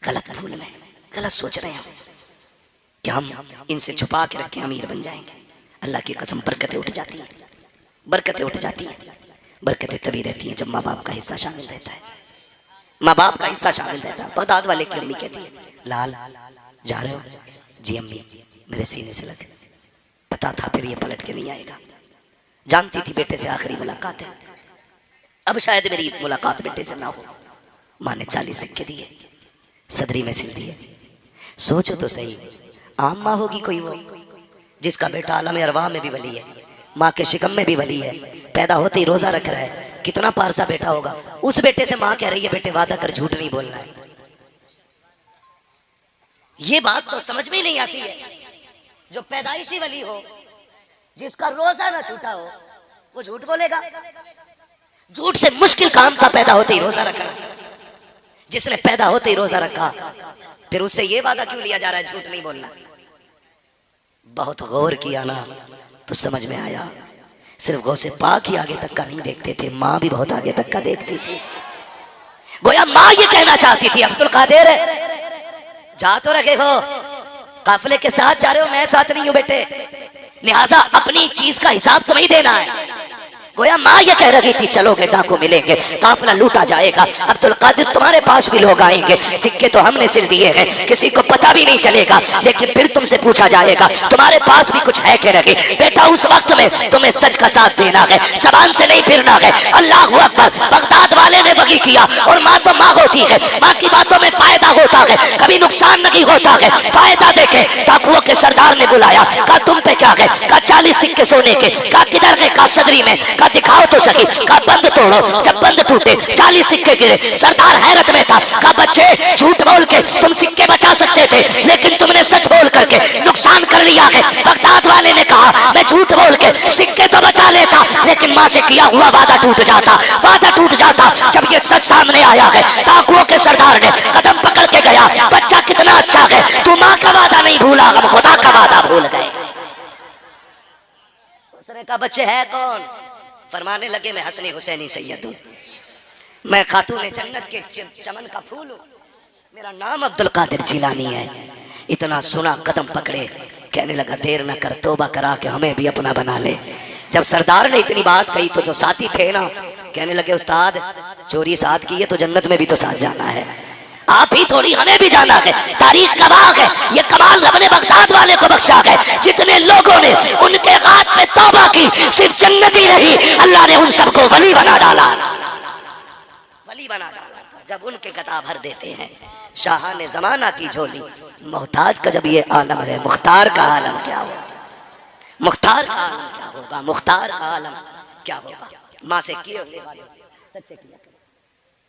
गलत भूल में गलत सोच रहे हैं कि हम इनसे छुपा के रखें अमीर बन जाएंगे। अल्लाह की कसम बरकतें उठ जाती हैं, बरकतें उठ जाती हैं। बरकतें तभी रहती हैं जब माँ बाप का हिस्सा शामिल रहता है, माँ बाप का हिस्सा शामिल रहता है। बगदाद वाले की अम्मी कहती है, लाल जा रहे हो? जी अम्मी, मेरे सीने से लगे, पता था फिर ये पलट के नहीं आएगा। जानती थी बेटे से आखिरी मुलाकात है, अब शायद मेरी मुलाकात बेटे से ना हो। माँ ने 40 सिक्के दिए, सदरी में सिल दिए। सोचो तो सही, आम माँ होगी कोई वो जिसका बेटा आलम अरवाह में भी वली है, माँ के शिकम में भी वली है, पैदा होते ही रोजा रख रहा है, कितना पारसा बेटा होगा। उस बेटे से माँ कह रही है बेटे वादा कर झूठ नहीं बोलना है। ये बात तो समझ में ही नहीं आती है। जो पैदाइशी वली हो, जिसका रोजा ना छूटा हो, वो झूठ बोलेगा? झूठ से मुश्किल काम था पैदा होते ही रोजा रखना। जिसने पैदा होते ही रोजा रखा, फिर उससे ये वादा क्यों लिया जा रहा है झूठ नहीं बोलना? बहुत गौर किया ना तो समझ में आया, सिर्फ गौ से पाक ही आगे तक का नहीं देखते थे, माँ भी बहुत आगे तक का देखती थी। गोया माँ ये कहना चाहती थी अब्दुल कादिर जा तो रखे हो, काफिले के साथ जा रहे हो, मैं साथ नहीं हूं बेटे, लिहाजा अपनी चीज का हिसाब तुम्हें देना है। गोया माँ ये कह रही थी चलोगे डाकू मिलेंगे, काफिला लूटा जाएगा, अब्दुल कादिर तुम्हारे पास भी लोग आएंगे, सिक्के तो हमने सिल दिए हैं, किसी को पता भी नहीं चलेगा, लेकिन फिर तुमसे पूछा जाएगा तुम्हारे पास भी कुछ है कि नहीं? बेटा उस वक्त में तुम्हें सच का साथ देना है, जबान से नहीं फिरना है। अल्लाह अकबर। बगदाद वाले ने वही किया, और माँ तो माँ होती है, माँ की बातों में फायदा होता है, कभी नुकसान नहीं होता है। फायदा देखे डाकुओं के सरदार ने बुलाया, कहा तुम पे क्या है? कहा 40 सिक्के सोने के। कहा किधर गए? कहा सदरी में। कहा दिखाओ तो सही। कहा बंद तोड़ो। जब बंद टूटे 40 सिक्के गिरे, सरदार हैरत में था। कहा बच्चे झूठ बोल के तुम सिक्के बचा सकते थे, लेकिन तुमने सच बोल करके नुकसान कर लिया है। बगदाद वाले ने कहा मैं झूठ बोल के सिक्के तो बचा लेता, लेकिन माँ से किया हुआ वादा टूट जाता, वादा टूट जाता। जब ये सच सामने आया है, डाकुओं के सरदार ने कदम पकड़ के गया, बच्चा कितना अच्छा है, तू माँ का वादा नहीं भूला, हम खुदा का वादा भूल गए। उसने कहा बच्चे है कौन? फरमाने लगे मैं हसनी हुसैनी सैयद हूँ, मैं खातून जन्नत के चमन का फूल हूँ, मेरा नाम अब्दुल कादिर जिलानी है। इतना सुना कदम पकड़े, कहने लगा देर न कर, तौबा करा के हमें भी अपना बना ले। जब सरदार ने इतनी बात कही तो जो साथी थे ना कहने लगे उस्ताद चोरी साथ की है तो जन्नत में भी तो साथ जाना है, आप ही थोड़ी हमें भी जाना है। तारीख गवाह है, ये कमाल रब ने बगदाद वाले को बख्शा है। जितने लोगों ने उनके हाथ में तौबा की सिर्फ जन्नती रही, अल्लाह ने उन सबको वली बना डाला, वली बना डाला। जब उनके गदा भर देते हैं शाह ने जमाना की झोली, मोहताज का जब ये आलम है, मुख्तार का आलम क्या होगा? मुख्तार का आलम क्या होगा? मुख्तार का आलम क्या होगा? माँ से किए हुए वादे सच्चे किया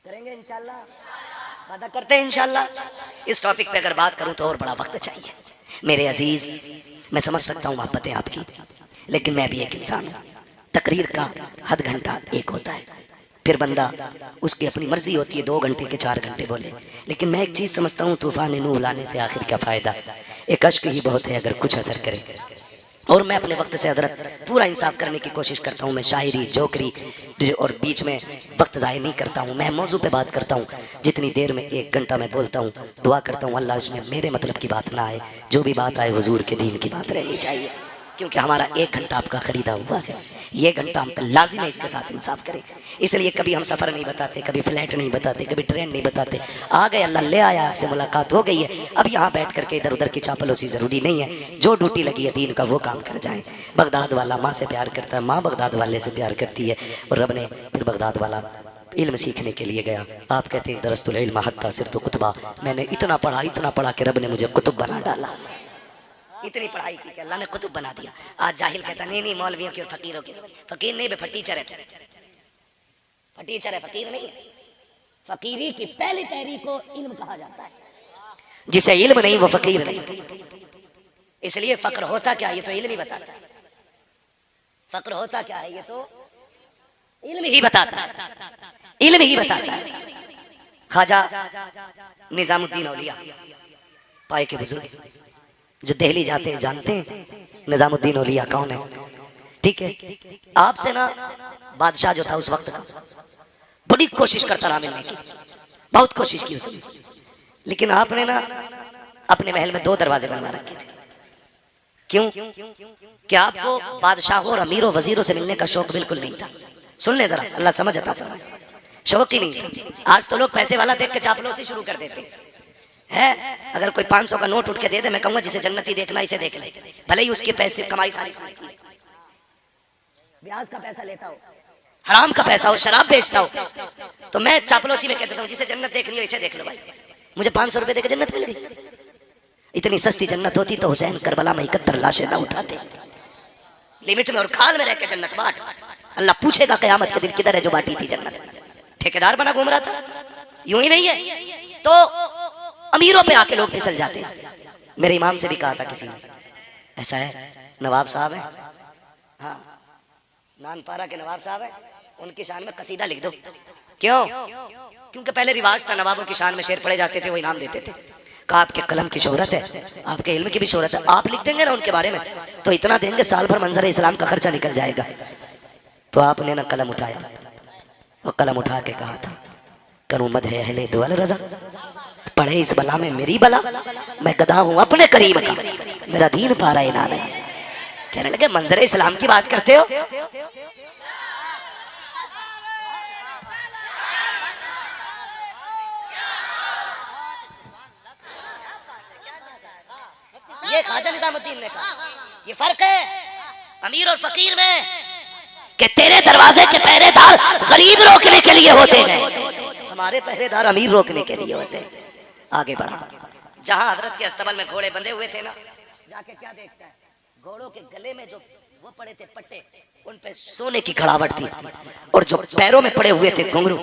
करेंगे इंशाल्लाह, वादा करते हैं इंशाल्लाह। इस टॉपिक पे अगर बात करूं तो और बड़ा वक्त चाहिए मेरे अजीज। मैं समझ सकता हूँ मोहब्बतें आपकी, लेकिन मैं भी एक इंसान हूँ। तकरीर का हद घंटा एक होता है, फिर बंदा उसकी अपनी मर्जी होती है 2 घंटे के 4 घंटे बोले। लेकिन मैं एक चीज़ समझता हूँ, तूफान नूह लाने से आखिर क्या फ़ायदा? एक अश्क ही बहुत है अगर कुछ असर करे। और मैं अपने वक्त से हजरत पूरा इंसाफ करने की कोशिश करता हूँ। मैं शायरी जोकरी और बीच में वक्त ज़ाय नहीं करता हूँ। मैं मौजू पे बात करता हूँ, जितनी देर में 1 घंटा मैं बोलता हूँ, दुआ करता हूँ अल्लाह इसमें मेरे मतलब की बात ना आए, जो भी बात आए हुजूर के दीन की बात रहनी चाहिए। क्योंकि हमारा 1 घंटा आपका खरीदा हुआ है, ये घंटा हम लाजिम है इसके साथ इंसाफ करें। इसलिए कभी हम सफ़र नहीं बताते, कभी फ्लाइट नहीं बताते, कभी ट्रेन नहीं बताते। आ गए, अल्लाह ले आया, आपसे मुलाकात हो गई है, अब यहाँ बैठ करके इधर उधर की चापलूसी ज़रूरी नहीं है। जो ड्यूटी लगी है दीन का वो काम कर जाए। बगदाद वाला माँ से प्यार करता है, माँ बगदाद वाले से प्यार करती है, और रब ने फिर बगदाद वाला इल्म सीखने के लिए गया। आप कहते हैं दरस्तुल इल्म हत्ता सिर्फ कुतबा, मैंने इतना पढ़ा कि रब ने मुझे कुतुब बना डाला। इतनी पढ़ाई की कि अल्लाह ने कुतुब बना दिया। आज जाहिल कहता नहीं मौलवियों की और फकीरों की, फकीर नहीं बे फटीचर है, फटीचर है, फकीर नहीं है। फकीरी की पहली तहरीक को इल्म कहा जाता है, जिसे इल्म नहीं वो फकीर नहीं। इसलिए फक्र होता क्या, ये तो इल्म ही बताता है। फक्र होता क्या है, ये तो इल्म ही बताता है, इल्म ही बताता है। ख्वाजा निजामुद्दीन औलिया पाए के बुजुर्ग जो दिल्ली जाते हैं जानते हैं निजामुद्दीन औलिया कौन है। ठीक है, आपसे ना बादशाह जो था उस वक्त का बड़ी कोशिश करता रहा मिलने की, बहुत कोशिश की उसने, लेकिन आपने ना अपने महल में 2 दरवाजे बनवा रखे थे। क्यों? कि आपको बादशाहों और अमीरों वजीरों से मिलने का शौक बिल्कुल नहीं था। सुन ले जरा, अल्लाह समझ आता था, शौक ही नहीं था। आज तो लोग पैसे वाला देख के चापलूसी शुरू कर देते हैं। अगर कोई 500 का नोट उठ के दे दे, मैं कहूंगा जिसे जन्नती देखना इसे देख ले, भले ही उसके पैसे कमाई सारी ब्याज का पैसा लेता हो, हराम का पैसा हो, शराब बेचता हो, तो मैं चापलूसी में कह देता हूँ जिसे जन्नत देखनी हो इसे देख लो भाई। मुझे 500 रुपए देकर जन्नत मिल गई। इतनी सस्ती जन्नत होती तो हुसैन करबला में 71 लाशें ना उठाते। लिमिट में और खाल में रह के जन्नत बांट। अल्लाह पूछेगा कयामत के दिन किधर है जो बांटी थी जन्नत। ठेकेदार बना घूम रहा था, यूं ही नहीं है तो अमीरों पे आके लोग फिसल जाते हैं। मेरे इमाम से भी कहा था किसी ने, ऐसा है नवाब साहब है, हाँ नानपारा के नवाब साहब है, उनकी शान में कसीदा लिख दो। क्यों? क्योंकि पहले रिवाज था, नवाबों की शान में शेर पढ़े जाते थे, वो इनाम देते थे। कहा आपके कलम की शोहरत है, आपके इल्म की भी शोहरत है, आप लिख देंगे ना उनके बारे में तो इतना देंगे साल भर मंजर इस्लाम का खर्चा निकल जाएगा। तो आपने ना कलम उठाया और कलम उठा के कहा था करूं मद है अहले दुआल रजा, पढ़े इस बला में मेरी बला, मैं गदा हूं अपने करीम का, मेरा दीन पारा इनाम है। कहने लगे मंजर इस्लाम की बात करते हो, ये ख्वाजा निजामुद्दीन ने कहा। ये फर्क है अमीर और फकीर में कि तेरे दरवाजे के पहरेदार गरीब रोकने के लिए होते हैं, हमारे पहरेदार अमीर रोकने के लिए होते हैं। आगे बढ़ा, जहां हजरत के अस्तबल में घोड़े बंधे हुए थे ना, जाके क्या देखता है, घोड़ों के गले में जो वो पड़े थे पट्टे, उन पे सोने की खड़ावट थी, और जो पैरों में पड़े हुए थे घुंघरू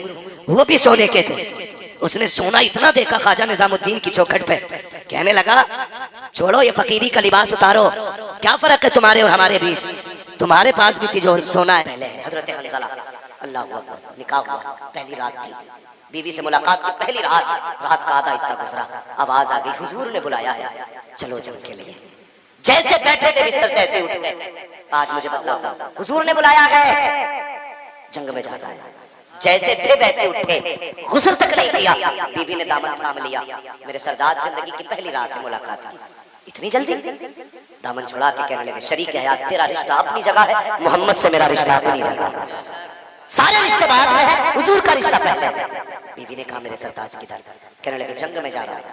वो भी सोने के थे। उसने सोना इतना देखा ख्वाजा निजामुद्दीन की चौखट पे, कहने लगा छोड़ो ये फकीरी का लिबास उतारो, क्या फर्क है तुम्हारे और हमारे बीच, तुम्हारे पास भी तिजोरी सोना है। पहले हजरत हंज़ला अल्लाह अकबर निकाह हुआ, पहली रात थी, बीवी से मुलाकात की पहली रात का आधा हिस्सा गुजरा, आवाज आ गई हुजूर ने बुलाया है, चलो जंग के लिए। जैसे बैठे थे बिस्तर से ऐसे उठ गए, आज मुझे बतलाओ हुजूर ने बुलाया है, जंग में जाना है। जैसे थे वैसे उठे, गुस्ल तक नहीं किया, बीवी ने दामन थाम लिया, मेरे सरदार जिंदगी की पहली रात है मुलाकात की, इतनी जल्दी? दामन छुड़ा के कहने लगे शरीक हयात तेरा रिश्ता अपनी जगह है, मोहम्मद से मेरा रिश्ता अपनी जगह है, सारे रिश्ते बाद में है, हुजूर का रिश्ता पहले है। बीवी ने कहा मेरे सरताज किधर? कहने लगे जंग में जा रहा है,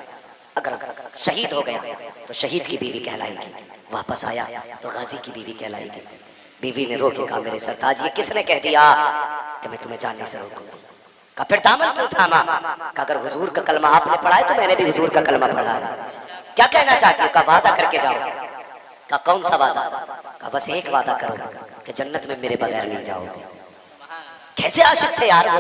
अगर शहीद हो गया तो शहीद की बीवी कहलाएगी, वापस आया तो गाजी की बीवी कहलाएगी। बीवी ने रो के कहा मेरे सरताज ये किसने कह दिया कि मैं तुम्हें जानने से रोकूंगी? कहा फिर दामन क्यों थामा? कहा अगर हुजूर का कलमा आपने पढ़ा है तो मैंने भी हुजूर का कलमा पढ़ा है, क्या कहना चाहती हो? कहा वादा करके जाओ। कहा कौन सा वादा? कहा बस एक वादा करो कि जन्नत में मेरे बगैर नहीं जाओगे। कैसे आशिक थे यार वो,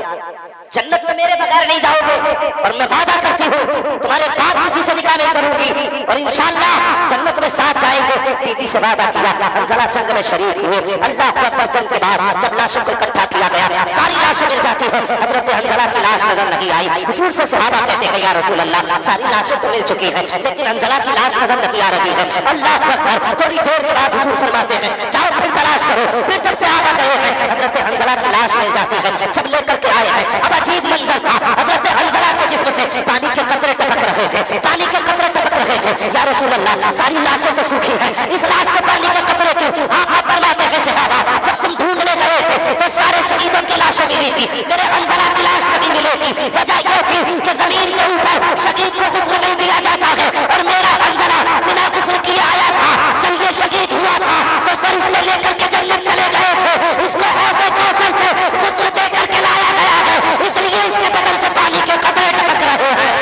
जन्नत में मेरे बगैर नहीं जाओगे, और मैं वादा करती हूँ तुम्हारे बाप किसी से निकाह नहीं करूंगी, और इंशाअल्लाह जन्नत में साथ जाएंगे। बीवी से वादा किया, हंज़ला जंग में शरीक हुए। अल्लाह अकबर, जंग के बाद जब लाशों को इकट्ठा किया गया, सारी लाशें मिल जाती है, हजरत हंज़ला की लाश नजर नहीं आई। हुजूर से सहाबा कहते हैं या रसूल अल्लाह सारी लाशें तो मिल चुकी है, लेकिन हंज़ला की लाश नजर नहीं आ रही है। अल्लाह अकबर, थोड़ी देर के बाद हुजूर फरमाते हैं जाओ फिर तलाश करो। फिर जब सहाबा गए हैं, हजरत हंज़ला की लाश मिल जाती है, जब लेकर के आए हैं, अब अजीब मंजर था, हजरत हंज़ला के जिस्म से पानी के कतरे टपक रहे थे, पानी के कतरे टपक रहे थे। या रसूल अल्लाह सारी लाशें तो सूखी हैं, इस लाश से पानी के कतरे क्यों? आका फरमाते हैं सहाबा जब तुम ढूंढने गए थे तो सारे शहीदों की लाशें मिली थी, मेरे हंज़ला की लाश नहीं मिली थी। वजह यह थी कि जमीन के ऊपर शहीद को गुस्ल नहीं दिया जाता है, और मेरा हंज़ला बिना गुस्ल किए आया था। जब ये शहीद हुआ था तो फरिश्ते लेकर के जन्नत चले गए थे, इसको ऐसे कौसर से गुस्ल दे करके लाया गया है, इसलिए इसके बदल से पानी के कतरे टपक रहे हैं।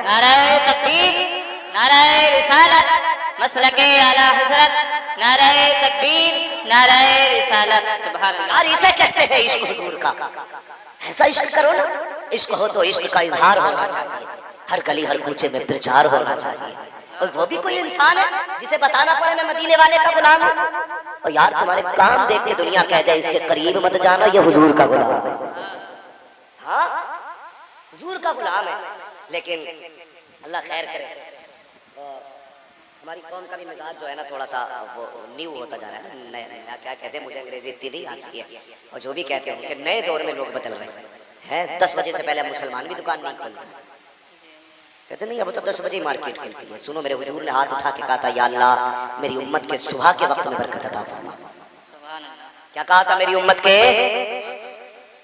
नाराए तकबीर, नाराए रिसालत, मसलके आला हजरत, नाराए तकबीर, नाराए रिसालत। सुभान अल्लाह। यार इसे कहते हैं इश्क हुजूर का। ऐसा इश्क करो ना, इश्क हो तो इश्क का इजहार होना चाहिए, हर गली हर कूचे में प्रचार होना चाहिए। और वो भी कोई इंसान है जिसे बताना पड़े मैं मदीने वाले का गुलाम हूँ। और यार तुम्हारे काम देख के दुनिया कहते हैं इसके करीब मत जाना, ये हुजूर का गुलाम है। हाँ हुजूर का गुलाम है। लेकिन अल्लाह खैर करे, हमारी कौम का भी मिजाज जो है ना थोड़ा सा वो न्यू होता जा रहा है, नया नया क्या कहते हैं, मुझे अंग्रेजी इतनी नहीं आती है, और जो भी कहते हैं कि नए दौर में लोग बदल रहे हैं। 10 बजे से पहले मुसलमान भी दुकान नहीं खोलते, कहते नहीं अब तो 10 बजे मार्केट खुलती है। सुनो मेरे हुजूर ने हाथ उठा के कहा था, या अल्लाह मेरी उम्मत के सुबह के वक्त में बरकत अता फरमा। क्या कहा था? मेरी उम्मत के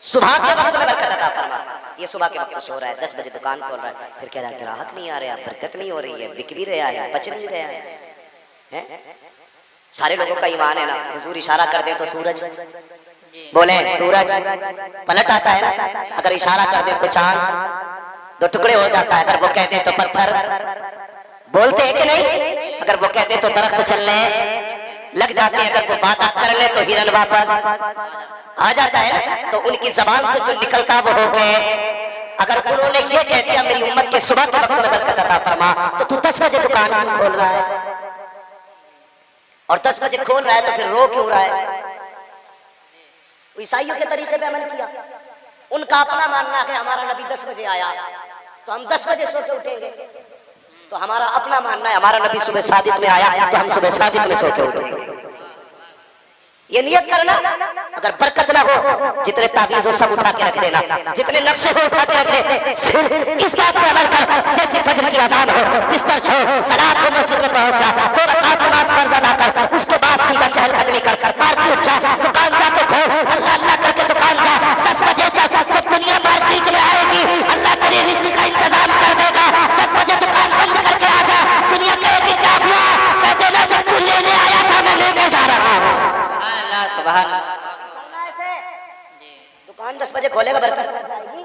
सुबह के वक्त में बरकत अता फरमा। ये सुबह के वक्त सो रहा है, 10 बजे दुकान खोल रहा है, फिर कह रहा है ग्राहक नहीं आ रहे, बरकत नहीं हो रही है, बिक भी रहा है, बच नहीं रहा है। सारे लोगों का ईमान है ना। हुजूर इशारा कर दे तो सूरज, बोले सूरज पलट आता है ना, अगर इशारा कर दे तो चांद 2 टुकड़े हो जाता है, अगर वो कहते हैं तो पत्थर बोलते हैं कि नहीं, अगर वो कहते हैं तो दरख्त चलने लग जाते हैं, अगर वो वादा कर ले तो हिरन वापस आ जाता है ना। तो उनकी जबान से जो निकलता वो हो गए। अगर उन्होंने ये कह दिया मेरी उम्मत के सुबह के वक्त में बरकत अता फरमा, तो तू 10 बजे दुकान खोल रहा है, और 10 बजे खोल रहा है तो फिर रो क्यों रहा है? ईसाइयों के तरीके पे अमल किया। उनका अपना मानना है हमारा नबी 10 बजे आया तो हम 10 बजे सो के उठेंगे, तो हमारा अपना मानना है हमारा नबी सुबह सादिक में आया तो हम सुबह सादिक में सो के उठेंगे। ये नियत करना, अगर बरकत ना हो जितने तावीज हो सब उठा के रख देना, जितने नक्शे हो उठा के रख दे, सिर्फ इस बात पे अमल कर जैसे फजर की अजान हो बिस्तर छोड़ सलात को मस्जिद में पहुंचा, 2 रकात नमाज फर्ज अदा कर, उसके बाद सीधा चहलकदमी कर, मार्केट जा, दुकान जाके खोल, अल्लाह अल्लाह करके दुकान जा। 10 बजे तक जब दुनिया मार्केट में आएगी अल्लाह तेरे रिस्क का इंतजाम कर देगा। 10 बजे दुकान बंद करके आ जा, दुनिया कहेगी क्या हुआ, कह देना जब तू लेने आया था मैं लेके जा रहा हूँ। दुकान 10 बजे खोलेगा, बरकत कर जाएगी।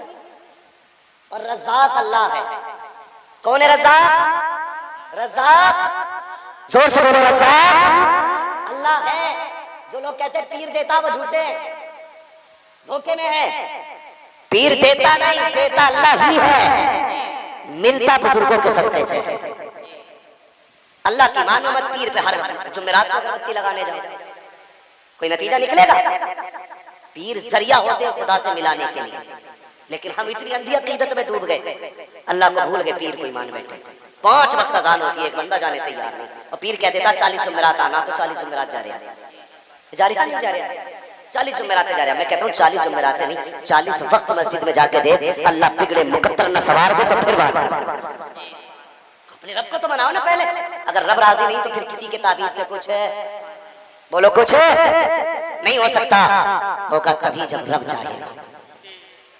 और रज़ाक अल्लाह है। कौन है रज़ाक? रज़ाक जोर से बोलो, रज़ाक अल्लाह है। जो लोग कहते हैं पीर देता वो झूठे हैं, धोखे में है। पीर देता नहीं, देता अल्लाह ही है, मिलता बुजुर्गों के सदक़े से है। अल्लाह की मानो मत, पीर पे हर जुमेरात को अगरबत्ती लगाने जाओ, कोई नतीजा निकलेगा? पीर जरिया होते हैं खुदा से मिलाने के लिए, लेकिन हम इतनी अंधी अकीदत में डूब गए, अल्लाह को भूल गए, पीर को ईमान बैठे। 5 वक्त अजान होती है, एक बंदा जाने तैयार नहीं, और पीर कह देता 40 जुमेरात आना, तो 40 जुमेरात जा रहा नहीं जा रहा, 40 जुमेरात जा रहा। मैं कहता हूँ 40 जुमेरात नहीं, 40 वक्त मस्जिद में जाके दे, अल्लाह बिगड़े मुकद्दर न सवार दे तो फिर बात कर। अपने रब को तो मनाओ ना पहले। अगर रब राजी नहीं तो फिर किसी के ताबीज से कुछ है, बोलो कुछ नहीं हो सकता। होगा तभी जब रब चाहेगा,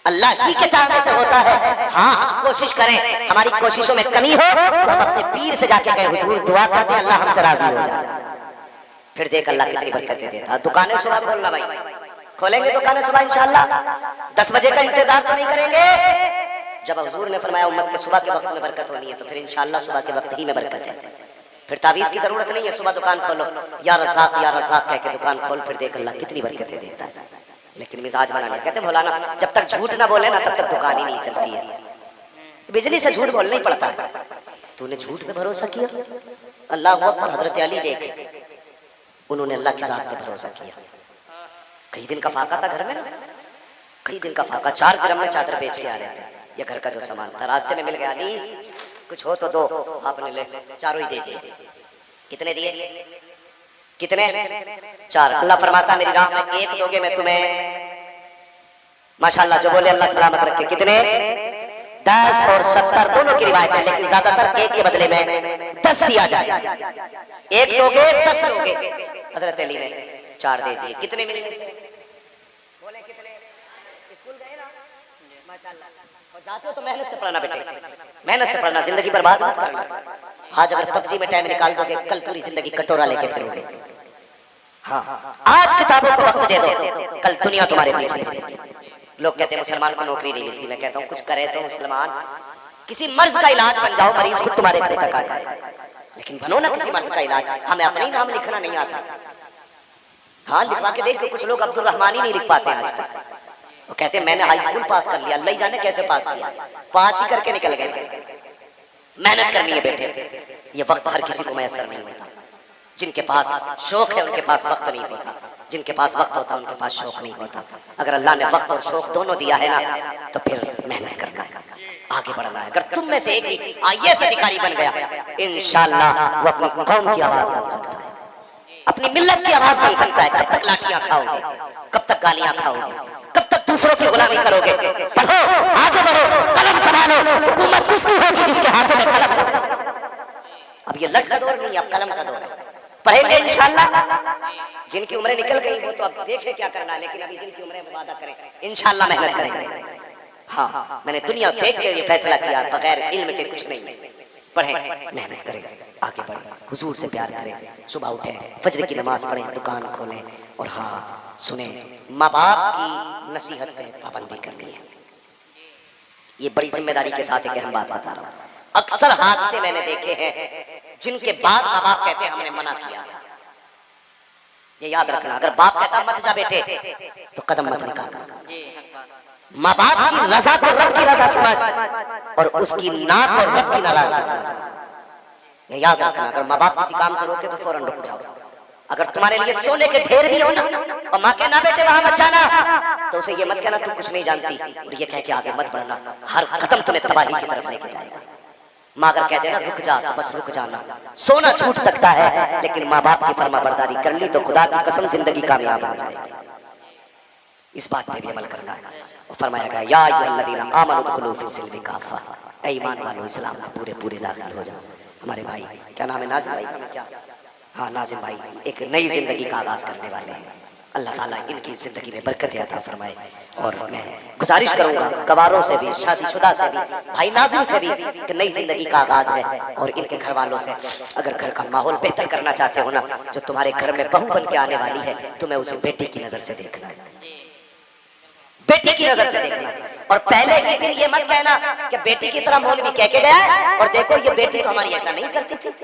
अल्लाह ही के चाहने से होता है। हाँ कोशिश करें, हमारी कोशिशों में कमी हो तो हम अपने पीर से जाके कहें हुजूर दुआ कर दे अल्लाह हमसे राजी हो जाए, फिर देख अल्लाह कितनी बरकतें देता। दुकानें सुबह खोलना भाई, खोलेंगे दुकानें सुबह इंशाल्लाह। 10 बजे का इंतजार तो नहीं करेंगे। जब हुजूर ने फरमाया उम्मत के सुबह के वक्त में बरकत होनी है तो फिर इंशाल्लाह सुबह के वक्त ही में बरकत है। फिर तावीज़ की जरूरत नहीं है, सुबह दुकान खोलो या रज़ाक कह के दुकान खोल, फिर देख अल्लाह कितनी बरकतें देता है। लेकिन मिजाज बनाना, कहते हैं मौलाना जब तक झूठ ना बोले ना तब तक दुकान ही नहीं चलती है। बिजली से झूठ बोलना ही पड़ता है। तूने झूठ पे भरोसा किया, अल्लाह अकबर। हजरत अली देख, उन्होंने अल्लाह की जात पे भरोसा किया। कई दिन का फाका था घर में ना, कई दिन का फाका, 4 दिरहम में चादर बेच के आ रहे थे। ये घर का जो सामान था रास्ते में मिल गया, अली कुछ हो तो दो। आपने ले 4 ही दे दिए। कितने दिए? कितने? 4। अल्लाह फरमाता मेरी राह में 1 दोगे मैं तुम्हें, माशाल्लाह जो बोले अल्लाह सलामत रखे। कितने? 10 और 70 दोनों की रिवायत है, लेकिन ज्यादातर 1 के बदले में 10 दिया जाए। 1 दोगे 10 लोगे। हजरत अली ने 4 दे दिए। कितने मिले? बोले कितने? स्कूल गए ना माशाल्लाह। और जाते हो तो मेहनत से पढ़ना बेटे, मेहनत से पढ़ना, जिंदगी बर्बाद मत करना। आज अगर पबजी में टाइम निकाल दोगे कल पूरी जिंदगी कटोरा लेके फिरोगे। हाँ आज किताबों को वक्त दे दो, कल दुनिया तुम्हारे पीछे फिरेगी। लोग कहते हैं मुसलमान को नौकरी नहीं मिलती। मैं कहता हूँ कुछ करे तो मुसलमान, किसी मर्ज का इलाज बन जाओ, मरीज खुद तुम्हारे घर तक आ जाए। लेकिन बनो ना किसी मर्ज का इलाज। हमें अपना ही नाम लिखना नहीं आता। हाँ लिखवा के देखो, कुछ लोग अब्दुल रहमान ही नहीं लिख पाते आज तक। वो कहते हैं मैंने हाई स्कूल पास कर लिया, अल्लाह ही जाने कैसे पास किया, पास ही करके निकल गए। मेहनत करनी है बेटे, ये वक्त हर किसी को मैसर नहीं होता। जिनके पास शौक है उनके पास वक्त नहीं होता, जिनके पास वक्त होता उनके पास शौक नहीं होता। अगर अल्लाह ने वक्त और शौक दोनों दिया है ना, तो फिर मेहनत करना है, आगे बढ़ना है। अगर तुम में से एक भी IAS अधिकारी बन गया, इंशाअल्लाह वो अपनी कौम की आवाज बन सकता है, अपनी मिल्लत की आवाज बन सकता है। कब तक लाठियां खाओगे, कब तक गालियां खाओगे, कब तक दूसरों की गुलामी करोगे? पढ़ो, आगे बढ़ो, कलम संभालो। हुकूमत उसकी होगी जिसके हाथों में कलम होगा। अब ये लठ का दौर नहीं, अब कलम का दौर है। पढ़ेंगे इंशाअल्लाह। जिनकी उम्रें निकल गई वो तो अब देखे क्या करना है, लेकिन अभी जिनकी उम्रें वादा करें इंशाअल्लाह मेहनत करेंगे। हाँ, मैंने दुनिया देख के ये फैसला किया, बगैर इल्म के कुछ नहीं है। पढ़ें, मेहनत करें, आगे बढ़ें, हुजूर से प्यार करें, सुबह उठें, फजर की नमाज पढ़ें, दुकान खोलें, और हाँ सुने, माँ बाप की नसीहत पे पाबंदी करनी है। ये बड़ी जिम्मेदारी के साथ एक अहम बात बता रहा हूँ। अक्सर हादसे मैंने देखे हैं जिनके बाद माँ बाप कहते हैं हमने मना किया था। ये याद रखना, अगर बाप कहता मत जा बेटे तो कदम मत निकालना। माँ बाप की रजा को रब की रजा समझ और उसकी ना को रब की नाराजगी समझना। ये याद रखना, अगर माँ बाप किसी काम से रोके तो फौरन रुक जाओ। अगर तुम्हारे लिए सोने के ढेर भी हो ना, और माँ के ना बेटे वहां मत जाना, तो उसे ये मत कहना तू कुछ नहीं जानती, और ये कह के आगे मत बढ़ना। हर कदम तुम्हें तबाही की तरफ लेके जाएगा। माँ अगर कहते ना रुक जा, तो बस रुक जाना। सोना छूट सकता है, लेकिन माँ बाप की फरमाबरदारी कर ली तो खुदा की कसम जिंदगी कामयाब हो जाएगी। इस बात पे भी अमल करना है। और फरमाया गया या अय्युहल्लज़ीना आमनू उदखुलू फिस्सिल्मी काफ़ा, ऐ ईमान वालों इस्लाम में पूरे पूरे दाखिल हो जाओ। हमारे भाई, क्या नाम है, नाजिम भाई? क्या? हाँ, नाजिम भाई एक नई जिंदगी का आगाज करने वाले हैं। अल्लाह ताला इनकी जिंदगी में बरकत अता फरमाए। और मैं गुजारिश करूंगा गवारों से भी, शादीशुदा से भी, भाई नाजिम से भी, कि नई जिंदगी का आगाज है। और इनके घर वालों से, अगर घर का माहौल बेहतर करना चाहते हो ना, जो तुम्हारे घर में बहू बन के आने वाली है, तुम्हें उसे बेटी की नजर से देखना है, बेटी की नजर से देखना। और पहले ही दिन ये मत कहना कि बेटी की तरह मौलवी कह के गया है, और देखो ये बेटी तो हमारी ऐसा नहीं करती थी।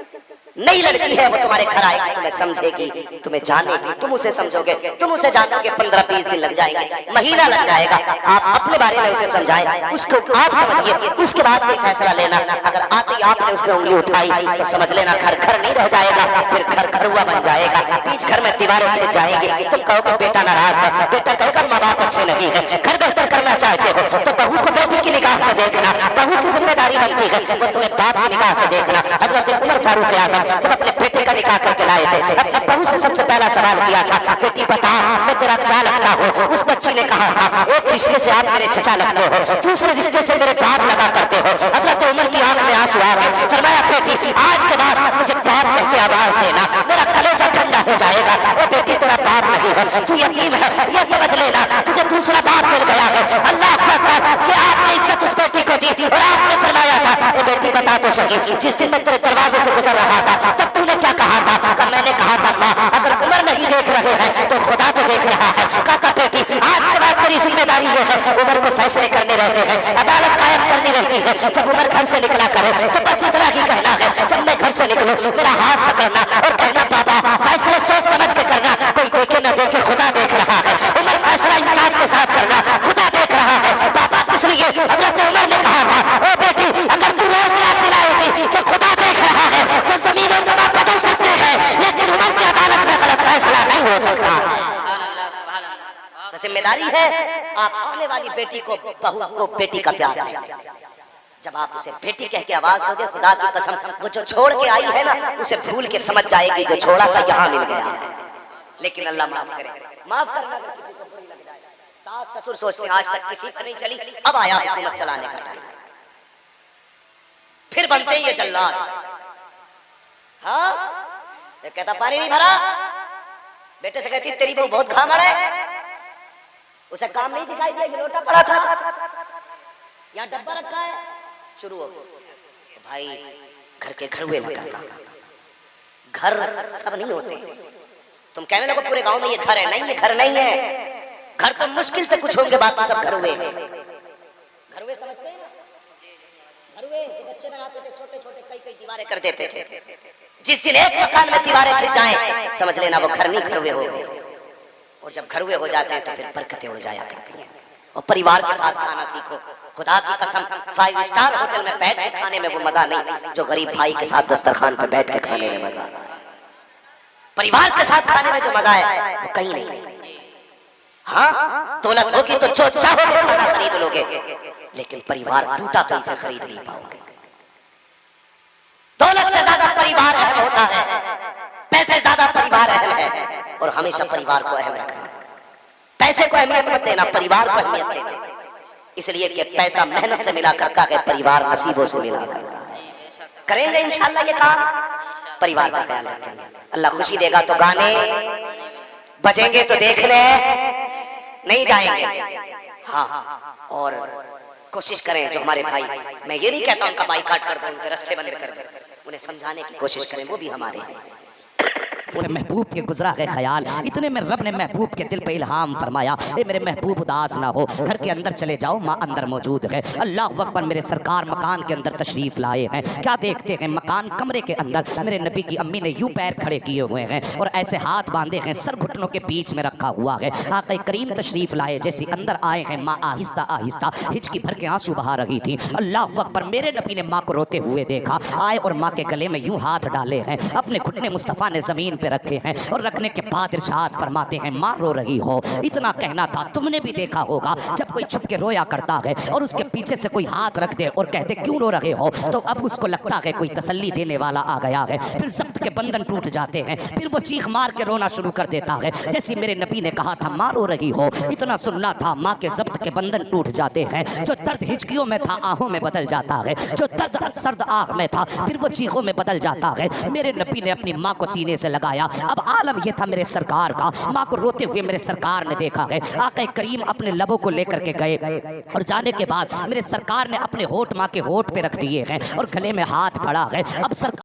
नई लड़की है, वो तुम्हारे घर आएगी, तुम्हें समझेगी, तुम्हें जानेगी, तुम उसे समझोगे, तुम उसे जानोगे, 15-20 दिन लग जाएंगे, महीना लग जाएगा। आप अपने बारे में उसे समझाएं, उसको आप समझिए, उसके बाद कोई फैसला लेना। अगर आते ही आपने उसमें उंगली उठाई तो समझ लेना घर घर नहीं रह जाएगा, फिर घर घरुआ बन जाएगा। बीच घर में दीवारें खिंच जाएंगी। तुम कहोगे बेटा नाराज है, बेटा कहोगे माँ बाप अच्छे नहीं है। घर बेहतर करना चाहते हो तो बहू को बेटी की निगाह से देखना, बहू की जिम्मेदारी बनती है वो तुम्हें बाप की निगाह से देखना। हजरत उमर फारूक आज़म जब अपने बेटे का निकाह करके लाए थे, अपने बहू से सबसे पहला सवाल किया था, बेटी बता मैं तेरा क्या लगता हूँ? उस बच्ची ने कहा था एक रिश्ते से आप मेरे चचा लगते हो, दूसरे रिश्ते से मेरे बाप लगा करते हो। हजरत उमर की आंख में आंसू आ गए। फरमाया बेटी आज के बाद मुझे बाप कह के आवाज देना, मेरा कलेजा ठंडा हो जाएगा। ओ बेटी तेरा बाप नहीं है, तू यतीम है, ये समझ लेना, तुझे दूसरा बाप मिल गया है। अल्लाह अकबर कि आपने इज्जत उस बेटी को दी। और आपने फरमाया था ए बेटी बता तो सही, जिस दिन मैं तेरे दरवाजे से गुजर रहा था तब तूने क्या कहा था? तब मैंने कहा था माँ अगर उमर नहीं देख रहे हैं तो खुदा तो देख रहा है। कहा था बेटी आज के बाद तेरी जिम्मेदारी ये है, उमर को फैसले करने रहते हैं, अदालत कायम करनी रहती है। जब उमर घर से निकला करे तो बस इतना ही कहना है, जब मैं घर से निकलूं मेरा हाथ पकड़ना और कहना पापा फैसले सोच समझ के करना, कोई देखे न देखे खुदा देख रहा है। उमर फैसला इंसाफ के साथ करना, खुदा देख रहा है। पापा किस लिए? हजरत उमर ने कहा था ओ बेटी अगर तू रोज याद दिलाएगी कि खुदा देख रहा है तो जमीन और ज़मीन बदल सकते हैं, लेकिन उमर की अदालत में गलत फैसला नहीं हो सकता। जिम्मेदारी है आप आने वाली बेटी को, बहू को बेटी का प्यार दें। जब आप उसे बेटी कह के आवाज दोगे, खुदा की कसम वो जो छोड़ के आई है ना उसे भूल के समझ जाएगी जो छोड़ा था यहाँ मिल गया। लेकिन अल्लाह माफ करे, माफ करना अगर किसी को बुरी लग जाए। सास ससुर सोचते हैं आज तक किसी का नहीं चली, अब आया हुकूमत चलाने का टाइम, फिर बनते हैं ये जल्लाद। हाँ कहता पानी नहीं भरा, बेटे से कहती तेरी बहू बहुत घामड़ है, उसे काम नहीं दिखाई दिया, ये लोटा पड़ा था, यहाँ डब्बा रखा है, शुरू हो भाई घर के घर हुए न करना। घर सब नहीं होते। तुम कहने लगो पूरे गांव में ये घर है, नहीं ये घर नहीं है। घर तो मुश्किल से कुछ होंगे, बात तो सब घर हुए। घर हुए समझते हैं ना, घर हुए जो बच्चे बनाते थे छोटे छोटे कई दीवारें कर देते थे। जिस दिन एक मकान में दीवारें खिंच जाएं समझ लेना वो घर नहीं घर हुए हो गए। और जब घर हुए हो जाते हैं तो फिर बरकतें उड़ जाया करती हैं। और परिवार के साथ खाना सीखो। खुदा की कसम 5 स्टार होटल में बैठ के खाने में वो मजा नहीं जो गरीब भाई के साथ दस्तरखान पर बैठ के खाने में मजा आता है। परिवार के साथ खाने में जो मजा है वो कहीं नहीं। हाँ, दौलत होगी तो जो चाहोगे खाना खरीद लोगे, लेकिन परिवार टूटा तो इसे खरीद नहीं पाओगे। दौलत से ज्यादा परिवार अहम होता है, पैसे ज्यादा परिवार अहम है, और हमेशा परिवार को अहम रखना। पैसे को अहमियत मत देना, परिवार को अहमियत देना। इसलिए कि पैसा मेहनत से मिला करता है, परिवार नसीबों से मिला करता है। करेंगे इंशाल्लाह ये काम, परिवार का ख्याल रखेंगे, अल्लाह खुशी देगा। तो गाने बजेंगे तो देखने नहीं जाएंगे। हाँ, और कोशिश करें जो हमारे भाई, मैं ये नहीं कहता उनका बाइकाट कर दो, उनके रास्ते बंद कर दो, उन्हें समझाने की कोशिश करें, वो भी हमारे हैं। महबूब के गुजरा है ख्याल, इतने में रब ने महबूब के दिल पे इल्हाम फरमाया, ए मेरे महबूब उदास ना हो, घर के अंदर चले जाओ, माँ अंदर मौजूद है। अल्लाह अकबर, मेरे सरकार मकान के अंदर तशरीफ लाए हैं। क्या देखते हैं, मकान कमरे के अंदर मेरे नबी की अम्मी ने यूं पैर खड़े किए हुए हैं और ऐसे हाथ बांधे हैं, सर घुटनों के बीच में रखा हुआ है। आक़ा करीम तशरीफ लाए, जैसे अंदर आए हैं माँ आहिस्ता आहिस्ता हिचकी भर के आंसू बहा रही थी। अल्लाह अकबर, मेरे नबी ने माँ को रोते हुए देखा, आए और माँ के गले में यूं हाथ डाले हैं, अपने घुटने मुस्तफ़ा ने जमीन पे रखे हैं और रखने के बाद इरशाद फरमाते हैं, माँ रो रही हो, इतना कहना था। तुमने भी देखा होगा जब कोई छुप के रोया करता है और उसके पीछे से कोई हाथ रख दे और कहते क्यों रो रहे हो, तो अब उसको लगता है कोई तसल्ली देने वाला आ गया है। फिर ज़ब्त के बंधन टूट जाते हैं, फिर वो चीख मार के रोना शुरू कर देता है। जैसे मेरे नबी ने कहा था, माँ रो रही हो, इतना सुनना था, माँ के ज़ब्त के बंधन टूट जाते हैं। जो दर्द हिचकियों में था आहों में बदल जाता है, जो दर्द सर्द आँख में था फिर वो चीखों में बदल जाता है। मेरे नबी ने अपनी माँ को सीने से लगाया। अब आलम ये था मेरे सरकार का, माँ को रोते हुए मेरे सरकार ने देखा है। आक़ा करीम अपने लबों को लेकर के गए और जाने के बाद मेरे सरकार ने अपने होठ माँ के होठ पे रख दिए हैं और गले में हाथ पड़ा है। अब सरकार